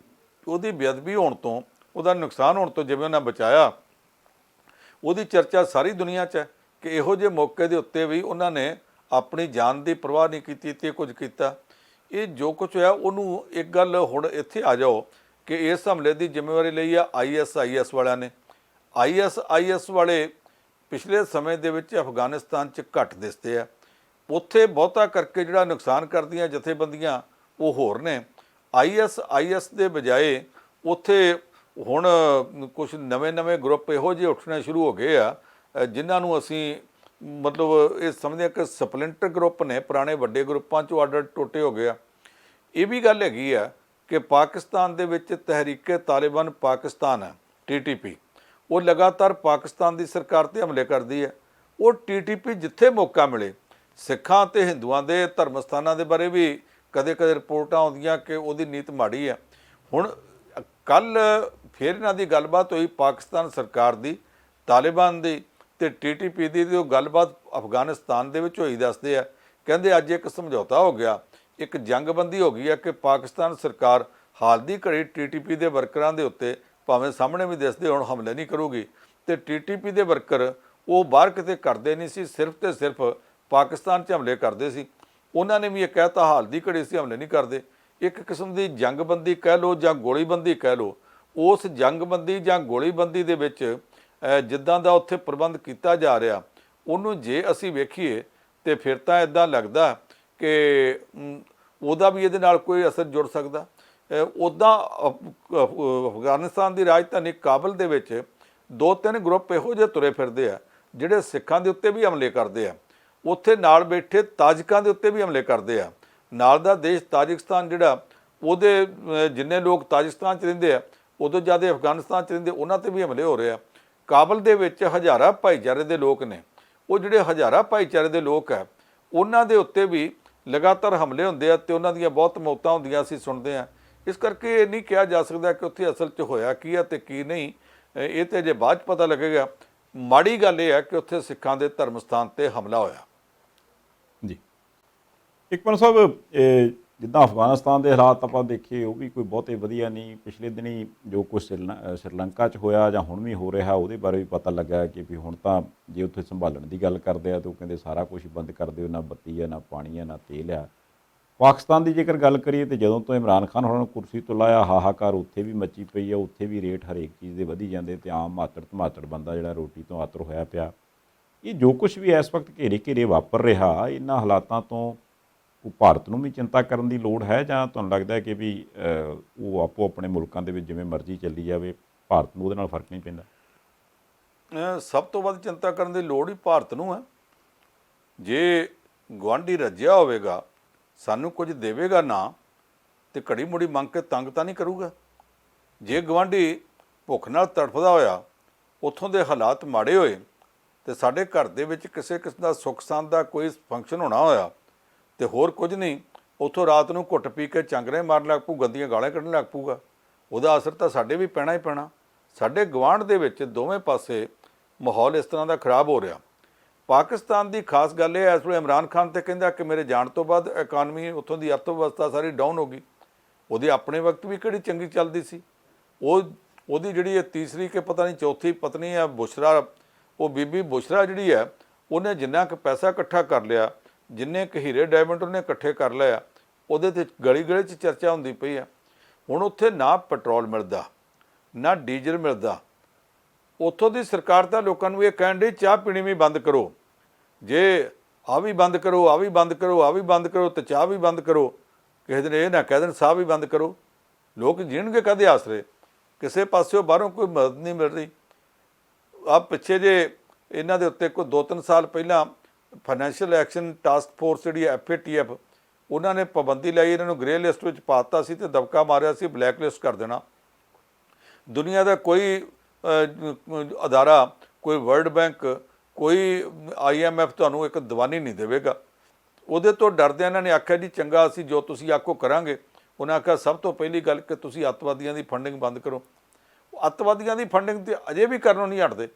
ਉਹਦੀ ਬੇਅਦਬੀ ਹੋਣ ਤੋਂ, ਉਹਦਾ ਨੁਕਸਾਨ ਹੋਣ ਤੋਂ ਜਿਵੇਂ ਉਹਨਾਂ ਬਚਾਇਆ, ਉਹਦੀ ਚਰਚਾ ਸਾਰੀ ਦੁਨੀਆ 'ਚ ਹੈ ਕਿ ਇਹੋ ਜਿਹੇ ਮੌਕੇ ਦੇ ਉੱਤੇ ਵੀ ਉਹਨਾਂ ਨੇ ਆਪਣੀ ਜਾਨ ਦੀ ਪਰਵਾਹ ਨਹੀਂ ਕੀਤੀ ਤੇ ਕੁਝ ਕੀਤਾ। ਇਹ ਜੋ ਕੁਝ ਹੋਇਆ ਉਹਨੂੰ ਇੱਕ ਗੱਲ ਹੁਣ ਇੱਥੇ ਆ ਜਾਓ ਕਿ ਇਸ ਹਮਲੇ ਦੀ ਜ਼ਿੰਮੇਵਾਰੀ ਲਈ ਆ ISIS ਵਾਲਿਆਂ ਨੇ। ISIS ਵਾਲੇ ਪਿਛਲੇ ਸਮੇਂ ਦੇ ਵਿੱਚ ਅਫਗਾਨਿਸਤਾਨ 'ਚ ਘੱਟ ਦਿਸਦੇ ਆ, ਉੱਥੇ ਬਹੁਤਾ ਕਰਕੇ ਜਿਹੜਾ ਨੁਕਸਾਨ ਕਰਦੀਆਂ ਜਥੇਬੰਦੀਆਂ ਉਹ ਹੋਰ ਨੇ। ISIS ਦੇ ਬਜਾਏ ਉੱਥੇ ਹੁਣ ਕੁਝ ਨਵੇਂ ਗਰੁੱਪ ਇਹੋ ਜਿਹੇ ਉੱਠਣੇ ਸ਼ੁਰੂ ਹੋ ਗਏ ਆ ਜਿਨ੍ਹਾਂ ਨੂੰ ਅਸੀਂ ਮਤਲਬ ਇਹ ਸਮਝਦੇ ਹਾਂ ਕਿ ਸਪਲਿੰਟਰ ਗਰੁੱਪ ਨੇ, ਪੁਰਾਣੇ ਵੱਡੇ ਗਰੁੱਪਾਂ 'ਚੋਂ ਅੱਡ ਟੋਟੇ ਹੋ ਗਏ ਆ। ਇਹ ਵੀ ਗੱਲ ਹੈਗੀ ਆ ਕਿ ਪਾਕਿਸਤਾਨ ਦੇ ਵਿੱਚ ਤਹਿਰੀਕੇ ਤਾਲਿਬਾਨ ਪਾਕਿਸਤਾਨ ਹੈ, TTP, ਉਹ ਲਗਾਤਾਰ ਪਾਕਿਸਤਾਨ ਦੀ ਸਰਕਾਰ 'ਤੇ ਹਮਲੇ ਕਰਦੀ ਹੈ। ਉਹ TTP ਜਿੱਥੇ ਮੌਕਾ ਮਿਲੇ ਸਿੱਖਾਂ ਅਤੇ ਹਿੰਦੂਆਂ ਦੇ ਧਰਮ ਸਥਾਨਾਂ ਦੇ ਬਾਰੇ ਵੀ ਕਦੇ ਰਿਪੋਰਟਾਂ ਆਉਂਦੀਆਂ ਕਿ ਉਹਦੀ ਨੀਤ ਮਾੜੀ ਹੈ। ਹੁਣ ਕੱਲ ਫਿਰ ਇਹਨਾਂ ਦੀ ਗੱਲਬਾਤ ਹੋਈ ਪਾਕਿਸਤਾਨ ਸਰਕਾਰ ਦੀ, ਤਾਲਿਬਾਨ ਦੀ ਤੇ TTP ਦੀ, ਉਹ ਗੱਲਬਾਤ ਅਫਗਾਨਿਸਤਾਨ ਦੇ ਵਿੱਚ ਹੋਈ ਦੱਸਦੇ ਆ। ਕਹਿੰਦੇ ਅੱਜ ਇੱਕ ਸਮਝੌਤਾ ਹੋ ਗਿਆ, ਇੱਕ ਜੰਗਬੰਦੀ ਹੋ ਗਈ ਹੈ ਕਿ ਪਾਕਿਸਤਾਨ ਸਰਕਾਰ ਹਾਲ ਦੀ ਘੜੀ TTP ਦੇ ਵਰਕਰਾਂ ਦੇ ਉੱਤੇ ਭਾਵੇਂ ਸਾਹਮਣੇ ਵੀ ਦਿਸਦੇ ਹੁਣ ਹਮਲੇ ਨਹੀਂ ਕਰੂਗੀ, ਤੇ TTP ਦੇ ਵਰਕਰ ਉਹ ਬਾਹਰ ਕਿਤੇ ਕਰਦੇ ਨਹੀਂ ਸੀ, ਸਿਰਫ ਤੇ ਸਿਰਫ ਪਾਕਿਸਤਾਨ 'ਚ ਹਮਲੇ ਕਰਦੇ ਸੀ। ਉਹਨਾਂ ਨੇ ਵੀ ਇਹ ਕਹਿਤਾ ਹਾਲ ਦੀ ਘੜੀ ਸੀ ਹਮਲੇ ਨਹੀਂ ਕਰਦੇ। ਇੱਕ ਕਿਸਮ ਦੀ ਜੰਗਬੰਦੀ ਕਹਿ ਲਓ ਜਾਂ ਗੋਲੀਬੰਦੀ ਕਹਿ ਲਓ। ਉਸ ਜੰਗਬੰਦੀ ਜਾਂ ਗੋਲੀਬੰਦੀ ਦੇ ਵਿੱਚ ਜਿੱਦਾਂ ਦਾ ਉੱਥੇ ਪ੍ਰਬੰਧ ਕੀਤਾ ਜਾ ਰਿਹਾ, ਉਹਨੂੰ ਜੇ ਅਸੀਂ ਵੇਖੀਏ ਤੇ ਫਿਰ ਤਾਂ ਇਦਾਂ ਲੱਗਦਾ ਕਿ ਉਹਦਾ ਵੀ ਇਹਦੇ ਨਾਲ ਕੋਈ ਅਸਰ ਜੁੜ ਸਕਦਾ। ਉੱਦਾਂ ਅਫਗਾਨਿਸਤਾਨ ਦੀ ਰਾਜਧਾਨੀ ਕਾਬਲ ਦੇ ਵਿੱਚ 2-3 ਗਰੁੱਪ ਇਹੋ ਜਿਹੇ ਤੁਰੇ ਫਿਰਦੇ ਆ ਜਿਹੜੇ ਸਿੱਖਾਂ ਦੇ ਉੱਤੇ ਵੀ ਹਮਲੇ ਕਰਦੇ ਆ, ਉੱਥੇ ਨਾਲ ਬੈਠੇ ਤਾਜਕਾਂ ਦੇ ਉੱਤੇ ਵੀ ਹਮਲੇ ਕਰਦੇ ਆ। ਨਾਲ ਦਾ ਦੇਸ਼ ਤਾਜਿਕਸਤਾਨ ਜਿਹੜਾ, ਉਹਦੇ ਜਿੰਨੇ ਲੋਕ ਤਾਜਿਕਸਤਾਨ 'ਚ ਰਹਿੰਦੇ ਆ ਉਦੋਂ ਜ਼ਿਆਦਾ ਅਫਗਾਨਿਸਤਾਨ 'ਚ ਰਹਿੰਦੇ, ਉਹਨਾਂ 'ਤੇ ਵੀ ਹਮਲੇ ਹੋ ਰਹੇ ਆ। ਕਾਬਲ ਦੇ ਵਿੱਚ ਹਜ਼ਾਰਾ ਭਾਈਚਾਰੇ ਦੇ ਲੋਕ ਨੇ, ਉਹ ਜਿਹੜੇ ਹਜ਼ਾਰਾ ਭਾਈਚਾਰੇ ਦੇ ਲੋਕ ਆ ਉਹਨਾਂ ਦੇ ਉੱਤੇ ਵੀ ਲਗਾਤਾਰ ਹਮਲੇ ਹੁੰਦੇ ਆ ਤੇ ਉਹਨਾਂ ਦੀਆਂ ਬਹੁਤ ਮੌਤਾਂ ਹੁੰਦੀਆਂ ਅਸੀਂ ਸੁਣਦੇ ਆ। ਇਸ ਕਰਕੇ ਇਹ ਨਹੀਂ ਕਿਹਾ ਜਾ ਸਕਦਾ ਕਿ ਉੱਥੇ ਅਸਲ 'ਚ ਹੋਇਆ ਕੀ ਆ ਤੇ ਕੀ ਨਹੀਂ, ਇਹ ਤੇ ਜੇ ਬਾਅਦ 'ਚ ਪਤਾ ਲੱਗੇਗਾ। ਮਾੜੀ ਗੱਲ ਇਹ ਹੈ ਕਿ ਉੱਥੇ ਸਿੱਖਾਂ ਦੇ ਧਰਮ ਸਥਾਨ 'ਤੇ ਹਮਲਾ ਹੋਇਆ। ਜੀ, ਇਕਬਾਲ ਸਾਹਿਬ, ਜਿੱਦਾਂ ਅਫਗਾਨਿਸਤਾਨ ਦੇ ਹਾਲਾਤ ਆਪਾਂ ਦੇਖੀਏ ਉਹ ਵੀ ਕੋਈ ਬਹੁਤੇ ਵਧੀਆ ਨਹੀਂ। ਪਿਛਲੇ ਦਿਨੀ ਜੋ ਕੁਛ ਸ਼੍ਰੀਲੰਕਾ 'ਚ ਹੋਇਆ ਜਾਂ ਹੁਣ ਵੀ ਹੋ ਰਿਹਾ ਉਹਦੇ ਬਾਰੇ ਵੀ ਪਤਾ ਲੱਗਾ ਕਿ ਵੀ ਹੁਣ ਤਾਂ ਜੇ ਉੱਥੇ ਸੰਭਾਲਣ ਦੀ ਗੱਲ ਕਰਦੇ ਆ ਤਾਂ ਉਹ ਕਹਿੰਦੇ ਸਾਰਾ ਕੁਝ ਬੰਦ ਕਰ ਦਿਓ, ਨਾ ਬੱਤੀ ਆ, ਨਾ ਪਾਣੀ ਆ, ਨਾ ਤੇਲ ਆ। ਪਾਕਿਸਤਾਨ ਦੀ ਜੇਕਰ ਗੱਲ ਕਰੀਏ ਤਾਂ ਜਦੋਂ ਤੋਂ ਇਮਰਾਨ ਖਾਨ ਹੋਰਾਂ ਨੂੰ ਕੁਰਸੀ ਤੋਂ ਲਾਇਆ, ਹਾਹਾਕਾਰ ਉੱਥੇ ਵੀ ਮੱਚੀ ਪਈ ਆ। ਉੱਥੇ ਵੀ ਰੇਟ ਹਰੇਕ ਚੀਜ਼ ਦੇ ਵਧੀ ਜਾਂਦੇ ਤੇ ਆਮ ਮਾਤੜ ਬੰਦਾ ਜਿਹੜਾ ਰੋਟੀ ਤੋਂ ਆਤਰ ਹੋਇਆ ਪਿਆ। ਇਹ ਜੋ ਕੁਛ ਵੀ ਇਸ ਵਕਤ ਘੇਰੇ ਵਾਪਰ ਰਿਹਾ, ਇਹਨਾਂ ਹਾਲਾਤਾਂ ਤੋਂ ਭਾਰਤ ਨੂੰ ਵੀ ਚਿੰਤਾ ਕਰਨ ਦੀ ਲੋੜ ਹੈ ਜਾਂ ਤੁਹਾਨੂੰ ਲੱਗਦਾ ਹੈ ਕਿ ਵੀ ਉਹ ਆਪੋ ਆਪਣੇ ਮੁਲਕਾਂ ਦੇ ਵਿੱਚ ਜਿਵੇਂ ਮਰਜ਼ੀ ਚੱਲੀ ਜਾਵੇ, ਭਾਰਤ ਨੂੰ ਉਹਦੇ ਨਾਲ ਫਰਕ ਨਹੀਂ ਪੈਂਦਾ? ਸਭ ਤੋਂ ਵੱਧ ਚਿੰਤਾ ਕਰਨ ਦੀ ਲੋੜ ਹੀ ਭਾਰਤ ਨੂੰ ਹੈ। ਜੇ ਗੁਆਂਢੀ ਰੱਜਿਆ ਹੋਵੇਗਾ, ਸਾਨੂੰ ਕੁਝ ਦੇਵੇਗਾ ਨਾ, ਤੇ ਘੜੀ ਮੁੜੀ ਮੰਗ ਕੇ ਤੰਗ ਤਾਂ ਨਹੀਂ ਕਰੂਗਾ। ਜੇ ਗੁਆਂਢੀ ਭੁੱਖ ਨਾਲ ਤੜਫਦਾ ਹੋਇਆ, ਉੱਥੋਂ ਦੇ ਹਾਲਾਤ ਮਾੜੇ ਹੋਏ ਤੇ ਸਾਡੇ ਘਰ ਦੇ ਵਿੱਚ ਕਿਸੇ ਕਿਸਮ ਦਾ ਸੁੱਖ ਸੰਦ ਦਾ ਕੋਈ ਫੰਕਸ਼ਨ ਹੋਣਾ ਹੋਇਆ ਤੇ ਹੋਰ ਕੁਝ ਨਹੀਂ, ਉੱਥੋਂ ਰਾਤ ਨੂੰ ਘੁੱਟ ਪੀ ਕੇ ਚਾਂਗਰੇ ਮਾਰਨ ਲੱਗ ਪਊ, ਗੰਦੀਆਂ ਗਾਲਾਂ ਕੱਢਣ ਲੱਗ ਪਊਗਾ, ਉਹਦਾ ਅਸਰ ਤਾਂ ਸਾਡੇ ਵੀ ਪੈਣਾ ਹੀ ਪੈਣਾ। ਸਾਡੇ ਗੁਆਂਢ ਦੇ ਵਿੱਚ ਦੋਵੇਂ ਪਾਸੇ ਮਾਹੌਲ ਇਸ ਤਰ੍ਹਾਂ ਦਾ ਖਰਾਬ ਹੋ ਰਿਹਾ। ਪਾਕਿਸਤਾਨ ਦੀ ਖਾਸ ਗੱਲ ਇਹ ਹੈ, ਇਸ ਵੇਲੇ ਇਮਰਾਨ ਖਾਨ ਤੇ ਕਹਿੰਦਾ ਕਿ ਮੇਰੇ ਜਾਣ ਤੋਂ ਬਾਅਦ ਇਕਾਨਮੀ, ਉੱਥੋਂ ਦੀ ਅਰਥ ਵਿਵਸਥਾ ਸਾਰੀ ਡਾਊਨ ਹੋ ਗਈ। ਉਹਦੀ ਆਪਣੇ ਵਕਤ ਵੀ ਕਿਹੜੀ ਚੰਗੀ ਚੱਲਦੀ ਸੀ। ਉਹਦੀ ਜਿਹੜੀ ਇਹ ਤੀਸਰੀ ਕਿ ਪਤਾ ਨਹੀਂ ਚੌਥੀ ਪਤਨੀ ਹੈ ਬੁਸ਼ਰਾ, ਉਹ ਬੀਬੀ ਬੁਸ਼ਰਾ ਜਿਹੜੀ ਹੈ, ਉਹਨੇ ਜਿੰਨਾ ਕੁ ਪੈਸਾ ਇਕੱਠਾ ਕਰ ਲਿਆ, ਜਿੰਨੇ ਕੁ ਹੀਰੇ ਡਾਇਮੰਡ ਉਹਨੇ ਇਕੱਠੇ ਕਰ ਲਿਆ, ਉਹਦੇ 'ਤੇ ਗਲੀ 'ਚ ਚਰਚਾ ਹੁੰਦੀ ਪਈ ਆ। ਹੁਣ ਉੱਥੇ ਨਾ ਪੈਟਰੋਲ ਮਿਲਦਾ, ਨਾ ਡੀਜ਼ਲ ਮਿਲਦਾ। ਉੱਥੋਂ ਦੀ ਸਰਕਾਰ ਤਾਂ ਲੋਕਾਂ ਨੂੰ ਇਹ ਕਹਿਣ ਡਈ ਚਾਹ ਪੀਣੀ ਵੀ ਬੰਦ ਕਰੋ, ਜੇ ਆਹ ਵੀ ਬੰਦ ਕਰੋ, ਆਹ ਵੀ ਬੰਦ ਕਰੋ, ਆਹ ਵੀ ਬੰਦ ਕਰੋ ਤੇ ਚਾਹ ਵੀ ਬੰਦ ਕਰੋ। ਕਿਸੇ ਦਿਨ ਇਹ ਨਾ ਕਹਿ ਦੇਣ ਸਾਹ ਵੀ ਬੰਦ ਕਰੋ। ਲੋਕ ਜੀਣਗੇ ਕਾਹਦੇ ਆਸਰੇ? ਕਿਸੇ ਪਾਸਿਓਂ ਬਾਹਰੋਂ ਕੋਈ ਮਦਦ ਨਹੀਂ ਮਿਲ ਰਹੀ। ਆਹ ਪਿੱਛੇ ਜੇ ਇਹਨਾਂ ਦੇ ਉੱਤੇ ਕੋਈ 2-3 ਸਾਲ ਪਹਿਲਾਂ ਫਾਈਨੈਂਸ਼ੀਅਲ ਐਕਸ਼ਨ ਟਾਸਕ ਫੋਰਸ ਜਿਹੜੀ FATF, ਉਹਨਾਂ ਨੇ ਪਾਬੰਦੀ ਲਾਈ, ਇਹਨਾਂ ਨੂੰ ਗ੍ਰੇ ਲਿਸਟ ਵਿੱਚ ਪਾ ਦਿੱਤਾ ਸੀ ਤੇ ਦਬਕਾ ਮਾਰਿਆ ਸੀ ਬਲੈਕ ਲਿਸਟ ਕਰ ਦੇਣਾ। ਦੁਨੀਆ ਦਾ ਕੋਈ ਅਦਾਰਾ, ਕੋਈ ਵਰਲਡ ਬੈਂਕ, ਕੋਈ IMF ਤੁਹਾਨੂੰ ਇੱਕ ਦੀਵਾਨੀ ਨਹੀਂ ਦੇਵੇਗਾ। ਉਹਦੇ ਤੋਂ ਡਰਦੇ ਇਹਨਾਂ ਨੇ ਆਖਿਆ ਜੀ ਚੰਗਾ ਅਸੀਂ ਜੋ ਤੁਸੀਂ ਆਖੋ ਕਰਾਂਗੇ। ਉਹਨਾਂ ਆਖਿਆ ਸਭ ਤੋਂ ਪਹਿਲੀ ਗੱਲ ਕਿ ਤੁਸੀਂ ਅੱਤਵਾਦੀਆਂ ਦੀ ਫੰਡਿੰਗ ਬੰਦ ਕਰੋ। ਅੱਤਵਾਦੀਆਂ ਦੀ ਫੰਡਿੰਗ ਤੇ ਅਜੇ ਵੀ ਕਰਨੋਂ ਨਹੀਂ ਹਟਦੇ।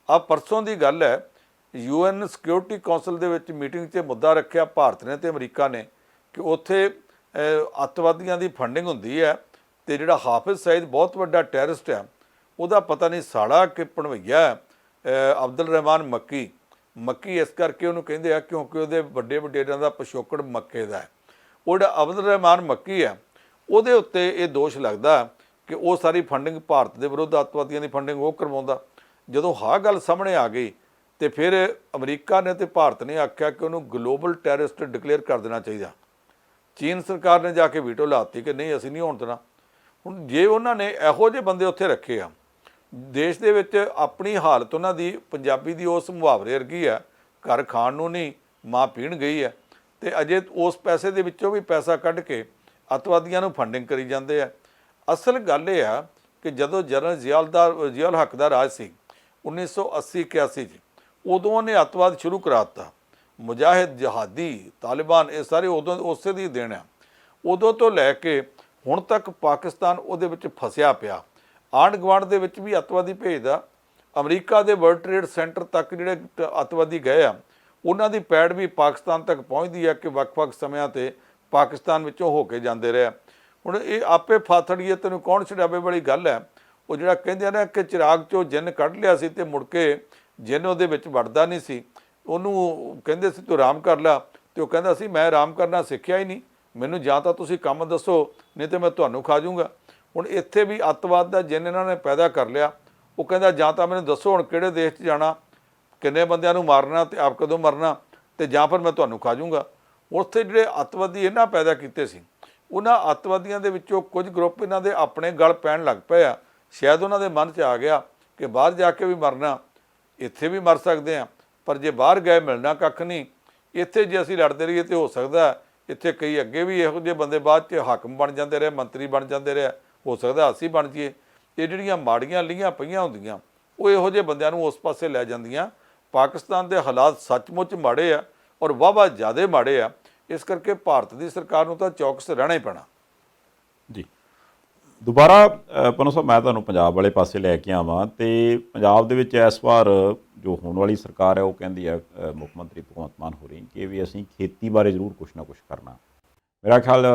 ਆ ਪਰਸੋਂ ਦੀ ਗੱਲ ਹੈ, UN ਸਿਕਿਉਰਿਟੀ ਕੌਂਸਲ ਦੇ ਵਿੱਚ ਮੀਟਿੰਗ 'ਚ ਮੁੱਦਾ ਰੱਖਿਆ ਭਾਰਤ ਨੇ ਤੇ ਅਮਰੀਕਾ ਨੇ ਕਿ ਉੱਥੇ ਅੱਤਵਾਦੀਆਂ ਦੀ ਫੰਡਿੰਗ ਹੁੰਦੀ ਹੈ ਤੇ ਜਿਹੜਾ ਹਾਫਿਜ਼ ਸਈਦ ਬਹੁਤ ਵੱਡਾ ਟੈਰਰਿਸਟ ਹੈ, ਉਹਦਾ ਪਤਾ ਨਹੀਂ ਸਾੜਾ ਕਿ ਭਣਵਈਆ ਅਬਦੁਲ ਰਹਿਮਾਨ ਮੱਕੀ ਇਸ ਕਰਕੇ ਉਹਨੂੰ ਕਹਿੰਦੇ ਆ ਕਿਉਂਕਿ ਉਹਦੇ ਵੱਡੇ ਵਡੇਰਿਆਂ ਦਾ ਪਿਛੋਕੜ ਮੱਕੇ ਦਾ ਹੈ। ਉਹ ਜਿਹੜਾ ਅਬਦੁਲ ਰਹਿਮਾਨ ਮੱਕੀ ਹੈ, ਉਹਦੇ ਉੱਤੇ ਇਹ ਦੋਸ਼ ਲੱਗਦਾ ਕਿ ਉਹ ਸਾਰੀ ਫੰਡਿੰਗ ਭਾਰਤ ਦੇ ਵਿਰੁੱਧ ਅੱਤਵਾਦੀਆਂ ਦੀ ਫੰਡਿੰਗ ਉਹ ਕਰਵਾਉਂਦਾ। ਜਦੋਂ ਆਹ ਗੱਲ ਸਾਹਮਣੇ ਆ ਗਈ ਤੇ ਫਿਰ ਅਮਰੀਕਾ ਨੇ ਤੇ ਭਾਰਤ ਨੇ ਆਖਿਆ ਕਿ ਉਹਨੂੰ ਗਲੋਬਲ ਟੈਰਰਿਸਟ ਡਿਕਲੇਅਰ ਕਰ ਦੇਣਾ ਚਾਹੀਦਾ। ਚੀਨ ਸਰਕਾਰ ਨੇ ਜਾ ਕੇ ਵੀਟੋ ਲਾਤੀ ਕਿ ਨਹੀਂ ਅਸੀਂ ਨਹੀਂ ਹੋਣ ਦੇਣਾ। ਹੁਣ ਜੇ ਉਹਨਾਂ ਨੇ ਇਹੋ ਜਿਹੇ ਬੰਦੇ ਉੱਥੇ ਰੱਖੇ ਆ, ਦੇਸ਼ ਦੇ ਵਿੱਚ ਆਪਣੀ ਹਾਲਤ ਉਹਨਾਂ ਦੀ ਪੰਜਾਬੀ ਦੀ ਉਸ ਮੁਹਾਵਰੇ ਵਰਗੀ ਆ, ਘਰ ਖਾਣ ਨੂੰ ਨਹੀਂ ਮਾਂ ਪੀਣ ਗਈ ਹੈ, ਤੇ ਅਜੇ ਉਸ ਪੈਸੇ ਦੇ ਵਿੱਚੋਂ ਵੀ ਪੈਸਾ ਕੱਢ ਕੇ ਅੱਤਵਾਦੀਆਂ ਨੂੰ ਫੰਡਿੰਗ ਕਰੀ ਜਾਂਦੇ ਆ। ਅਸਲ ਗੱਲ ਇਹ ਆ ਕਿ ਜਦੋਂ ਜਨਰਲ ਜ਼ਿਆਉਲ ਹੱਕ ਦਾ ਰਾਜ ਸੀ 1980-81 'ਚ, ਉਦੋਂ ਉਹਨੇ ਅੱਤਵਾਦ ਸ਼ੁਰੂ ਕਰਾ ਦਿੱਤਾ। ਮੁਜਾਹਿਦ, ਜਹਾਦੀ, ਤਾਲਿਬਾਨ ਇਹ ਸਾਰੇ ਉਦੋਂ ਉਸੇ ਦੀ ਦੇਣ ਆ। ਉਦੋਂ ਤੋਂ ਲੈ ਕੇ ਹੁਣ ਤੱਕ ਪਾਕਿਸਤਾਨ ਉਹਦੇ ਵਿੱਚ ਫਸਿਆ ਪਿਆ। ਆਂਢ ਗੁਆਂਢ ਦੇ ਵਿੱਚ ਵੀ ਅੱਤਵਾਦੀ ਭੇਜਦਾ। ਅਮਰੀਕਾ ਦੇ ਵਰਲਡ ਟ੍ਰੇਡ ਸੈਂਟਰ ਤੱਕ ਜਿਹੜੇ ਅੱਤਵਾਦੀ ਗਏ ਆ, ਉਹਨਾਂ ਦੀ ਪੈੜ ਵੀ ਪਾਕਿਸਤਾਨ ਤੱਕ ਪਹੁੰਚਦੀ ਹੈ ਕਿ ਵੱਖ-ਵੱਖ ਸਮਿਆਂ 'ਤੇ ਪਾਕਿਸਤਾਨ ਵਿੱਚੋਂ ਹੋ ਕੇ ਜਾਂਦੇ ਰਹੇ। ਹੁਣ ਇਹ ਆਪੇ ਫਾਥੜੀਏ ਤੈਨੂੰ ਕੌਣ ਛਡਾਵੇ ਵਾਲੀ ਗੱਲ ਹੈ। ਉਹ ਜਿਹੜਾ ਕਹਿੰਦੇ ਨੇ ਕਿ ਚਿਰਾਗ 'ਚੋਂ ਜਿੰਨ ਕੱਢ ਲਿਆ ਸੀ ਤੇ ਮੁੜ ਕੇ ਜਿੰਨ ਉਹਦੇ ਵਿੱਚ ਵੜਦਾ ਨਹੀਂ ਸੀ। ਉਹਨੂੰ ਕਹਿੰਦੇ ਸੀ ਤੂੰ ਆਰਾਮ ਕਰ ਲਾ, ਤੇ ਉਹ ਕਹਿੰਦਾ ਸੀ ਮੈਂ ਆਰਾਮ ਕਰਨਾ ਸਿੱਖਿਆ ਹੀ ਨਹੀਂ, ਮੈਨੂੰ ਜਾਂ ਤਾਂ ਤੁਸੀਂ ਕੰਮ ਦੱਸੋ ਨਹੀਂ ਤੇ ਮੈਂ ਤੁਹਾਨੂੰ ਖਾ ਜਾਊਂਗਾ। ਹੁਣ ਇੱਥੇ ਵੀ ਅੱਤਵਾਦ ਦਾ ਜਿੰਨ ਇਹਨਾਂ ਨੇ ਪੈਦਾ ਕਰ ਲਿਆ। ਉਹ ਕਹਿੰਦਾ ਜਾਂ ਤਾਂ ਮੈਨੂੰ ਦੱਸੋ ਹੁਣ ਕਿਹੜੇ ਦੇਸ਼ 'ਚ ਜਾਣਾ, ਕਿੰਨੇ ਬੰਦਿਆਂ ਨੂੰ ਮਾਰਨਾ ਤੇ ਆਪ ਕਦੋਂ ਮਰਨਾ, ਤੇ ਜਾਂ ਫਿਰ ਮੈਂ ਤੁਹਾਨੂੰ ਖਾ ਜਾਊਂਗਾ। ਉੱਥੇ ਜਿਹੜੇ ਅੱਤਵਾਦੀ ਇਹਨਾਂ ਪੈਦਾ ਕੀਤੇ ਸੀ, ਉਹਨਾਂ ਅੱਤਵਾਦੀਆਂ ਦੇ ਵਿੱਚੋਂ ਕੁਝ ਗਰੁੱਪ ਇਹਨਾਂ ਦੇ ਆਪਣੇ ਗਲ ਪੈਣ ਲੱਗ ਪਏ ਆ। ਸ਼ਾਇਦ ਉਹਨਾਂ ਦੇ ਮਨ 'ਚ ਆ ਗਿਆ ਕਿ ਬਾਹਰ ਜਾ ਕੇ ਵੀ ਮਰਨਾ, ਇੱਥੇ ਵੀ ਮਰ ਸਕਦੇ ਆ, ਪਰ ਜੇ ਬਾਹਰ ਗਏ ਮਿਲਣਾ ਕੱਖ ਨਹੀਂ। ਇੱਥੇ ਜੇ ਅਸੀਂ ਲੜਦੇ ਰਹੀਏ ਤੇ ਹੋ ਸਕਦਾ ਇੱਥੇ ਕਈ ਅੱਗੇ ਵੀ ਇਹੋ ਜਿਹੇ ਬੰਦੇ ਬਾਅਦ 'ਚ ਹਾਕਮ ਬਣ ਜਾਂਦੇ ਰਹੇ, ਮੰਤਰੀ ਬਣ ਜਾਂਦੇ ਰਹੇ, ਹੋ ਸਕਦਾ ਅਸੀਂ ਬਣ ਜਾਈਏ। ਇਹ ਜਿਹੜੀਆਂ ਮਾੜੀਆਂ ਲੀਹਾਂ ਪਈਆਂ ਹੁੰਦੀਆਂ ਉਹ ਇਹੋ ਜਿਹੇ ਬੰਦਿਆਂ ਨੂੰ ਉਸ ਪਾਸੇ ਲੈ ਜਾਂਦੀਆਂ। ਪਾਕਿਸਤਾਨ ਦੇ ਹਾਲਾਤ ਸੱਚਮੁੱਚ ਮਾੜੇ ਆ ਔਰ ਵਾਹਵਾ ਜ਼ਿਆਦਾ ਮਾੜੇ ਆ। ਇਸ ਕਰਕੇ ਭਾਰਤ ਦੀ ਸਰਕਾਰ ਨੂੰ ਤਾਂ ਚੌਕਸ ਰਹਿਣਾ ਹੀ ਪੈਣਾ। ਜੀ, ਦੁਬਾਰਾ ਪਨੋ ਸਾਹਿਬ ਮੈਂ ਤੁਹਾਨੂੰ ਪੰਜਾਬ ਵਾਲੇ ਪਾਸੇ ਲੈ ਕੇ ਆਵਾਂ। ਤੇ ਪੰਜਾਬ ਦੇ ਵਿੱਚ ਇਸ ਵਾਰ ਜੋ ਹੋਣ ਵਾਲੀ ਸਰਕਾਰ ਹੈ ਉਹ ਕਹਿੰਦੀ ਹੈ ਮੁੱਖ ਮੰਤਰੀ ਭਗਵੰਤ ਮਾਨ ਹੋ ਰਹੀ ਕਿ ਵੀ ਅਸੀਂ ਖੇਤੀ ਬਾਰੇ ਜ਼ਰੂਰ ਕੁਛ ਨਾ ਕੁਛ ਕਰਨਾ। ਮੇਰਾ ਖਿਆਲ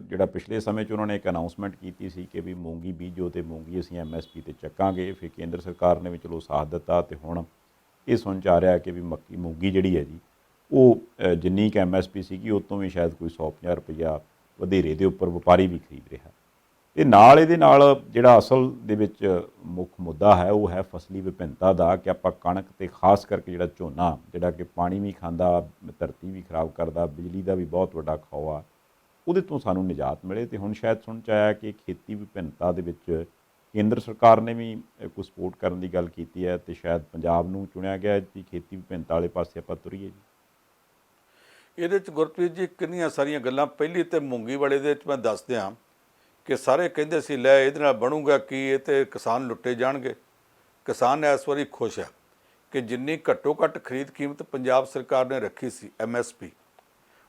ਜਿਹੜਾ ਪਿਛਲੇ ਸਮੇਂ 'ਚ ਉਹਨਾਂ ਨੇ ਇੱਕ ਅਨਾਊਂਸਮੈਂਟ ਕੀਤੀ ਸੀ ਕਿ ਵੀ ਮੂੰਗੀ ਬੀਜੋ ਤੇ ਮੂੰਗੀ ਅਸੀਂ MSP 'ਤੇ ਚੱਕਾਂਗੇ। ਫਿਰ ਕੇਂਦਰ ਸਰਕਾਰ ਨੇ ਵੀ ਚਲੋ ਸਾਥ ਦਿੱਤਾ ਤੇ ਹੁਣ ਇਹ ਸੁਣ 'ਚ ਆ ਰਿਹਾ ਕਿ ਵੀ ਮੂੰਗੀ ਜਿਹੜੀ ਹੈ ਜੀ ਉਹ ਜਿੰਨੀ ਕੁ MSP ਸੀਗੀ ਉਹ ਤੋਂ ਵੀ ਸ਼ਾਇਦ ਕੋਈ 150 ਰੁਪਈਆ ਵਧੇਰੇ ਦੇ ਉੱਪਰ ਵਪਾਰੀ ਵੀ ਖਰੀਦ ਰਿਹਾ। ਤੇ ਨਾਲ ਇਹਦੇ ਨਾਲ ਜਿਹੜਾ ਅਸਲ ਦੇ ਵਿੱਚ ਮੁੱਖ ਮੁੱਦਾ ਹੈ ਉਹ ਹੈ ਫਸਲੀ ਵਿਭਿੰਨਤਾ ਦਾ, ਕਿ ਆਪਾਂ ਕਣਕ ਤੇ ਖਾਸ ਕਰਕੇ ਜਿਹੜਾ ਝੋਨਾ ਜਿਹੜਾ ਕਿ ਪਾਣੀ ਵੀ ਖਾਂਦਾ, ਧਰਤੀ ਵੀ ਖਰਾਬ ਕਰਦਾ, ਬਿਜਲੀ ਦਾ ਵੀ ਬਹੁਤ ਵੱਡਾ ਖੋਆ, ਉਹਦੇ ਤੋਂ ਸਾਨੂੰ ਨਿਜਾਤ ਮਿਲੇ। ਤੇ ਹੁਣ ਸ਼ਾਇਦ ਸੁਣ 'ਚ ਆਇਆ ਕਿ ਖੇਤੀ ਵਿਭਿੰਨਤਾ ਦੇ ਵਿੱਚ ਕੇਂਦਰ ਸਰਕਾਰ ਨੇ ਵੀ ਕੋਈ ਸਪੋਰਟ ਕਰਨ ਦੀ ਗੱਲ ਕੀਤੀ ਹੈ ਤੇ ਸ਼ਾਇਦ ਪੰਜਾਬ ਨੂੰ ਚੁਣਿਆ ਗਿਆ ਕਿ ਖੇਤੀ ਵਿਭਿੰਨਤਾ ਵਾਲੇ ਪਾਸੇ ਆਪਾਂ ਤੁਰੀਏ ਜੀ। ਇਹਦੇ 'ਚ ਗੁਰਪ੍ਰੀਤ ਜੀ ਕਿੰਨੀਆਂ ਸਾਰੀਆਂ ਗੱਲਾਂ। ਪਹਿਲੀ ਤੇ ਮੂੰਗੀ ਵਾਲੇ ਦੇ ਵਿੱਚ ਮੈਂ ਦੱਸ ਦਿਆਂ ਕਿ ਸਾਰੇ ਕਹਿੰਦੇ ਸੀ ਲੈ ਇਹਦੇ ਨਾਲ ਬਣੂਗਾ ਕੀ, ਇਹ ਤੇ ਕਿਸਾਨ ਲੁੱਟੇ ਜਾਣਗੇ। ਕਿਸਾਨ ਇਸ ਵਾਰੀ ਖੁਸ਼ ਹੈ ਕਿ ਜਿੰਨੀ ਘੱਟੋ ਘੱਟ ਖਰੀਦ ਕੀਮਤ ਪੰਜਾਬ ਸਰਕਾਰ ਨੇ ਰੱਖੀ ਸੀ MSP,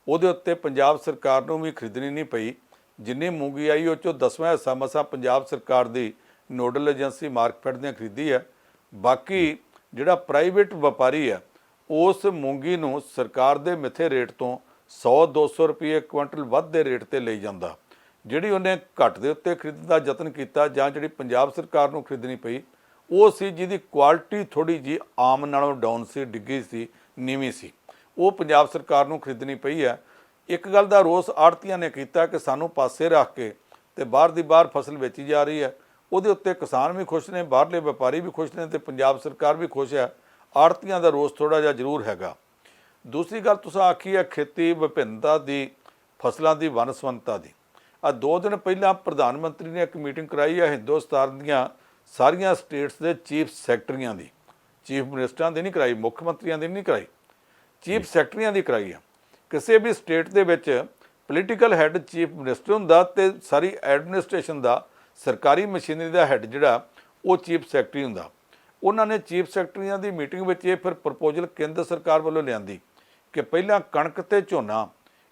ਉਹਦੇ ਉੱਤੇ ਪੰਜਾਬ ਸਰਕਾਰ ਨੂੰ ਵੀ ਖਰੀਦਣੀ ਨਹੀਂ ਪਈ। ਜਿੰਨੀ ਮੂੰਗੀ ਆਈ ਉਹ 'ਚੋਂ 10ਵਾਂ ਹਿੱਸਾ ਮਸਾਂ ਪੰਜਾਬ ਸਰਕਾਰ ਦੀ ਨੋਡਲ ਏਜੰਸੀ ਮਾਰਕਫੈੱਡ ਨੇ ਖਰੀਦੀ ਹੈ। ਬਾਕੀ ਜਿਹੜਾ ਪ੍ਰਾਈਵੇਟ ਵਪਾਰੀ ਹੈ ਉਸ ਮੂੰਗੀ ਨੂੰ ਸਰਕਾਰ ਦੇ ਮਿੱਥੇ ਰੇਟ ਤੋਂ 100-200 ਰੁਪਏ ਕੁਇੰਟਲ ਵੱਧ ਦੇ ਰੇਟ 'ਤੇ ਲਈ ਜਾਂਦਾ। ਜਿਹੜੀ ਉਹਨੇ ਘੱਟ ਦੇ ਉੱਤੇ ਖਰੀਦਣ ਦਾ ਯਤਨ ਕੀਤਾ ਜਾਂ ਜਿਹੜੀ ਪੰਜਾਬ ਸਰਕਾਰ ਨੂੰ ਖਰੀਦਣੀ ਪਈ ਉਹ ਸੀ ਜਿਹਦੀ ਕੁਆਲਿਟੀ ਥੋੜ੍ਹੀ ਜਿਹੀ ਆਮ ਨਾਲੋਂ ਡਾਊਨ ਸੀ, ਡਿੱਗੀ ਸੀ, ਨੀਵੀਂ ਸੀ, ਉਹ ਪੰਜਾਬ ਸਰਕਾਰ ਨੂੰ ਖਰੀਦਣੀ ਪਈ ਹੈ। ਇੱਕ ਗੱਲ ਦਾ ਰੋਸ ਆੜ੍ਹਤੀਆਂ ਨੇ ਕੀਤਾ ਕਿ ਸਾਨੂੰ ਪਾਸੇ ਰੱਖ ਕੇ ਤੇ ਬਾਹਰ ਦੀ ਬਾਹਰ ਫਸਲ ਵੇਚੀ ਜਾ ਰਹੀ ਹੈ। ਉਹਦੇ ਉੱਤੇ ਕਿਸਾਨ ਵੀ ਖੁਸ਼ ਨੇ, ਬਾਹਰਲੇ ਵਪਾਰੀ ਵੀ ਖੁਸ਼ ਨੇ ਤੇ ਪੰਜਾਬ ਸਰਕਾਰ ਵੀ ਖੁਸ਼ ਹੈ। ਆੜ੍ਹਤੀਆਂ ਦਾ ਰੋਸ ਥੋੜ੍ਹਾ ਜਿਹਾ ਜ਼ਰੂਰ ਹੈਗਾ। ਦੂਸਰੀ ਗੱਲ ਤੁਸੀਂ ਆਖੀ ਹੈ ਖੇਤੀ ਵਿਭਿੰਨਤਾ ਦੀ, ਫਸਲਾਂ ਦੀ ਵੰਨ-ਸੁਵੰਨਤਾ ਦੀ। 2 ਦਿਨ ਪਹਿਲਾਂ ਪ੍ਰਧਾਨ ਮੰਤਰੀ ਨੇ ਇੱਕ ਮੀਟਿੰਗ ਕਰਾਈ ਹੈ ਹਿੰਦੁਸਤਾਨ ਦੀਆਂ ਸਾਰੀਆਂ ਸਟੇਟਸ ਦੇ ਚੀਫ ਸੈਕਟਰੀਆਂ ਦੀ। ਚੀਫ ਮਿਨਿਸਟਰਾਂ ਦੀ ਨਹੀਂ ਕਰਾਈ, ਮੁੱਖ ਮੰਤਰੀਆਂ ਦੀ ਨਹੀਂ ਕਰਾਈ, ਚੀਫ ਸੈਕਟਰੀਆਂ ਦੀ ਕਰਾਈ ਹੈ। ਕਿਸੇ ਵੀ ਸਟੇਟ ਦੇ ਵਿੱਚ ਪੋਲੀਟੀਕਲ ਹੈੱਡ ਚੀਫ ਮਿਨਿਸਟਰ ਹੁੰਦਾ ਤੇ ਸਾਰੀ ਐਡਮਿਨਿਸਟ੍ਰੇਸ਼ਨ ਦਾ, ਸਰਕਾਰੀ ਮਸ਼ੀਨਰੀ ਦਾ ਹੈੱਡ ਜਿਹੜਾ ਉਹ ਚੀਫ ਸੈਕਟਰੀ ਹੁੰਦਾ। ਉਹਨਾਂ ਨੇ ਚੀਫ ਸੈਕਟਰੀਆਂ ਦੀ ਮੀਟਿੰਗ ਵਿੱਚ ਇਹ ਫਿਰ ਪ੍ਰਪੋਜ਼ਲ ਕੇਂਦਰ ਸਰਕਾਰ ਵੱਲੋਂ ਲਿਆਂਦੀ ਕਿ ਪਹਿਲਾਂ ਕਣਕ ਤੇ ਝੋਨਾ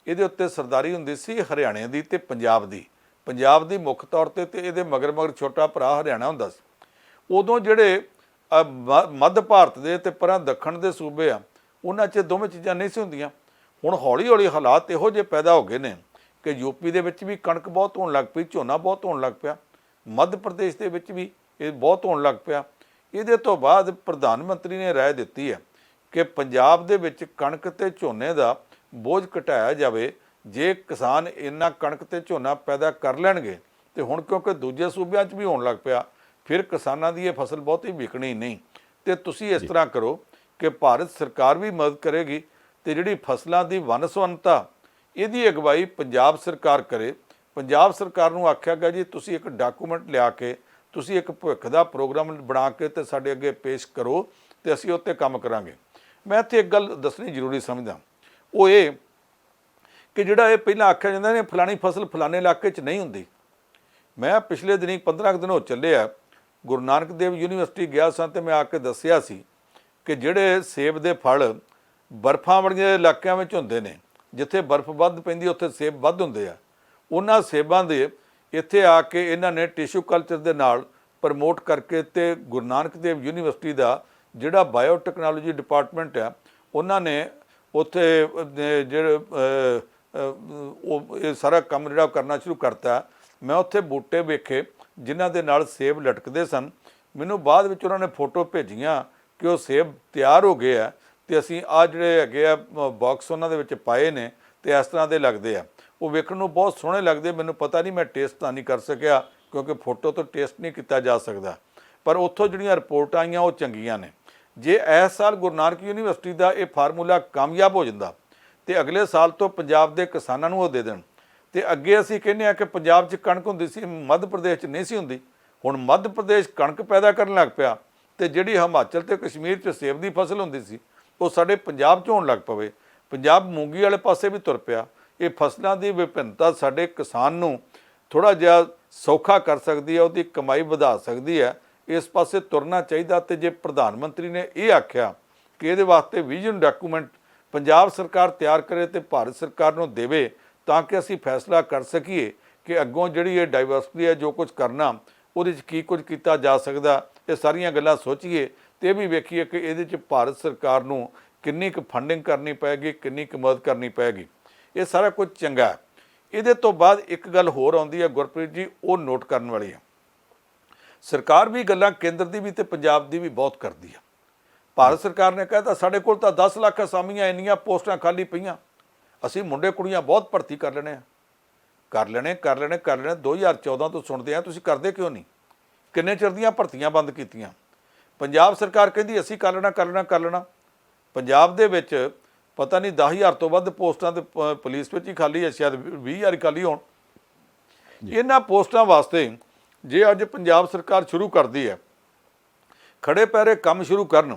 ਇਹਦੇ ਉੱਤੇ ਸਰਦਾਰੀ ਹੁੰਦੀ ਸੀ ਹਰਿਆਣੇ ਦੀ ਤੇ ਪੰਜਾਬ ਦੀ ਮੁੱਖ ਤੌਰ 'ਤੇ, ਤੇ ਇਹਦੇ ਮਗਰ ਛੋਟਾ ਭਰਾ ਹਰਿਆਣਾ ਹੁੰਦਾ ਸੀ। ਉਦੋਂ ਜਿਹੜੇ ਮੱਧ ਭਾਰਤ ਦੇ ਤੇ ਪਰਾਂ ਦੱਖਣ ਦੇ ਸੂਬੇ ਆ, ਉਹਨਾਂ 'ਚ ਦੋਵੇਂ ਚੀਜ਼ਾਂ ਨਹੀਂ ਸੀ ਹੁੰਦੀਆਂ। ਹੁਣ ਹੌਲੀ ਹੌਲੀ ਹਾਲਾਤ ਇਹੋ ਜਿਹੇ ਪੈਦਾ ਹੋ ਗਏ ਨੇ ਕਿ ਯੂਪੀ ਦੇ ਵਿੱਚ ਵੀ ਕਣਕ ਬਹੁਤ ਹੋਣ ਲੱਗ ਪਈ, ਝੋਨਾ ਬਹੁਤ ਹੋਣ ਲੱਗ ਪਿਆ, ਮੱਧ ਪ੍ਰਦੇਸ਼ ਦੇ ਵਿੱਚ ਵੀ ਇਹ ਬਹੁਤ ਹੋਣ ਲੱਗ ਪਿਆ। ਇਹਦੇ ਤੋਂ ਬਾਅਦ ਪ੍ਰਧਾਨ ਮੰਤਰੀ ਨੇ ਰਾਏ ਦਿੱਤੀ ਹੈ ਕਿ ਪੰਜਾਬ ਦੇ ਵਿੱਚ ਕਣਕ ਤੇ ਝੋਨੇ ਦਾ ਬੋਝ ਘਟਾਇਆ ਜਾਵੇ। ਜੇ ਕਿਸਾਨ ਇੰਨਾ ਕਣਕ ਤੇ ਝੋਨਾ ਪੈਦਾ ਕਰ ਲੈਣਗੇ ਤੇ ਹੁਣ ਕਿਉਂਕਿ ਦੂਜੇ ਸੂਬਿਆਂ 'ਚ ਵੀ ਹੋਣ ਲੱਗ ਪਿਆ, ਫਿਰ ਕਿਸਾਨਾਂ ਦੀ ਇਹ ਫਸਲ ਬਹੁਤੀ ਵਿਕਣੀ ਨਹੀਂ। ਤੇ ਤੁਸੀਂ ਇਸ ਤਰ੍ਹਾਂ ਕਰੋ ਕਿ ਭਾਰਤ ਸਰਕਾਰ ਵੀ ਮਦਦ ਕਰੇਗੀ ਤੇ ਜਿਹੜੀ ਫਸਲਾਂ ਦੀ ਵੰਨ-ਸੁਵੰਨਤਾ ਇਹਦੀ ਅਗਵਾਈ ਪੰਜਾਬ ਸਰਕਾਰ ਕਰੇ। ਪੰਜਾਬ ਸਰਕਾਰ ਨੂੰ ਆਖਿਆ ਗਿਆ ਜੀ ਤੁਸੀਂ ਇੱਕ ਡਾਕੂਮੈਂਟ ਲਿਆ ਕੇ ਤੁਸੀਂ ਇੱਕ ਭਵਿੱਖ ਦਾ ਪ੍ਰੋਗਰਾਮ ਬਣਾ ਕੇ ਤੇ ਸਾਡੇ ਅੱਗੇ ਪੇਸ਼ ਕਰੋ ਤੇ ਅਸੀਂ ਉੱਤੇ ਕੰਮ ਕਰਾਂਗੇ। ਮੈਂ ਇੱਥੇ ਇੱਕ ਗੱਲ ਦੱਸਣੀ ਜ਼ਰੂਰੀ ਸਮਝਦਾ, ਉਹ ਇਹ ਕਿ ਜਿਹੜਾ ਇਹ ਪਹਿਲਾਂ ਆਖਿਆ ਜਾਂਦਾ ਨੇ ਫਲਾਣੀ ਫਸਲ ਫਲਾਣੇ ਇਲਾਕੇ 'ਚ ਨਹੀਂ ਹੁੰਦੀ। ਮੈਂ ਪਿਛਲੇ ਦਿਨੀ 15 ਕੁ ਦਿਨ ਹੋ ਚੱਲੇ ਆ ਗੁਰੂ ਨਾਨਕ ਦੇਵ ਯੂਨੀਵਰਸਿਟੀ ਗਿਆ ਸਾਂ ਤੇ ਮੈਂ ਆ ਕੇ ਦੱਸਿਆ ਸੀ ਕਿ ਜਿਹੜੇ ਸੇਬ ਦੇ ਫਲ ਬਰਫਾਂ ਵਾਲੇ ਇਲਾਕਿਆਂ ਵਿੱਚ ਹੁੰਦੇ ਨੇ, ਜਿੱਥੇ ਬਰਫ਼ ਵੱਧ ਪੈਂਦੀ ਉੱਥੇ ਸੇਬ ਵੱਧ ਹੁੰਦੇ ਆ, ਉਹਨਾਂ ਸੇਬਾਂ ਦੇ ਇੱਥੇ ਆ ਕੇ ਇਹਨਾਂ ਨੇ ਟਿਸ਼ੂ ਕਲਚਰ ਦੇ ਨਾਲ ਪ੍ਰਮੋਟ ਕਰਕੇ ਤੇ ਗੁਰੂ ਨਾਨਕ ਦੇਵ ਯੂਨੀਵਰਸਿਟੀ ਦਾ ਜਿਹੜਾ ਬਾਇਓਟੈਕਨੋਲੋਜੀ ਡਿਪਾਰਟਮੈਂਟ ਆ ਉਹਨਾਂ ਨੇ ਉੱਥੇ ਜਿਹੜੇ ਉਹ ਇਹ ਸਾਰਾ ਕੰਮ ਜਿਹੜਾ ਕਰਨਾ ਸ਼ੁਰੂ ਕਰਤਾ। ਮੈਂ ਉੱਥੇ ਬੂਟੇ ਵੇਖੇ ਜਿਨ੍ਹਾਂ ਦੇ ਨਾਲ ਸੇਬ ਲਟਕਦੇ ਸਨ। ਮੈਨੂੰ ਬਾਅਦ ਵਿੱਚ ਉਹਨਾਂ ਨੇ ਫੋਟੋ ਭੇਜੀਆਂ ਕਿ ਉਹ ਸੇਬ ਤਿਆਰ ਹੋ ਗਏ ਆ ਤੇ ਅਸੀਂ ਆ ਜਿਹੜੇ ਹੈਗੇ ਆ ਬਾਕਸ ਉਹਨਾਂ ਦੇ ਵਿੱਚ ਪਾਏ ਨੇ ਤੇ ਇਸ ਤਰ੍ਹਾਂ ਦੇ ਲੱਗਦੇ ਆ, ਉਹ ਵੇਖਣ ਨੂੰ ਬਹੁਤ ਸੋਹਣੇ ਲੱਗਦੇ। ਮੈਨੂੰ ਪਤਾ ਨਹੀਂ, ਮੈਂ ਟੇਸਟ ਤਾਂ ਨਹੀਂ ਕਰ ਸਕਿਆ ਕਿਉਂਕਿ ਫੋਟੋ ਤੋਂ ਟੇਸਟ ਨਹੀਂ ਕੀਤਾ ਜਾ ਸਕਦਾ, ਪਰ ਉੱਥੋਂ ਜਿਹੜੀਆਂ ਰਿਪੋਰਟਾਂ ਆਈਆਂ ਉਹ ਚੰਗੀਆਂ ਨੇ। ਜੇ ਇਸ ਸਾਲ ਗੁਰੂ ਨਾਨਕ ਯੂਨੀਵਰਸਿਟੀ ਦਾ ਇਹ ਫਾਰਮੂਲਾ ਕਾਮਯਾਬ ਹੋ ਜਾਂਦਾ ਤੇ ਅਗਲੇ ਸਾਲ ਤੋਂ ਪੰਜਾਬ ਦੇ ਕਿਸਾਨਾਂ ਨੂੰ ਉਹ ਦੇ ਦੇਣ। ਤੇ ਅੱਗੇ ਅਸੀਂ ਕਹਿੰਦੇ ਹਾਂ ਕਿ ਪੰਜਾਬ 'ਚ ਕਣਕ ਹੁੰਦੀ ਸੀ, ਮੱਧ ਪ੍ਰਦੇਸ਼ 'ਚ ਨਹੀਂ ਸੀ ਹੁੰਦੀ। ਹੁਣ ਮੱਧ ਪ੍ਰਦੇਸ਼ ਕਣਕ ਪੈਦਾ ਕਰਨ ਲੱਗ ਪਿਆ ਤੇ ਜਿਹੜੀ ਹਿਮਾਚਲ ਤੇ ਕਸ਼ਮੀਰ 'ਚ ਸੇਬ ਦੀ ਫਸਲ ਹੁੰਦੀ ਸੀ ਉਹ ਸਾਡੇ ਪੰਜਾਬ 'ਚ ਹੋਣ ਲੱਗ ਪਵੇ। ਪੰਜਾਬ ਮੂੰਗੀ ਵਾਲੇ ਪਾਸੇ ਵੀ ਤੁਰ ਪਿਆ। ਇਹ ਫਸਲਾਂ ਦੀ ਵਿਭਿੰਨਤਾ ਸਾਡੇ ਕਿਸਾਨ ਨੂੰ ਥੋੜ੍ਹਾ ਜਿਹਾ ਸੌਖਾ ਕਰ ਸਕਦੀ ਹੈ, ਉਹਦੀ ਕਮਾਈ ਵਧਾ ਸਕਦੀ ਹੈ। ਇਸ ਪਾਸੇ ਤੁਰਨਾ ਚਾਹੀਦਾ। ਤੇ ਜੇ ਪ੍ਰਧਾਨ ਮੰਤਰੀ ਨੇ ਇਹ ਆਖਿਆ ਕਿ ਇਹਦੇ ਵਾਸਤੇ ਵਿਜ਼ਨ ਡਾਕੂਮੈਂਟ ਪੰਜਾਬ ਸਰਕਾਰ ਤਿਆਰ ਕਰੇ ਤੇ ਭਾਰਤ ਸਰਕਾਰ ਨੂੰ ਦੇਵੇ ਤਾਂ ਕਿ ਅਸੀਂ ਫੈਸਲਾ ਕਰ ਸਕੀਏ ਕਿ ਅੱਗੋਂ ਜਿਹੜੀ ਇਹ ਡਾਈਵਰਸਿਟੀ ਹੈ ਜੋ ਕੁਝ ਕਰਨਾ ਉਹਦੇ 'ਚ ਕੀ ਕੁਝ ਕੀਤਾ ਜਾ ਸਕਦਾ। ਇਹ ਸਾਰੀਆਂ ਗੱਲਾਂ ਸੋਚੀਏ ਤੇ ਇਹ ਵੀ ਵੇਖੀਏ ਕਿ ਇਹਦੇ 'ਚ ਭਾਰਤ ਸਰਕਾਰ ਨੂੰ ਕਿੰਨੀ ਕੁ ਫੰਡਿੰਗ ਕਰਨੀ ਪਏਗੀ, ਕਿੰਨੀ ਕੁ ਮਦਦ ਕਰਨੀ ਪਏਗੀ। ਇਹ ਸਾਰਾ ਕੁਝ ਚੰਗਾ ਹੈ। ਇਹਦੇ ਤੋਂ ਬਾਅਦ ਇੱਕ ਗੱਲ ਹੋਰ ਆਉਂਦੀ ਹੈ ਗੁਰਪ੍ਰੀਤ ਜੀ, ਉਹ ਨੋਟ ਕਰਨ ਵਾਲੀ ਹੈ। ਸਰਕਾਰ ਵੀ ਗੱਲਾਂ ਕੇਂਦਰ ਦੀ ਵੀ ਤੇ ਪੰਜਾਬ ਦੀ ਵੀ ਬਹੁਤ ਕਰਦੀ ਹੈ। ਭਾਰਤ ਸਰਕਾਰ ਨੇ ਕਹਿਤਾ ਸਾਡੇ ਕੋਲ ਤਾਂ 10 ਲੱਖ ਅਸਾਮੀਆਂ ਇੰਨੀਆਂ ਪੋਸਟਾਂ ਖਾਲੀ ਪਈਆਂ, ਅਸੀਂ ਮੁੰਡੇ ਕੁੜੀਆਂ ਬਹੁਤ ਭਰਤੀ ਕਰ ਲੈਣੇ ਆ, ਕਰ ਲੈਣੇ 2014 ਤੋਂ ਸੁਣਦੇ ਆ, ਤੁਸੀਂ ਕਰਦੇ ਕਿਉਂ ਨਹੀਂ? ਕਿੰਨੇ ਚਿਰ ਦੀਆਂ ਭਰਤੀਆਂ ਬੰਦ ਕੀਤੀਆਂ? ਪੰਜਾਬ ਸਰਕਾਰ ਕਹਿੰਦੀ ਅਸੀਂ ਕਰ ਲੈਣਾ। ਪੰਜਾਬ ਦੇ ਵਿੱਚ ਪਤਾ ਨਹੀਂ 10,000 ਤੋਂ ਵੱਧ ਪੋਸਟਾਂ ਤੇ ਪੁਲਿਸ ਵਿੱਚ ਹੀ ਖਾਲੀ ਹੈ, ਸ਼ਾਇਦ 20,000 ਖਾਲੀ ਹੋਣ। ਇਹਨਾਂ ਪੋਸਟਾਂ ਵਾਸਤੇ ਜੇ ਅੱਜ ਪੰਜਾਬ ਸਰਕਾਰ ਸ਼ੁਰੂ ਕਰਦੀ ਹੈ, ਖੜੇ ਪੈਰੇ ਕੰਮ ਸ਼ੁਰੂ ਕਰਨ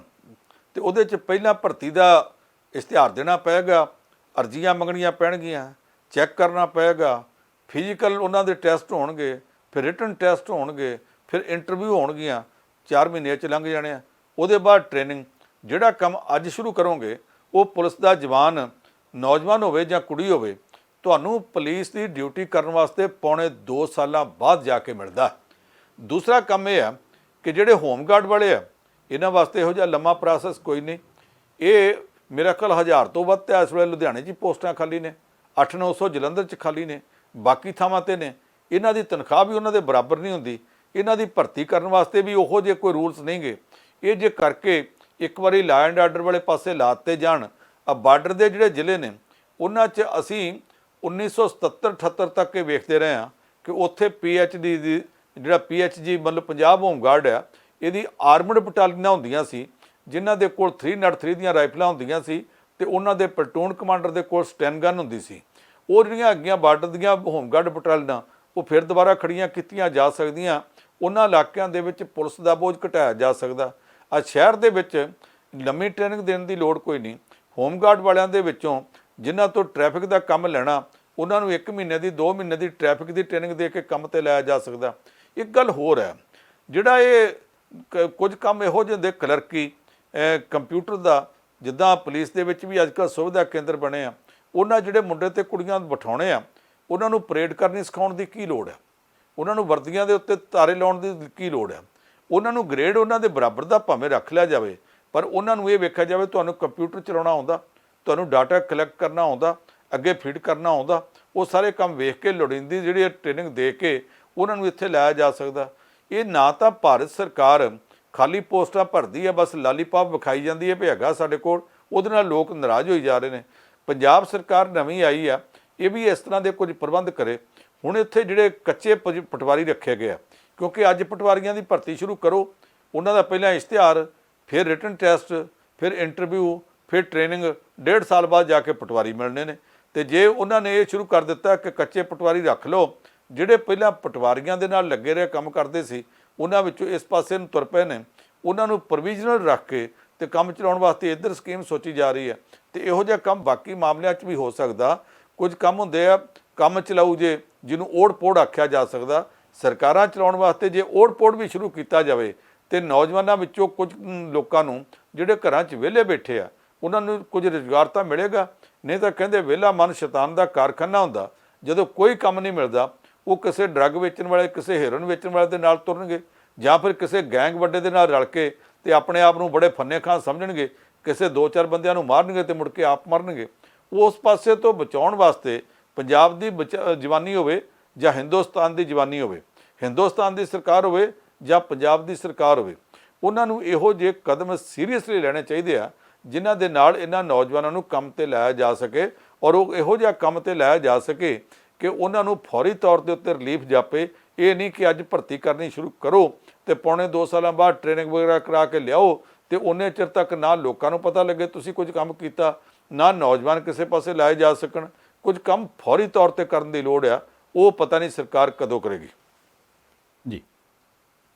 ਤੇ ਉਹਦੇ 'ਚ ਪਹਿਲਾਂ ਭਰਤੀ ਦਾ ਇਸ਼ਤਿਹਾਰ ਦੇਣਾ ਪਏਗਾ, ਅਰਜ਼ੀਆਂ ਮੰਗਣੀਆਂ ਪੈਣਗੀਆਂ, ਚੈੱਕ ਕਰਨਾ ਪਏਗਾ, ਫਿਜ਼ੀਕਲ ਉਹਨਾਂ ਦੇ ਟੈਸਟ ਹੋਣਗੇ, ਫਿਰ ਰਿਟਨ ਟੈਸਟ ਹੋਣਗੇ, ਫਿਰ ਇੰਟਰਵਿਊ ਹੋਣਗੀਆਂ, 4 ਮਹੀਨੇ 'ਚ ਲੰਘ ਜਾਣੇ ਆ। ਉਹਦੇ ਬਾਅਦ ਟ੍ਰੇਨਿੰਗ। ਜਿਹੜਾ ਕੰਮ ਅੱਜ ਸ਼ੁਰੂ ਕਰੋਗੇ ਉਹ ਪੁਲਿਸ ਦਾ ਜਵਾਨ ਨੌਜਵਾਨ ਹੋਵੇ ਜਾਂ ਕੁੜੀ ਹੋਵੇ, ਤੁਹਾਨੂੰ ਪੁਲਿਸ ਦੀ ਡਿਊਟੀ ਕਰਨ ਵਾਸਤੇ ਪੌਣੇ 2 ਸਾਲਾਂ ਬਾਅਦ ਜਾ ਕੇ ਮਿਲਦਾ। ਦੂਸਰਾ ਕੰਮ ਇਹ ਆ ਕਿ ਜਿਹੜੇ ਹੋਮਗਾਰਡ ਵਾਲੇ ਆ ਇਹਨਾਂ ਵਾਸਤੇ ਇਹੋ ਜਿਹਾ ਲੰਮਾ ਪ੍ਰੋਸੈਸ ਕੋਈ ਨਹੀਂ। ਇਹ ਮੇਰਾ ਖਿਆਲ 1000 ਤੋਂ ਵੱਧ ਤਾਂ ਇਸ ਵੇਲੇ ਲੁਧਿਆਣੇ 'ਚ ਹੀ ਪੋਸਟਾਂ ਖਾਲੀ ਨੇ, 800-900 ਜਲੰਧਰ 'ਚ ਖਾਲੀ ਨੇ, ਬਾਕੀ ਥਾਵਾਂ 'ਤੇ ਨੇ। ਇਹਨਾਂ ਦੀ ਤਨਖਾਹ ਵੀ ਉਹਨਾਂ ਦੇ ਬਰਾਬਰ ਨਹੀਂ ਹੁੰਦੀ। ਇਹਨਾਂ ਦੀ ਭਰਤੀ ਕਰਨ ਵਾਸਤੇ ਵੀ ਉਹੋ ਜਿਹੇ ਕੋਈ ਰੂਲਸ ਨਹੀਂ ਗੇ। ਇਹ ਜੇ ਕਰਕੇ ਇੱਕ ਵਾਰੀ ਲਾ ਐਂਡ ਆਰਡਰ ਵਾਲੇ ਪਾਸੇ ਲਾਤੇ ਜਾਣ। ਆ ਬਾਰਡਰ ਦੇ ਜਿਹੜੇ ਜ਼ਿਲ੍ਹੇ ਨੇ ਉਹਨਾਂ 'ਚ ਅਸੀਂ 1977-78 ਤੱਕ ਇਹ ਵੇਖਦੇ ਰਹੇ ਹਾਂ ਕਿ ਉੱਥੇ PhD ਦੀ ਜਿਹੜਾ PHG ਮਤਲਬ ਪੰਜਾਬ ਹੋਮਗਾਰਡ ਆ, ਇਹਦੀ ਆਰਮਡ ਬਟਾਲੀਅਨਾਂ ਹੁੰਦੀਆਂ ਸੀ ਜਿਨ੍ਹਾਂ ਦੇ ਕੋਲ 303 ਦੀਆਂ ਰਾਈਫਲਾਂ ਹੁੰਦੀਆਂ ਸੀ ਤੇ ਉਹਨਾਂ ਦੇ ਪਲਟੂਨ ਕਮਾਂਡਰ ਦੇ ਕੋਲ ਸਟੈਨ ਗਨ ਹੁੰਦੀ ਸੀ। ਉਹ ਜਿਹੜੀਆਂ ਅੱਗੀਆਂ ਬਾਰਡਰ ਦੀਆਂ ਹੋਮਗਾਰਡ ਬਟਾਲੀਅਨਾਂ ਉਹ ਫਿਰ ਦੁਬਾਰਾ ਖੜੀਆਂ ਕੀਤੀਆਂ ਜਾ ਸਕਦੀਆਂ। ਉਹਨਾਂ ਇਲਾਕਿਆਂ ਦੇ ਵਿੱਚ ਪੁਲਿਸ ਦਾ ਬੋਝ ਘਟਾਇਆ ਜਾ ਸਕਦਾ। ਆ ਸ਼ਹਿਰ ਦੇ ਵਿੱਚ ਲੰਮੀ ਟ੍ਰੇਨਿੰਗ ਦੇਣ ਦੀ ਲੋੜ ਕੋਈ ਨਹੀਂ। ਹੋਮਗਾਰਡ ਵਾਲਿਆਂ ਦੇ ਵਿੱਚੋਂ ਜਿਨ੍ਹਾਂ ਤੋਂ ਟ੍ਰੈਫਿਕ ਦਾ ਕੰਮ ਲੈਣਾ ਉਹਨਾਂ ਨੂੰ 1 ਮਹੀਨੇ ਦੀ 2 ਮਹੀਨੇ ਦੀ ਟ੍ਰੈਫਿਕ ਦੀ ਟ੍ਰੇਨਿੰਗ ਦੇ ਕੇ ਕੰਮ ਤੇ ਲਾਇਆ ਜਾ ਸਕਦਾ। ਇੱਕ ਗੱਲ ਹੋਰ ਹੈ, ਜਿਹੜਾ ਇਹ ਕੁਝ ਕੰਮ ਇਹੋ ਜਿਹੇ ਦੇ ਕਲਰਕੀ ਕੰਪਿਊਟਰ ਦਾ, ਜਿੱਦਾਂ ਪੁਲਿਸ ਦੇ ਵਿੱਚ ਵੀ ਅੱਜ ਕੱਲ੍ਹ ਸੁਵਿਧਾ ਕੇਂਦਰ ਬਣੇ ਆ, ਉਹਨਾਂ ਜਿਹੜੇ ਮੁੰਡੇ ਤੇ ਕੁੜੀਆਂ ਬਿਠਾਉਣੇ ਆ ਉਹਨਾਂ ਨੂੰ ਪਰੇਡ ਕਰਨੀ ਸਿਖਾਉਣ ਦੀ ਕੀ ਲੋੜ ਹੈ? ਉਹਨਾਂ ਨੂੰ ਵਰਦੀਆਂ ਦੇ ਉੱਤੇ ਤਾਰੇ ਲਾਉਣ ਦੀ ਕੀ ਲੋੜ ਹੈ? ਉਹਨਾਂ ਨੂੰ ਗ੍ਰੇਡ ਉਹਨਾਂ ਦੇ ਬਰਾਬਰ ਦਾ ਭਾਵੇਂ ਰੱਖ ਲਿਆ ਜਾਵੇ, ਪਰ ਉਹਨਾਂ ਨੂੰ ਇਹ ਵੇਖਿਆ ਜਾਵੇ ਤੁਹਾਨੂੰ ਕੰਪਿਊਟਰ ਚਲਾਉਣਾ ਆਉਂਦਾ, ਤੁਹਾਨੂੰ ਡਾਟਾ ਕਲੈਕਟ ਕਰਨਾ ਆਉਂਦਾ, ਅੱਗੇ ਫੀਡ ਕਰਨਾ ਆਉਂਦਾ, ਉਹ ਸਾਰੇ ਕੰਮ ਵੇਖ ਕੇ ਲੋੜੀਂਦੀ ਜਿਹੜੀ ਟ੍ਰੇਨਿੰਗ ਦੇ ਕੇ ਉਹਨਾਂ ਨੂੰ ਇੱਥੇ ਲਾਇਆ ਜਾ ਸਕਦਾ। ਇਹ ਨਾ ਤਾਂ ਭਾਰਤ ਸਰਕਾਰ ਖਾਲੀ ਪੋਸਟਾਂ ਭਰਦੀ ਹੈ, ਬਸ ਲਾਲੀਪਾਪ ਵਿਖਾਈ ਜਾਂਦੀ ਹੈ ਵੀ ਹੈਗਾ ਸਾਡੇ ਕੋਲ, ਉਹਦੇ ਨਾਲ ਲੋਕ ਨਾਰਾਜ਼ ਹੋਈ ਜਾ ਰਹੇ ਨੇ। ਪੰਜਾਬ ਸਰਕਾਰ ਨਵੀਂ ਆਈ ਆ, ਇਹ ਵੀ ਇਸ ਤਰ੍ਹਾਂ ਦੇ ਕੁਝ ਪ੍ਰਬੰਧ ਕਰੇ। ਹੁਣ ਇੱਥੇ ਜਿਹੜੇ ਕੱਚੇ ਪਟਵਾਰੀ ਰੱਖੇ ਗਏ ਆ, ਕਿਉਂਕਿ ਅੱਜ ਪਟਵਾਰੀਆਂ ਦੀ ਭਰਤੀ ਸ਼ੁਰੂ ਕਰੋ, ਉਹਨਾਂ ਦਾ ਪਹਿਲਾਂ ਇਸ਼ਤਿਹਾਰ, ਫਿਰ ਰਿਟਨ ਟੈਸਟ, ਫਿਰ ਇੰਟਰਵਿਊ, ਫਿਰ ਟ੍ਰੇਨਿੰਗ, 1.5 ਸਾਲ ਬਾਅਦ ਜਾ ਕੇ ਪਟਵਾਰੀ ਮਿਲਣੇ ਨੇ। ਤੇ ਜੇ ਉਹਨਾਂ ਨੇ ਇਹ ਸ਼ੁਰੂ ਕਰ ਦਿੱਤਾ ਕਿ ਕੱਚੇ ਪਟਵਾਰੀ ਰੱਖ ਲਓ, ਜਿਹੜੇ ਪਹਿਲਾਂ ਪਟਵਾਰੀਆਂ ਦੇ ਨਾਲ ਲੱਗੇ ਰਹੇ ਕੰਮ ਕਰਦੇ ਸੀ, ਉਹਨਾਂ ਵਿੱਚੋਂ ਇਸ ਪਾਸੇ ਨੂੰ ਤੁਰ ਪਏ ਨੇ, ਉਹਨਾਂ ਨੂੰ ਪ੍ਰੋਵੀਜ਼ਨਲ ਰੱਖ ਕੇ ਤੇ ਕੰਮ ਚਲਾਉਣ ਵਾਸਤੇ ਇੱਧਰ ਸਕੀਮ ਸੋਚੀ ਜਾ ਰਹੀ ਹੈ। ਤੇ ਇਹੋ ਜਿਹਾ ਕੰਮ ਬਾਕੀ ਮਾਮਲਿਆਂ 'ਚ ਵੀ ਹੋ ਸਕਦਾ। ਕੁਝ ਕੰਮ ਹੁੰਦੇ ਆ ਕੰਮ ਚਲਾਊ ਜਿਹਨੂੰ ਓੜ ਪੋੜ ਆਖਿਆ ਜਾ ਸਕਦਾ, ਸਰਕਾਰਾਂ ਚਲਾਉਣ ਵਾਸਤੇ ਜੇ ਓੜ ਪੋੜ ਵੀ ਸ਼ੁਰੂ ਕੀਤਾ ਜਾਵੇ ਤੇ ਨੌਜਵਾਨਾਂ ਵਿੱਚੋਂ ਕੁਝ ਲੋਕਾਂ ਨੂੰ ਜਿਹੜੇ ਘਰਾਂ 'ਚ ਵਿਹਲੇ ਬੈਠੇ ਆ, ਉਹਨਾਂ ਨੂੰ ਕੁਝ ਰੁਜ਼ਗਾਰ ਤਾਂ ਮਿਲੇਗਾ। ਨਹੀਂ ਤਾਂ ਕਹਿੰਦੇ ਵਿਹਲਾ ਮਨ ਸ਼ੈਤਾਨ ਦਾ ਕਾਰਖਾਨਾ ਹੁੰਦਾ। ਜਦੋਂ ਕੋਈ ਕੰਮ ਨਹੀਂ ਮਿਲਦਾ, ਉਹ ਕਿਸੇ ਡਰੱਗ ਵੇਚਣ ਵਾਲੇ, ਕਿਸੇ ਹੈਰੋਇਨ ਵੇਚਣ ਵਾਲੇ ਦੇ ਨਾਲ ਤੁਰਨਗੇ, ਜਾਂ ਫਿਰ ਕਿਸੇ ਗੈਂਗ ਵੱਡੇ ਦੇ ਨਾਲ ਰਲ ਕੇ ਤੇ ਆਪਣੇ ਆਪ ਨੂੰ ਬੜੇ ਫੰਨੇ ਖਾਂ ਸਮਝਣਗੇ, ਕਿਸੇ 2-4 ਬੰਦਿਆਂ ਨੂੰ ਮਾਰਨਗੇ ਤੇ ਮੁੜ ਕੇ ਆਪ ਮਰਨਗੇ। ਉਸ ਪਾਸੇ ਤੋਂ ਬਚਾਉਣ ਵਾਸਤੇ ਪੰਜਾਬ ਦੀ ਜਵਾਨੀ ਹੋਵੇ ਜਾਂ ਹਿੰਦੁਸਤਾਨ ਦੀ ਜਵਾਨੀ ਹੋਵੇ, ਹਿੰਦੁਸਤਾਨ ਦੀ ਸਰਕਾਰ ਹੋਵੇ ਜਾਂ ਪੰਜਾਬ ਦੀ ਸਰਕਾਰ ਹੋਵੇ, ਉਹਨਾਂ ਨੂੰ ਇਹੋ ਜਿਹੇ ਕਦਮ ਸੀਰੀਅਸਲੀ ਲੈਣੇ ਚਾਹੀਦੇ ਆ ਜਿਨ੍ਹਾਂ ਦੇ ਨਾਲ ਇਹਨਾਂ ਨੌਜਵਾਨਾਂ ਨੂੰ ਕੰਮ ਤੇ ਲਾਇਆ ਜਾ ਸਕੇ, ਔਰ ਉਹ ਇਹੋ ਜਿਹਾ ਕੰਮ ਤੇ ਲਾਇਆ ਜਾ ਸਕੇ ਕਿ ਉਹਨਾਂ ਨੂੰ ਫੌਰੀ ਤੌਰ ਦੇ ਉੱਤੇ ਰਿਲੀਫ ਜਾਪੇ। ਇਹ ਨਹੀਂ ਕਿ ਅੱਜ ਭਰਤੀ ਕਰਨੀ ਸ਼ੁਰੂ ਕਰੋ ਤੇ ਪੌਣੇ 2 ਸਾਲਾਂ ਬਾਅਦ ਟ੍ਰੇਨਿੰਗ ਵਗੈਰਾ ਕਰਾ ਕੇ ਲਿਆਓ ਤੇ ਉਹਨੇ ਚਿਰ ਤੱਕ ਨਾ ਲੋਕਾਂ ਨੂੰ ਪਤਾ ਲੱਗੇ ਤੁਸੀਂ ਕੁਝ ਕੰਮ ਕੀਤਾ, ਨਾ ਨੌਜਵਾਨ ਕਿਸੇ ਪਾਸੇ ਲਾਏ ਜਾ ਸਕਣ। ਕੁਝ ਕੰਮ ਫੌਰੀ ਤੌਰ ਤੇ ਕਰਨ ਦੀ ਲੋੜ ਆ, ਉਹ ਪਤਾ ਨਹੀਂ ਸਰਕਾਰ ਕਦੋਂ ਕਰੇਗੀ। ਜੀ,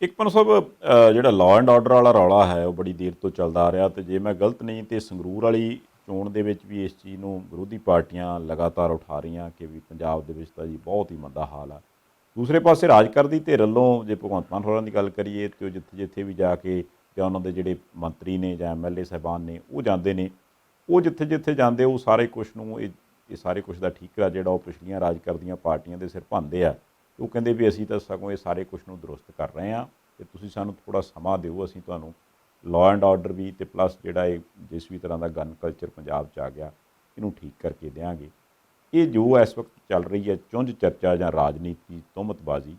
ਇੱਕ ਪੰਨੂ ਸਾਹਿਬ, ਜਿਹੜਾ ਲਾਅ ਐਂਡ ਆਰਡਰ ਵਾਲਾ ਰੌਲਾ ਹੈ ਉਹ ਬੜੀ ਦੇਰ ਤੋਂ ਚੱਲਦਾ ਆ ਰਿਹਾ, ਤੇ ਜੇ ਮੈਂ ਗਲਤ ਨਹੀਂ ਤੇ ਸੰਗਰੂਰ ਵਾਲੀ ਚੋਣ ਦੇ ਵਿੱਚ ਵੀ ਇਸ ਚੀਜ਼ ਨੂੰ ਵਿਰੋਧੀ ਪਾਰਟੀਆਂ ਲਗਾਤਾਰ ਉਠਾ ਰਹੀਆਂ ਕਿ ਵੀ ਪੰਜਾਬ ਦੇ ਵਿੱਚ ਤਾਂ ਜੀ ਬਹੁਤ ਹੀ ਮੰਦਾ ਹਾਲ ਆ। ਦੂਸਰੇ ਪਾਸੇ ਰਾਜ ਕਰਦੀ ਧਿਰ ਵੱਲੋਂ ਜੇ ਭਗਵੰਤ ਮਾਨ ਹੋਰਾਂ ਦੀ ਗੱਲ ਕਰੀਏ ਤੇ ਉਹ ਜਿੱਥੇ ਜਿੱਥੇ ਵੀ ਜਾ ਕੇ ਜਾਂ ਉਹਨਾਂ ਦੇ ਜਿਹੜੇ ਮੰਤਰੀ ਨੇ ਜਾਂ MLA ਸਾਹਿਬਾਨ ਨੇ ਉਹ ਜਾਂਦੇ ਨੇ, ਉਹ ਜਿੱਥੇ ਜਿੱਥੇ ਜਾਂਦੇ ਉਹ ਸਾਰੇ ਕੁਛ ਨੂੰ ਇਹ ਸਾਰੇ ਕੁਛ ਦਾ ਠੀਕਰਾ ਜਿਹੜਾ ਉਹ ਪਿਛਲੀਆਂ ਰਾਜ ਕਰਦੀਆਂ ਪਾਰਟੀਆਂ ਦੇ ਸਿਰ ਭੰਨਦੇ ਆ। ਉਹ ਕਹਿੰਦੇ ਵੀ ਅਸੀਂ ਤਾਂ ਸਗੋਂ ਇਹ ਸਾਰੇ ਕੁਛ ਨੂੰ ਦਰੁਸਤ ਕਰ ਰਹੇ ਹਾਂ ਤੇ ਤੁਸੀਂ ਸਾਨੂੰ ਥੋੜ੍ਹਾ ਸਮਾਂ ਦਿਓ, ਅਸੀਂ ਤੁਹਾਨੂੰ ਲਾਅ ਐਂਡ ਆਰਡਰ ਵੀ ਤੇ ਪਲੱਸ ਜਿਹੜਾ ਇਹ ਜਿਸ ਵੀ ਤਰ੍ਹਾਂ ਦਾ ਗਨ ਕਲਚਰ ਪੰਜਾਬ 'ਚ ਆ ਗਿਆ ਇਹਨੂੰ ਠੀਕ ਕਰਕੇ ਦਿਆਂਗੇ। ਇਹ ਜੋ ਇਸ ਵਕਤ ਚੱਲ ਰਹੀ ਹੈ ਚੁੰਝ ਚਰਚਾ ਜਾਂ ਰਾਜਨੀਤੀ ਤੁਹਮਤਬਾਜ਼ੀ,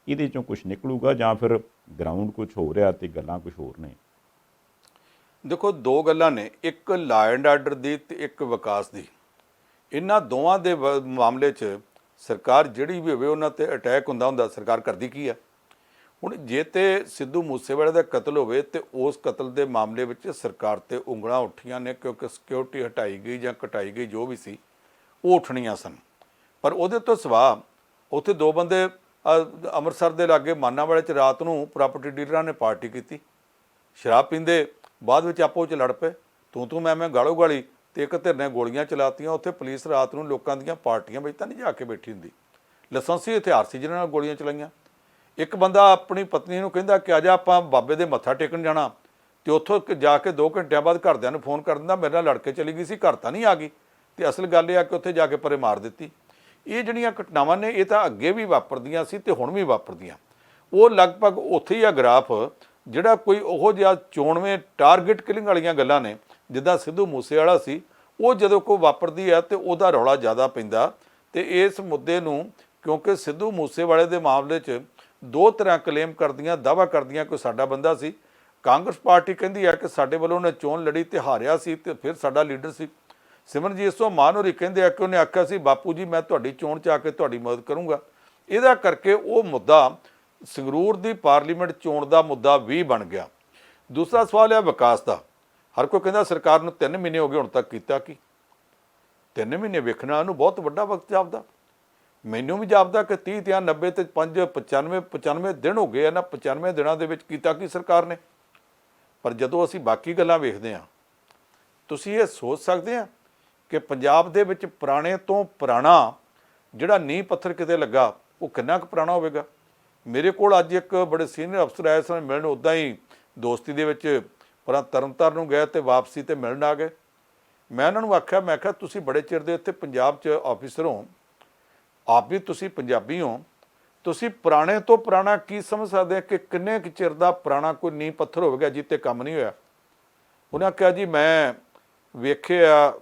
ਇਹਦੇ 'ਚੋਂ ਕੁਛ ਨਿਕਲੂਗਾ ਜਾਂ ਫਿਰ ਗਰਾਊਂਡ ਕੁਛ ਹੋ ਰਿਹਾ ਤੇ ਗੱਲਾਂ ਕੁਛ ਹੋਰ ਨੇ? ਦੇਖੋ, 2 ਗੱਲਾਂ ਨੇ, ਇੱਕ ਲਾਅ ਐਂਡ ਆਰਡਰ ਦੀ ਤੇ ਇੱਕ ਵਿਕਾਸ ਦੀ। ਇਹਨਾਂ ਦੋਵਾਂ ਦੇ ਮਾਮਲੇ 'ਚ ਸਰਕਾਰ ਜਿਹੜੀ ਵੀ ਹੋਵੇ ਉਹਨਾਂ ਤੇ ਅਟੈਕ ਹੁੰਦਾ ਸਰਕਾਰ ਕਰਦੀ ਕੀ ਆ? ਹੁਣ ਜੇ ਤੇ ਸਿੱਧੂ ਮੂਸੇਵਾਲੇ ਦਾ ਕਤਲ ਹੋਵੇ ਤੇ ਉਸ ਕਤਲ ਦੇ ਮਾਮਲੇ ਵਿੱਚ ਸਰਕਾਰ ਤੇ ਉਂਗਲਾਂ ਉੱਠੀਆਂ ਨੇ, ਕਿਉਂਕਿ ਸਿਕਿਉਰਿਟੀ ਹਟਾਈ ਗਈ ਜਾਂ ਘਟਾਈ ਗਈ ਜੋ ਵੀ ਸੀ ਉਹ ਉੱਠਣੀਆਂ ਸਨ। ਪਰ ਉਹਦੇ ਤੋਂ ਸਿਵਾ ਉੱਥੇ 2 ਬੰਦੇ ਅੰਮ੍ਰਿਤਸਰ ਦੇ ਲਾਗੇ ਮਾਨਾਂਵਾਲੇ 'ਚ ਰਾਤ ਨੂੰ ਪ੍ਰਾਪਰਟੀ ਡੀਲਰਾਂ ਨੇ ਪਾਰਟੀ ਕੀਤੀ, ਸ਼ਰਾਬ ਪੀਂਦੇ ਬਾਅਦ ਵਿੱਚ ਆਪੋ 'ਚ ਲੜ ਪਏ, ਤੂੰ ਮੈਂ ਗਾਲੋ ਗਾਲੀ, ਤੇ ਇੱਕ ਧਿਰ ਨੇ ਗੋਲੀਆਂ ਚਲਾਤੀਆਂ। ਉੱਥੇ ਪੁਲਿਸ ਰਾਤ ਨੂੰ ਲੋਕਾਂ ਦੀਆਂ ਪਾਰਟੀਆਂ ਵਿੱਚ ਤਾਂ ਨਹੀਂ ਜਾ ਕੇ ਬੈਠੀ ਹੁੰਦੀ, ਲਾਇਸੈਂਸੀ ਹਥਿਆਰ ਸੀ ਜਿਹਨਾਂ ਨਾਲ ਗੋਲੀਆਂ ਚਲਾਈਆਂ। ਇੱਕ ਬੰਦਾ ਆਪਣੀ ਪਤਨੀ ਨੂੰ ਕਹਿੰਦਾ ਕਿ ਅੱਜ ਆਪਾਂ ਬਾਬੇ ਦੇ ਮੱਥਾ ਟੇਕਣ ਜਾਣਾ, ਤੇ ਉੱਥੋਂ ਜਾ ਕੇ 2 ਘੰਟਿਆਂ ਬਾਅਦ ਘਰਦਿਆਂ ਨੂੰ ਫੋਨ ਕਰ ਦਿੰਦਾ ਮੇਰੇ ਨਾਲ ਲੜ ਕੇ ਚਲੀ ਗਈ ਸੀ, ਘਰ ਤਾਂ ਨਹੀਂ ਆ ਗਈ। ਤੇ ਅਸਲ ਗੱਲ ਇਹ ਆ ਕਿ ਉੱਥੇ ਜਾ ਕੇ ਪਰੇ ਮਾਰ ਦਿੱਤੀ। ਇਹ ਜਿਹੜੀਆਂ ਘਟਨਾਵਾਂ ਨੇ ਇਹ ਤਾਂ ਅੱਗੇ ਵੀ ਵਾਪਰਦੀਆਂ ਸੀ ਤੇ ਹੁਣ ਵੀ ਵਾਪਰਦੀਆਂ। ਉਹ ਲਗਭਗ ਉੱਥੇ ਹੀ ਆ ਗ੍ਰਾਫ, ਜਿਹੜਾ ਕੋਈ ਉਹੋ ਜਿਹਾ ਚੋਣਵੇਂ ਟਾਰਗੇਟ ਕਿਲਿੰਗ ਵਾਲੀਆਂ ਗੱਲਾਂ ਨੇ ਜਿੱਦਾਂ ਸਿੱਧੂ ਮੂਸੇਵਾਲਾ ਸੀ, ਉਹ ਜਦੋਂ ਕੋਈ ਵਾਪਰਦੀ ਹੈ ਤੇ ਉਹਦਾ ਰੌਲਾ ਜ਼ਿਆਦਾ ਪੈਂਦਾ। ਤੇ ਇਸ ਮੁੱਦੇ ਨੂੰ ਕਿਉਂਕਿ ਸਿੱਧੂ ਮੂਸੇਵਾਲੇ ਦੇ ਮਾਮਲੇ 'ਚ 2 ਤਰ੍ਹਾਂ ਕਲੇਮ ਕਰਦੀਆਂ, ਦਾਅਵਾ ਕਰਦੀਆਂ ਕਿ ਸਾਡਾ ਬੰਦਾ ਸੀ। ਕਾਂਗਰਸ ਪਾਰਟੀ ਕਹਿੰਦੀ ਹੈ ਕਿ ਸਾਡੇ ਵੱਲੋਂ ਉਹਨੇ ਚੋਣ ਲੜੀ ਤੇ ਹਾਰਿਆ ਸੀ ਤੇ ਫਿਰ ਸਾਡਾ ਲੀਡਰ ਸੀ। ਸਿਮਰਨਜੀਤ ਮਾਨ ਹੋਰੀ ਕਹਿੰਦੇ ਆ ਕਿ ਉਹਨੇ ਆਖਿਆ ਸੀ ਬਾਪੂ ਜੀ ਮੈਂ ਤੁਹਾਡੀ ਚੋਣ 'ਚ ਆ ਕੇ ਤੁਹਾਡੀ ਮਦਦ ਕਰੂੰਗਾ। ਇਹਦਾ ਕਰਕੇ ਉਹ ਮੁੱਦਾ ਸੰਗਰੂਰ ਦੀ ਪਾਰਲੀਮੈਂਟ ਚੋਣ ਦਾ ਮੁੱਦਾ ਵੀ ਬਣ ਗਿਆ। ਦੂਸਰਾ ਸਵਾਲ ਹੈ ਵਿਕਾਸ ਦਾ। ਹਰ ਕੋਈ ਕਹਿੰਦਾ ਸਰਕਾਰ ਨੂੰ 3 ਮਹੀਨੇ ਹੋ ਗਏ, ਹੁਣ ਤੱਕ ਕੀਤਾ ਕੀ? 3 ਮਹੀਨੇ ਵੇਖਣਾ ਉਹਨੂੰ ਬਹੁਤ ਵੱਡਾ ਵਕਤ ਜਾਪਦਾ। ਮੈਨੂੰ ਵੀ ਜਾਪਦਾ ਕਿ 30 ਤੇ 90 ਤੇ 95 ਦਿਨ ਹੋ ਗਏ ਆ ਨਾ। 95 ਦਿਨਾਂ ਦੇ ਵਿੱਚ ਕੀਤਾ ਕੀ ਸਰਕਾਰ ਨੇ? ਪਰ ਜਦੋਂ ਅਸੀਂ ਬਾਕੀ ਗੱਲਾਂ ਵੇਖਦੇ ਹਾਂ, ਤੁਸੀਂ ਇਹ ਸੋਚ ਸਕਦੇ ਆ ਕਿ ਪੰਜਾਬ ਦੇ ਵਿੱਚ ਪੁਰਾਣੇ ਤੋਂ ਪੁਰਾਣਾ ਜਿਹੜਾ ਨੀਂਹ ਪੱਥਰ ਕਿਤੇ ਲੱਗਾ ਉਹ ਕਿੰਨਾ ਕੁ ਪੁਰਾਣਾ ਹੋਵੇਗਾ। ਮੇਰੇ ਕੋਲ ਅੱਜ ਇੱਕ ਬੜੇ ਸੀਨੀਅਰ ਅਫਸਰ ਆਏ ਸਨ ਮਿਲਣ, ਉੱਦਾਂ ਹੀ ਦੋਸਤੀ ਦੇ ਵਿੱਚ ਪਰ ਤਰਨਤਾਰਨ ਨੂੰ ਗਏ ਤੇ ਵਾਪਸੀ ਤੇ ਮਿਲਣ ਆ ਗਏ। ਮੈਂ ਉਹਨਾਂ ਨੂੰ ਆਖਿਆ, ਮੈਂ ਕਿਹਾ ਤੁਸੀਂ ਬੜੇ ਚਿਰ ਦੇ ਇੱਥੇ ਪੰਜਾਬ 'ਚ ਆਫਿਸਰ ਹੋ, ਆਪ ਵੀ ਤੁਸੀਂ ਪੰਜਾਬੀ ਹੋ, ਤੁਸੀਂ ਪੁਰਾਣੇ ਤੋਂ ਪੁਰਾਣਾ ਕੀ ਸਮਝ ਸਕਦੇ ਆ ਕਿ ਕਿੰਨੇ ਕੁ ਚਿਰ ਦਾ ਪੁਰਾਣਾ ਕੋਈ ਨੀਂਹ ਪੱਥਰ ਹੋਵੇਗਾ ਜਿੱਤੇ ਕੰਮ ਨਹੀਂ ਹੋਇਆ। ਉਹਨਾਂ ਕਿਹਾ ਜੀ ਮੈਂ ਵੇਖਿਆ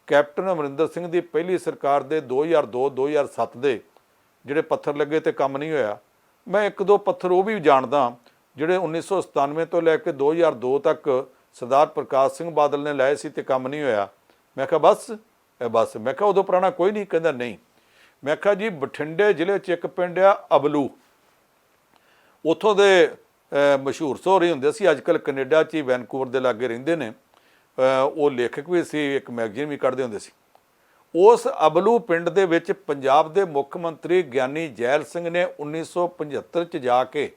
ਕੈਪਟਨ ਅਮਰਿੰਦਰ ਸਿੰਘ ਦੀ ਪਹਿਲੀ ਸਰਕਾਰ ਦੇ 2002-2007 ਦੇ ਜਿਹੜੇ ਪੱਥਰ ਲੱਗੇ ਤੇ ਕੰਮ ਨਹੀਂ ਹੋਇਆ। ਮੈਂ ਇੱਕ ਦੋ ਪੱਥਰ ਉਹ ਵੀ ਜਾਣਦਾ ਜਿਹੜੇ 1997 ਤੋਂ ਲੈ ਕੇ 2002 ਤੱਕ ਸਰਦਾਰ ਪ੍ਰਕਾਸ਼ ਸਿੰਘ ਬਾਦਲ ਨੇ ਲਾਏ ਸੀ ਤੇ ਕੰਮ ਨਹੀਂ ਹੋਇਆ। ਮੈਂ ਕਿਹਾ ਬਸ ਮੈਂ ਕਿਹਾ ਉਦੋਂ ਪੁਰਾਣਾ ਕੋਈ ਨਹੀਂ। ਕਹਿੰਦਾ ਨਹੀਂ। ਮੈਂ ਕਿਹਾ ਜੀ ਬਠਿੰਡੇ ਜ਼ਿਲ੍ਹੇ 'ਚ ਇੱਕ ਪਿੰਡ ਆ ਅਬਲੂ, ਉੱਥੋਂ ਦੇ ਮਸ਼ਹੂਰ ਸੋਹਰੇ ਹੁੰਦੇ ਸੀ, ਅੱਜ ਕੱਲ੍ਹ ਕੈਨੇਡਾ 'ਚ ਹੀ ਵੈਨਕੂਵਰ ਦੇ ਲਾਗੇ ਰਹਿੰਦੇ ਨੇ। ਉਹ ਲੇਖਕ ਵੀ ਸੀ, ਇੱਕ ਮੈਗਜ਼ੀਨ ਵੀ ਕੱਢਦੇ ਹੁੰਦੇ ਸੀ। ਉਸ ਅਬਲੂ ਪਿੰਡ ਦੇ ਵਿੱਚ ਪੰਜਾਬ ਦੇ ਮੁੱਖ ਮੰਤਰੀ ਗਿਆਨੀ ਜੈਲ ਸਿੰਘ ਨੇ 1975 'ਚ ਜਾ ਕੇ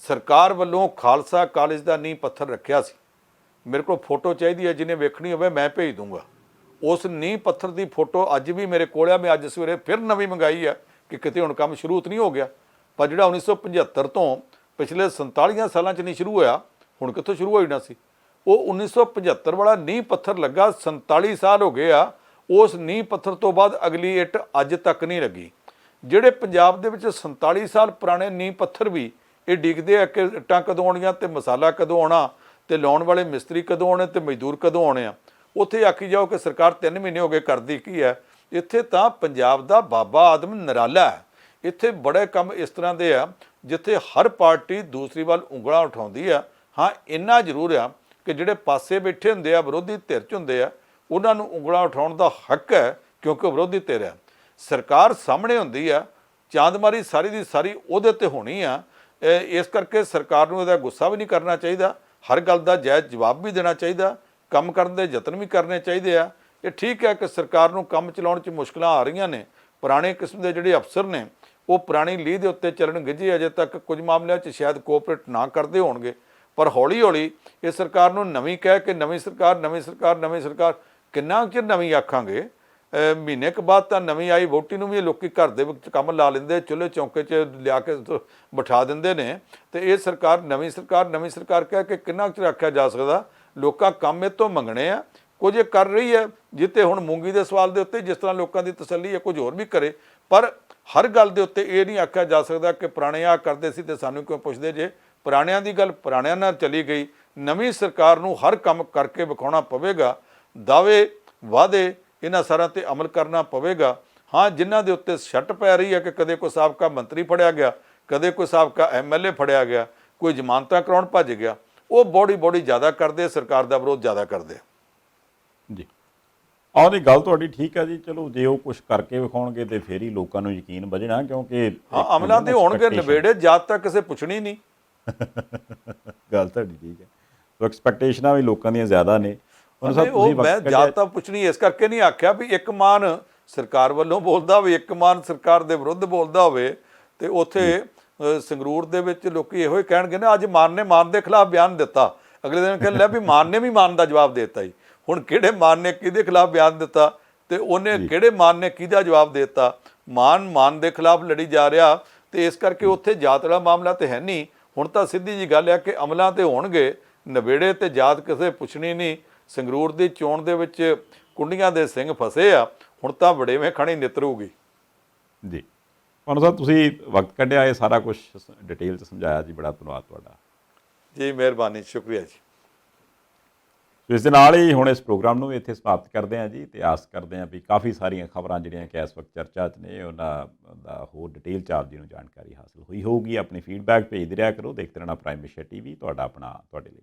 ਸਰਕਾਰ ਵੱਲੋਂ ਖਾਲਸਾ ਕਾਲਜ ਦਾ ਨੀਂਹ ਪੱਥਰ ਰੱਖਿਆ ਸੀ। ਮੇਰੇ ਕੋਲ ਫੋਟੋ ਚਾਹੀਦੀ ਹੈ, ਜਿਹਨੇ ਵੇਖਣੀ ਹੋਵੇ ਮੈਂ ਭੇਜ ਦੂੰਗਾ। ਉਸ ਨੀਂਹ ਪੱਥਰ ਦੀ ਫੋਟੋ ਅੱਜ ਵੀ ਮੇਰੇ ਕੋਲ ਆ। ਮੈਂ ਅੱਜ ਸਵੇਰੇ ਫਿਰ ਨਵੀਂ ਮੰਗਾਈ ਆ ਕਿ ਕਿਤੇ ਹੁਣ ਕੰਮ ਸ਼ੁਰੂ ਤਾਂ ਨਹੀਂ ਹੋ ਗਿਆ। ਪਰ ਜਿਹੜਾ 1975 ਤੋਂ ਪਿਛਲੇ 47 ਸਾਲਾਂ 'ਚ ਨਹੀਂ ਸ਼ੁਰੂ ਹੋਇਆ, ਹੁਣ ਕਿੱਥੋਂ ਸ਼ੁਰੂ ਹੋ ਜਾਣਾ ਸੀ। ਉਹ 1975 ਵਾਲਾ ਨੀਂਹ ਪੱਥਰ ਲੱਗਾ, 47 ਸਾਲ ਹੋ ਗਏ ਆ। ਉਸ ਨੀਂਹ ਪੱਥਰ ਤੋਂ ਬਾਅਦ ਅਗਲੀ ਇੱਟ ਅੱਜ ਤੱਕ ਨਹੀਂ ਲੱਗੀ। ਜਿਹੜੇ ਪੰਜਾਬ ਦੇ ਵਿੱਚ 47 ਸਾਲ ਪੁਰਾਣੇ ਨੀਂਹ ਪੱਥਰ ਵੀ ਇਹ ਡਿੱਗਦੇ ਆ ਕਿ ਇੱਟਾਂ ਕਦੋਂ ਆਉਣੀਆਂ ਤੇ ਮਸਾਲਾ ਕਦੋਂ ਆਉਣਾ ਤੇ ਲਾਉਣ ਵਾਲੇ ਮਿਸਤਰੀ ਕਦੋਂ ਆਉਣੇ ਤੇ ਮਜ਼ਦੂਰ ਕਦੋਂ ਆਉਣੇ ਆ। ਉੱਥੇ ਆਖੀ ਜਾਓ ਕਿ ਸਰਕਾਰ 3 ਮਹੀਨੇ ਹੋ ਗਏ ਕਰਦੀ ਕੀ ਹੈ। ਇੱਥੇ ਤਾਂ ਪੰਜਾਬ ਦਾ ਬਾਬਾ ਆਦਮ ਨਿਰਾਲਾ ਹੈ। ਇੱਥੇ ਬੜੇ ਕੰਮ ਇਸ ਤਰ੍ਹਾਂ ਦੇ ਆ ਜਿੱਥੇ ਹਰ ਪਾਰਟੀ ਦੂਸਰੀ ਵੱਲ ਉਂਗਲਾਂ ਉਠਾਉਂਦੀ ਆ। ਹਾਂ, ਇੰਨਾ ਜ਼ਰੂਰ ਆ ਕਿ ਜਿਹੜੇ ਪਾਸੇ ਬੈਠੇ ਹੁੰਦੇ ਆ, ਵਿਰੋਧੀ ਧਿਰ 'ਚ ਹੁੰਦੇ ਆ, ਉਹਨਾਂ ਨੂੰ ਉਂਗਲਾਂ ਉਠਾਉਣ ਦਾ ਹੱਕ ਹੈ ਕਿਉਂਕਿ ਵਿਰੋਧੀ ਧਿਰ ਆ। ਸਰਕਾਰ ਸਾਹਮਣੇ ਹੁੰਦੀ ਆ, ਚਾਂਦਮਾਰੀ ਸਾਰੀ ਦੀ ਸਾਰੀ ਉਹਦੇ 'ਤੇ ਹੋਣੀ ਆ। ਇਸ ਕਰਕੇ ਸਰਕਾਰ ਨੂੰ ਇਹਦਾ ਗੁੱਸਾ ਵੀ ਨਹੀਂ ਕਰਨਾ ਚਾਹੀਦਾ, ਹਰ ਗੱਲ ਦਾ ਜਾਇਜ਼ ਜਵਾਬ ਵੀ ਦੇਣਾ ਚਾਹੀਦਾ, ਕੰਮ ਕਰਨ ਦੇ ਯਤਨ ਵੀ ਕਰਨੇ ਚਾਹੀਦੇ ਆ। ਇਹ ਠੀਕ ਹੈ ਕਿ ਸਰਕਾਰ ਨੂੰ ਕੰਮ ਚਲਾਉਣ 'ਚ ਮੁਸ਼ਕਲਾਂ ਆ ਰਹੀਆਂ ਨੇ। ਪੁਰਾਣੇ ਕਿਸਮ ਦੇ ਜਿਹੜੇ ਅਫਸਰ ਨੇ ਉਹ ਪੁਰਾਣੀ ਲੀਹ ਦੇ ਉੱਤੇ ਚੱਲਣ ਗਿੱਝੇ, ਅਜੇ ਤੱਕ ਕੁਝ ਮਾਮਲਿਆਂ 'ਚ ਸ਼ਾਇਦ ਕੋਆਪਰੇਟ ਨਾ ਕਰਦੇ ਹੋਣਗੇ। ਪਰ ਹੌਲੀ ਹੌਲੀ ਇਹ ਸਰਕਾਰ ਨੂੰ ਨਵੀਂ ਕਹਿ ਕੇ ਨਵੀਂ ਸਰਕਾਰ ਕਿੰਨਾ ਚਿਰ ਨਵੀਂ ਆਖਾਂਗੇ। ਮਹੀਨੇ ਕੁ ਬਾਅਦ ਤਾਂ ਨਵੀਂ ਆਈ ਵੋਟੀ ਨੂੰ ਵੀ ਲੋਕੀ ਘਰ ਦੇ ਵਿੱਚ ਕੰਮ ਲਾ ਲੈਂਦੇ, ਚੁੱਲ੍ਹੇ ਚੌਂਕੇ 'ਚ ਲਿਆ ਕੇ ਬਿਠਾ ਦਿੰਦੇ ਨੇ। ਤੇ ਇਹ ਸਰਕਾਰ ਨਵੀਂ ਸਰਕਾਰ ਕਹਿ ਕੇ ਕਿੰਨਾ ਚਿਰ ਆਖਿਆ ਜਾ ਸਕਦਾ। ਲੋਕਾਂ ਕੰਮ ਇਹ ਤੋਂ ਮੰਗਣੇ ਆ, ਕੁਝ ਇਹ ਕਰ ਰਹੀ ਹੈ। ਜਿੱਤੇ ਹੁਣ ਮੂੰਗੀ ਦੇ ਸਵਾਲ ਦੇ ਉੱਤੇ ਜਿਸ ਤਰ੍ਹਾਂ ਲੋਕਾਂ ਦੀ ਤਸੱਲੀ ਹੈ, ਕੁਝ ਹੋਰ ਵੀ ਕਰੇ। ਪਰ ਹਰ ਗੱਲ ਦੇ ਉੱਤੇ ਇਹ ਨਹੀਂ ਆਖਿਆ ਜਾ ਸਕਦਾ ਕਿ ਪੁਰਾਣੇ ਆ ਕਰਦੇ ਸੀ ਤੇ ਸਾਨੂੰ ਕਿਉਂ ਪੁੱਛਦੇ ਜੇ। ਪੁਰਾਣਿਆਂ ਦੀ ਗੱਲ ਪੁਰਾਣਿਆਂ ਨਾਲ ਚਲੀ ਗਈ। ਨਵੀਂ ਸਰਕਾਰ ਨੂੰ ਹਰ ਕੰਮ ਕਰਕੇ ਵਿਖਾਉਣਾ ਪਵੇਗਾ। ਦਾਅਵੇ ਵਾਅਦੇ ਇਹਨਾਂ ਸਾਰਿਆਂ 'ਤੇ ਅਮਲ ਕਰਨਾ ਪਵੇਗਾ। ਹਾਂ, ਜਿਨ੍ਹਾਂ ਦੇ ਉੱਤੇ ਛੱਟ ਪੈ ਰਹੀ ਹੈ ਕਿ ਕਦੇ ਕੋਈ ਸਾਬਕਾ ਮੰਤਰੀ ਫੜਿਆ ਗਿਆ, ਕਦੇ ਕੋਈ ਸਾਬਕਾ MLA ਫੜਿਆ ਗਿਆ, ਕੋਈ ਜ਼ਮਾਨਤਾਂ ਕਰਾਉਣ ਭੱਜ ਗਿਆ, ਉਹ ਬੋੜੀ ਜ਼ਿਆਦਾ ਕਰਦੇ, ਸਰਕਾਰ ਦਾ ਵਿਰੋਧ ਜ਼ਿਆਦਾ ਕਰਦੇ ਜੀ। ਆਹ ਦੀ ਗੱਲ ਤੁਹਾਡੀ ਠੀਕ ਹੈ ਜੀ। ਚਲੋ ਜੇ ਉਹ ਕੁਝ ਕਰਕੇ ਵਿਖਾਉਣਗੇ ਤੇ ਫੇਰ ਹੀ ਲੋਕਾਂ ਨੂੰ ਯਕੀਨ ਵੱਜਣਾ, ਕਿਉਂਕਿ ਹਾਂ ਅਮਲਾਂ ਤੇ ਹੋਣਗੇ ਨਵੇੜੇ, ਜਦ ਤੱਕ ਕਿਸੇ ਪੁੱਛਣੀ ਨਹੀਂ। ਗੱਲ ਤੁਹਾਡੀ ਠੀਕ ਹੈ। ਸੋ ਐਕਸਪੈਕਟੇਸ਼ਨਾਂ ਵੀ ਲੋਕਾਂ ਦੀਆਂ ਜ਼ਿਆਦਾ ਨੇ। ਉਹ ਮੈਂ ਜਦ ਤੱਕ ਪੁੱਛਣੀ ਇਸ ਕਰਕੇ ਨਹੀਂ ਆਖਿਆ ਵੀ ਇੱਕ ਮਾਨ ਸਰਕਾਰ ਵੱਲੋਂ ਬੋਲਦਾ ਹੋਵੇ, ਇੱਕ ਮਾਨ ਸਰਕਾਰ ਦੇ ਵਿਰੁੱਧ ਬੋਲਦਾ ਹੋਵੇ। ਤੇ ਉੱਥੇ ਸੰਗਰੂਰ ਦੇ ਵਿੱਚ ਲੋਕੀ ਇਹੋ ਹੀ ਕਹਿਣਗੇ ਨਾ, ਅੱਜ ਮਾਨ ਨੇ ਮਾਨ ਦੇ ਖਿਲਾਫ ਬਿਆਨ ਦਿੱਤਾ, ਅਗਲੇ ਦਿਨ ਕਹਿ ਲਿਆ ਵੀ ਮਾਨ ਨੇ ਵੀ ਮਾਨ ਦਾ ਜਵਾਬ ਦੇ ਦਿੱਤਾ ਜੀ। ਹੁਣ ਕਿਹੜੇ ਮਾਨ ਨੇ ਕਿਹਦੇ ਖਿਲਾਫ ਬਿਆਨ ਦਿੱਤਾ ਤੇ ਉਹਨੇ ਕਿਹੜੇ ਮਾਨ ਨੇ ਕਿਹਦਾ ਜਵਾਬ ਦੇ ਦਿੱਤਾ। ਮਾਨ ਦੇ ਖਿਲਾਫ ਲੜੀ ਜਾ ਰਿਹਾ ਤੇ ਇਸ ਕਰਕੇ ਉੱਥੇ ਜਾਤ ਵਾਲਾ ਮਾਮਲਾ ਤੇ ਹੈ ਨਹੀਂ। ਹੁਣ ਤਾਂ ਸਿੱਧੀ ਜੀ ਗੱਲ ਹੈ ਕਿ ਅਮਲਾਂ ਤੇ ਹੋਣਗੇ ਨਵੇੜੇ ਤੇ ਜਾਤ ਕਿਸੇ ਪੁੱਛਣੀ ਨਹੀਂ। ਸੰਗਰੂਰ ਦੀ ਚੋਣ ਦੇ ਵਿੱਚ ਕੁੰਡੀਆਂ ਦੇ ਸਿੰਘ ਫਸੇ ਆ, ਹੁਣ ਤਾਂ ਵੜੇਵੇਂ ਖਾਣੀ ਨਿਤਰੂਗੀ ਜੀ। ਤੁਹਾਨੂੰ ਸਾਹਿਬ ਤੁਸੀਂ ਵਕਤ ਕੱਢਿਆ, ਇਹ ਸਾਰਾ ਕੁਝ ਡਿਟੇਲ 'ਚ ਸਮਝਾਇਆ ਜੀ, ਬੜਾ ਧੰਨਵਾਦ ਤੁਹਾਡਾ ਜੀ। ਮਿਹਰਬਾਨੀ, ਸ਼ੁਕਰੀਆ ਜੀ। ਇਸ ਦੇ ਨਾਲ ਹੀ ਹੁਣ ਇਸ ਪ੍ਰੋਗਰਾਮ ਨੂੰ ਵੀ ਇੱਥੇ ਸਮਾਪਤ ਕਰਦੇ ਹਾਂ ਜੀ। ਤੇ ਆਸ ਕਰਦੇ ਹਾਂ ਵੀ ਕਾਫੀ ਸਾਰੀਆਂ ਖਬਰਾਂ ਜਿਹੜੀਆਂ ਕਿ ਇਸ ਵਕਤ ਚਰਚਾ 'ਚ ਨੇ ਉਹਨਾਂ ਦਾ ਹੋਰ ਡਿਟੇਲ 'ਚ ਆਪ ਜੀ ਨੂੰ ਜਾਣਕਾਰੀ ਹਾਸਲ ਹੋਈ ਹੋਊਗੀ। ਆਪਣੀ ਫੀਡਬੈਕ ਭੇਜਦੇ ਰਿਹਾ ਕਰੋ। ਦੇਖਦੇ ਰਹਿਣਾ ਪ੍ਰਾਈਮ ਏਸ਼ੀਆ TV, ਤੁਹਾਡਾ ਆਪਣਾ ਤੁਹਾਡੇ ਲਈ।